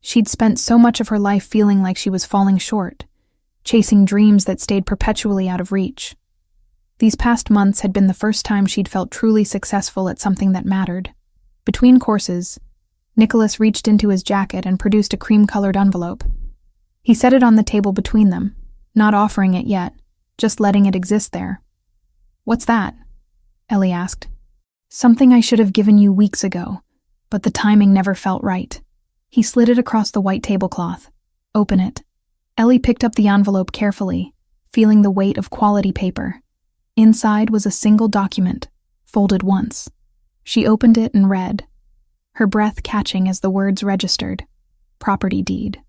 She'd spent so much of her life feeling like she was falling short, chasing dreams that stayed perpetually out of reach. These past months had been the first time she'd felt truly successful at something that mattered. Between courses, Nicholas reached into his jacket and produced a cream-colored envelope. He set it on the table between them, not offering it yet, just letting it exist there. "What's that?" Ellie asked. "Something I should have given you weeks ago, but the timing never felt right." He slid it across the white tablecloth. "Open it." Ellie picked up the envelope carefully, feeling the weight of quality paper. Inside was a single document, folded once. She opened it and read, her breath catching as the words registered. Property deed.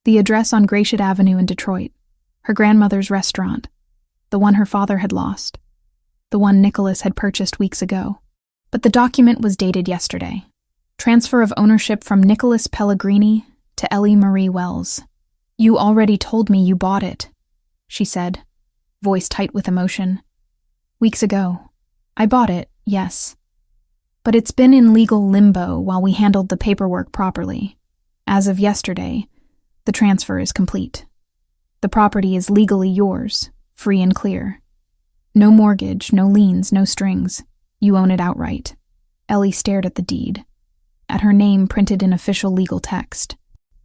The address on Gratiot Avenue in Detroit. Her grandmother's restaurant. The one her father had lost. The one Nicholas had purchased weeks ago. But the document was dated yesterday. Transfer of ownership from Nicholas Pellegrini to Ellie Marie Wells. You already told me you bought it, she said, voice tight with emotion. Weeks ago. I bought it, yes. But it's been in legal limbo while we handled the paperwork properly. As of yesterday, the transfer is complete. The property is legally yours, free and clear. No mortgage, no liens, no strings. You own it outright. Ellie stared at the deed, at her name printed in official legal text.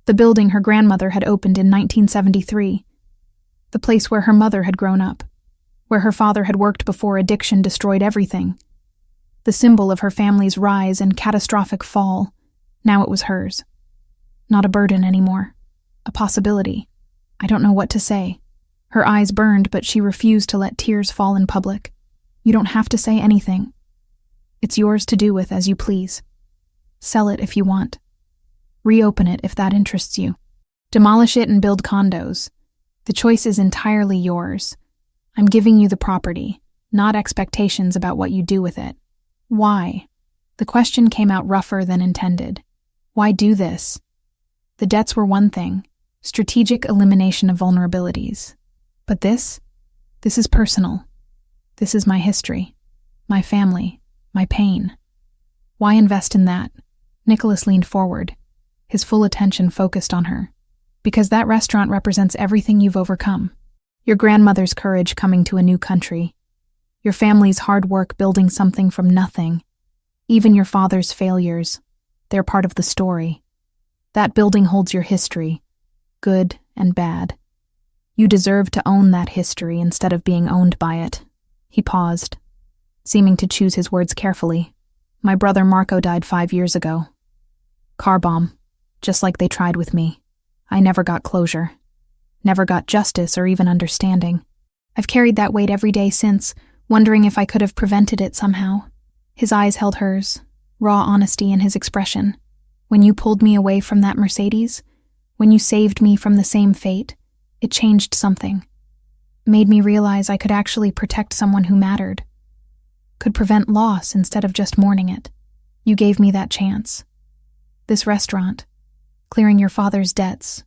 The building her grandmother had opened in 1973. The place where her mother had grown up, where her father had worked before addiction destroyed everything. The symbol of her family's rise and catastrophic fall. Now it was hers. Not a burden anymore. A possibility. I don't know what to say. Her eyes burned, but she refused to let tears fall in public. You don't have to say anything. It's yours to do with as you please. Sell it if you want. Reopen it if that interests you. Demolish it and build condos. The choice is entirely yours. I'm giving you the property, not expectations about what you do with it. Why? The question came out rougher than intended. Why do this? The debts were one thing, strategic elimination of vulnerabilities. But this is personal. This is my history, my family, my pain. Why invest in that? Nicholas leaned forward, his full attention focused on her. Because that restaurant represents everything you've overcome. Your grandmother's courage coming to a new country. Your family's hard work building something from nothing. Even your father's failures. They're part of the story. That building holds your history, good and bad. You deserve to own that history instead of being owned by it. He paused, seeming to choose his words carefully. My brother Marco died 5 years ago. Car bomb, just like they tried with me. I never got closure. Never got justice or even understanding. I've carried that weight every day since, wondering if I could have prevented it somehow. His eyes held hers, raw honesty in his expression. When you pulled me away from that Mercedes, when you saved me from the same fate, it changed something. Made me realize I could actually protect someone who mattered. Could prevent loss instead of just mourning it. You gave me that chance. This restaurant, clearing your father's debts.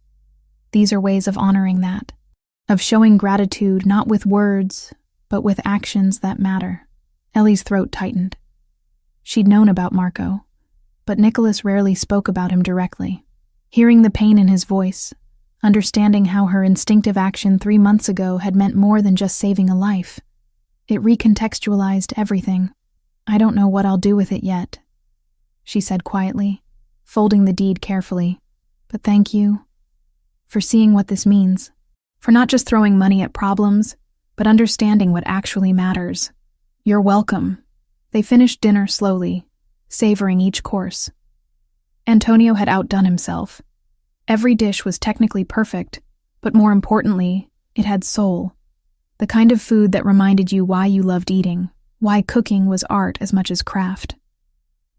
These are ways of honoring that. Of showing gratitude not with words, but with actions that matter. Ellie's throat tightened. She'd known about Marco, but Nicholas rarely spoke about him directly. Hearing the pain in his voice, understanding how her instinctive action 3 months ago had meant more than just saving a life, it recontextualized everything. I don't know what I'll do with it yet, she said quietly, folding the deed carefully. But thank you for seeing what this means, for not just throwing money at problems, but understanding what actually matters. You're welcome. They finished dinner slowly, savoring each course. Antonio had outdone himself. Every dish was technically perfect, but more importantly, it had soul. The kind of food that reminded you why you loved eating, why cooking was art as much as craft.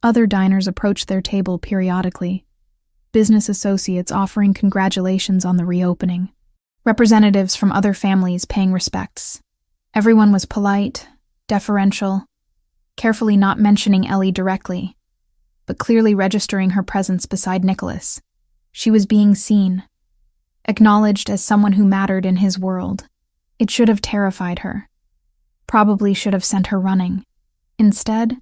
Other diners approached their table periodically, business associates offering congratulations on the reopening, representatives from other families paying respects. Everyone was polite, deferential, carefully not mentioning Ellie directly, but clearly registering her presence beside Nicholas. She was being seen, acknowledged as someone who mattered in his world. It should have terrified her. Probably should have sent her running. Instead,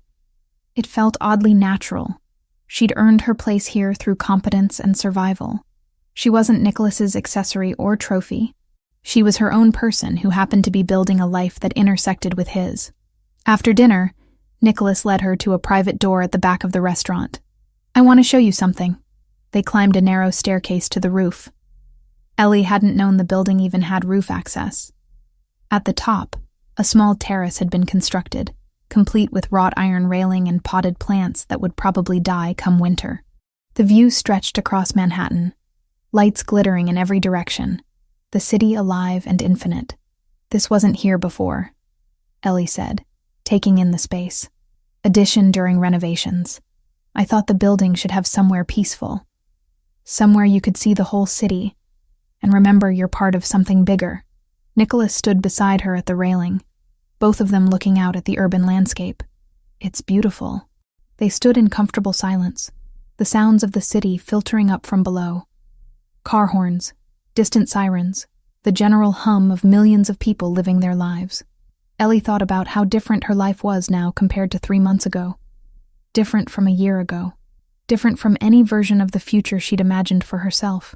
it felt oddly natural. She'd earned her place here through competence and survival. She wasn't Nicholas's accessory or trophy. She was her own person who happened to be building a life that intersected with his. After dinner, Nicholas led her to a private door at the back of the restaurant. I want to show you something. They climbed a narrow staircase to the roof. Ellie hadn't known the building even had roof access. At the top, a small terrace had been constructed, complete with wrought iron railing and potted plants that would probably die come winter. The view stretched across Manhattan, lights glittering in every direction, the city alive and infinite. This wasn't here before, Ellie said, taking in the space. Addition during renovations. I thought the building should have somewhere peaceful. Somewhere you could see the whole city and remember you're part of something bigger. Nicholas stood beside her at the railing, both of them looking out at the urban landscape. It's beautiful. They stood in comfortable silence, the sounds of the city filtering up from below. Car horns, distant sirens, the general hum of millions of people living their lives. Ellie thought about how different her life was now compared to 3 months ago. Different from a year ago. Different from any version of the future she'd imagined for herself.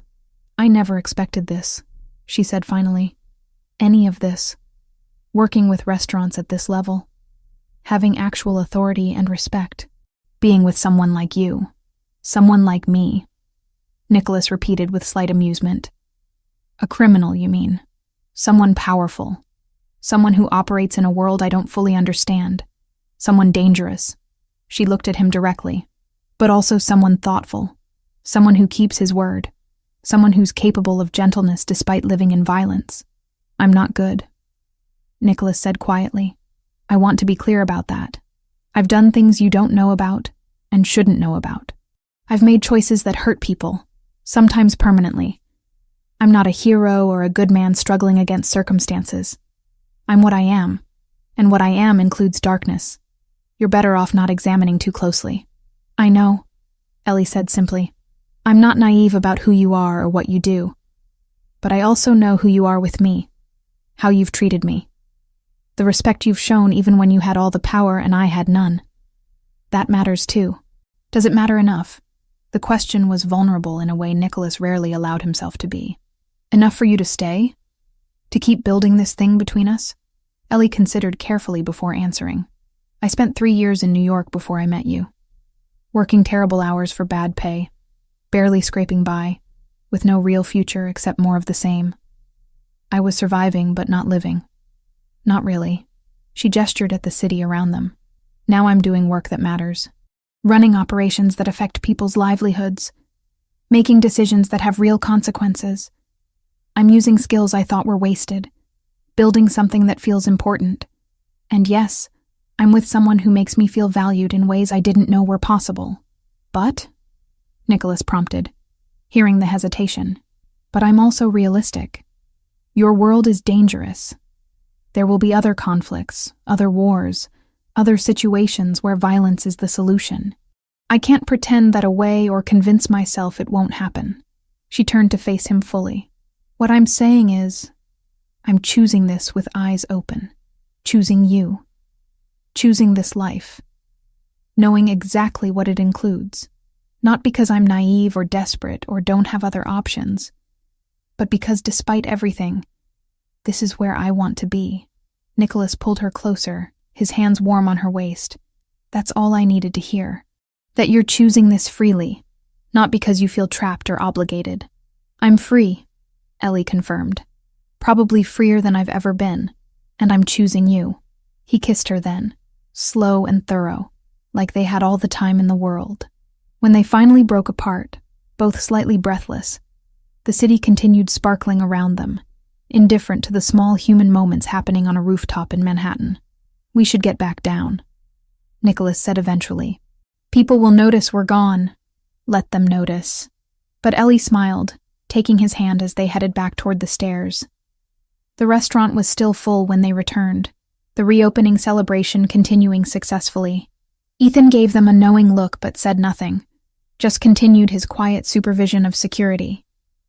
I never expected this, she said finally. Any of this. Working with restaurants at this level. Having actual authority and respect. Being with someone like you. Someone like me. Nicholas repeated with slight amusement. A criminal, you mean? Someone powerful. Someone who operates in a world I don't fully understand. Someone dangerous. She looked at him directly. But also someone thoughtful. Someone who keeps his word. Someone who's capable of gentleness despite living in violence. I'm not good. Nicholas said quietly. I want to be clear about that. I've done things you don't know about and shouldn't know about. I've made choices that hurt people, sometimes permanently. I'm not a hero or a good man struggling against circumstances. I'm what I am, and what I am includes darkness. You're better off not examining too closely. I know, Ellie said simply. I'm not naive about who you are or what you do. But I also know who you are with me, how you've treated me. The respect you've shown even when you had all the power and I had none. That matters too. Does it matter enough? The question was vulnerable in a way Nicholas rarely allowed himself to be. Enough for you to stay? To keep building this thing between us? Ellie considered carefully before answering. I spent 3 years in New York before I met you. Working terrible hours for bad pay, barely scraping by, with no real future except more of the same. I was surviving but not living. Not really. She gestured at the city around them. Now I'm doing work that matters. Running operations that affect people's livelihoods. Making decisions that have real consequences. I'm using skills I thought were wasted. Building something that feels important. And yes, I'm with someone who makes me feel valued in ways I didn't know were possible. But? Nicholas prompted, hearing the hesitation. But I'm also realistic. Your world is dangerous. There will be other conflicts, other wars, other situations where violence is the solution. I can't pretend that away or convince myself it won't happen. She turned to face him fully. What I'm saying is, I'm choosing this with eyes open. Choosing you. Choosing this life. Knowing exactly what it includes. Not because I'm naive or desperate or don't have other options, but because despite everything, this is where I want to be. Nicholas pulled her closer, his hands warm on her waist. That's all I needed to hear. That you're choosing this freely, not because you feel trapped or obligated. I'm free, Ellie confirmed. Probably freer than I've ever been, and I'm choosing you. He kissed her then, slow and thorough, like they had all the time in the world. When they finally broke apart, both slightly breathless, the city continued sparkling around them, indifferent to the small human moments happening on a rooftop in Manhattan. We should get back down, Nicholas said eventually. People will notice we're gone. Let them notice. But Ellie smiled, taking his hand as they headed back toward the stairs. The restaurant was still full when they returned, the reopening celebration continuing successfully. Ethan gave them a knowing look but said nothing, just continued his quiet supervision of security.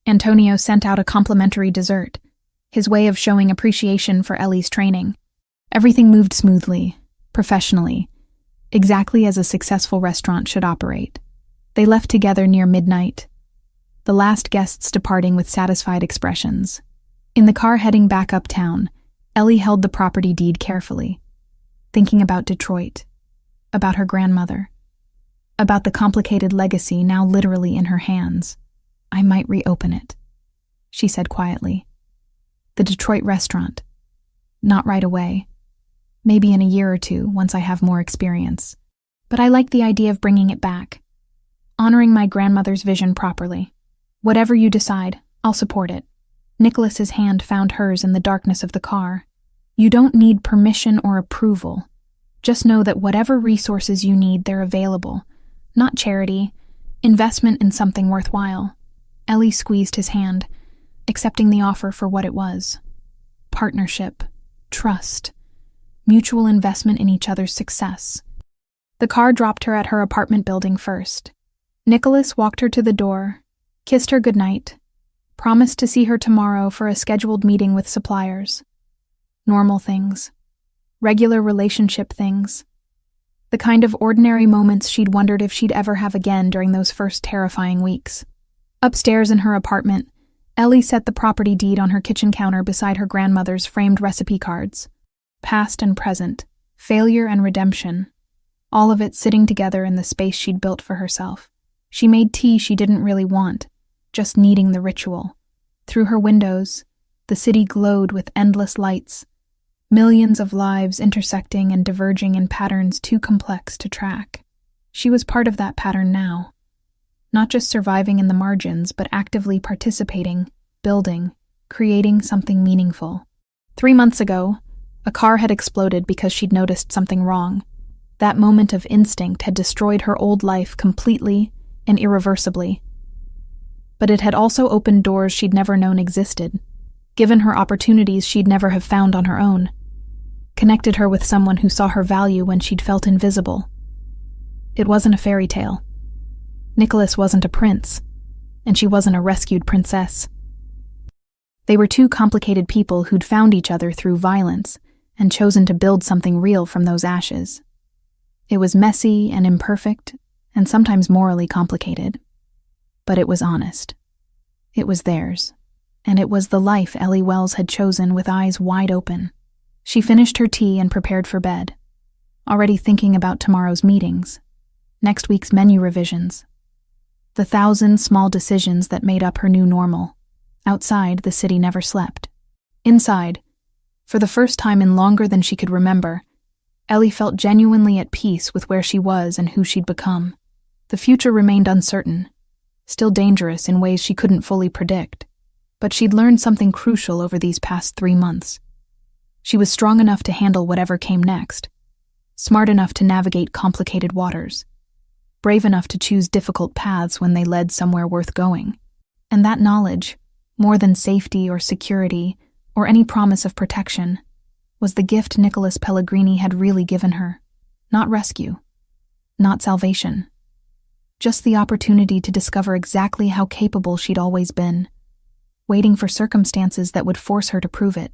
Antonio sent out a complimentary dessert, his way of showing appreciation for Ellie's training. Everything moved smoothly, professionally, exactly as a successful restaurant should operate. They left together near midnight, the last guests departing with satisfied expressions. In the car heading back uptown, Ellie held the property deed carefully, thinking about Detroit, about her grandmother, about the complicated legacy now literally in her hands. I might reopen it, she said quietly. The Detroit restaurant. Not right away. Maybe in a year or two, once I have more experience. But I like the idea of bringing it back. Honoring my grandmother's vision properly. Whatever you decide, I'll support it. Nicholas's hand found hers in the darkness of the car. You don't need permission or approval. Just know that whatever resources you need, they're available. Not charity, investment in something worthwhile. Ellie squeezed his hand, accepting the offer for what it was. Partnership, trust, mutual investment in each other's success. The car dropped her at her apartment building first. Nicholas walked her to the door, kissed her goodnight, promised to see her tomorrow for a scheduled meeting with suppliers. Normal things. Regular relationship things. The kind of ordinary moments she'd wondered if she'd ever have again during those first terrifying weeks. Upstairs in her apartment, Ellie set the property deed on her kitchen counter beside her grandmother's framed recipe cards. Past and present, failure and redemption, all of it sitting together in the space she'd built for herself. She made tea she didn't really want, just needing the ritual. Through her windows, the city glowed with endless lights, millions of lives intersecting and diverging in patterns too complex to track. She was part of that pattern now. Not just surviving in the margins, but actively participating, building, creating something meaningful. 3 months ago, a car had exploded because she'd noticed something wrong. That moment of instinct had destroyed her old life completely and irreversibly. But it had also opened doors she'd never known existed, given her opportunities she'd never have found on her own, connected her with someone who saw her value when she'd felt invisible. It wasn't a fairy tale. Nicholas wasn't a prince, and she wasn't a rescued princess. They were two complicated people who'd found each other through violence and chosen to build something real from those ashes. It was messy and imperfect, and sometimes morally complicated. But it was honest. It was theirs, and it was the life Ellie Wells had chosen with eyes wide open. She finished her tea and prepared for bed, already thinking about tomorrow's meetings, next week's menu revisions, the 1,000 small decisions that made up her new normal. Outside, the city never slept. Inside, for the first time in longer than she could remember, Ellie felt genuinely at peace with where she was and who she'd become. The future remained uncertain, still dangerous in ways she couldn't fully predict, but she'd learned something crucial over these past 3 months. She was strong enough to handle whatever came next, smart enough to navigate complicated waters, brave enough to choose difficult paths when they led somewhere worth going. And that knowledge, more than safety or security or any promise of protection, was the gift Nicholas Pellegrini had really given her. Not rescue, not salvation, just the opportunity to discover exactly how capable she'd always been, waiting for circumstances that would force her to prove it.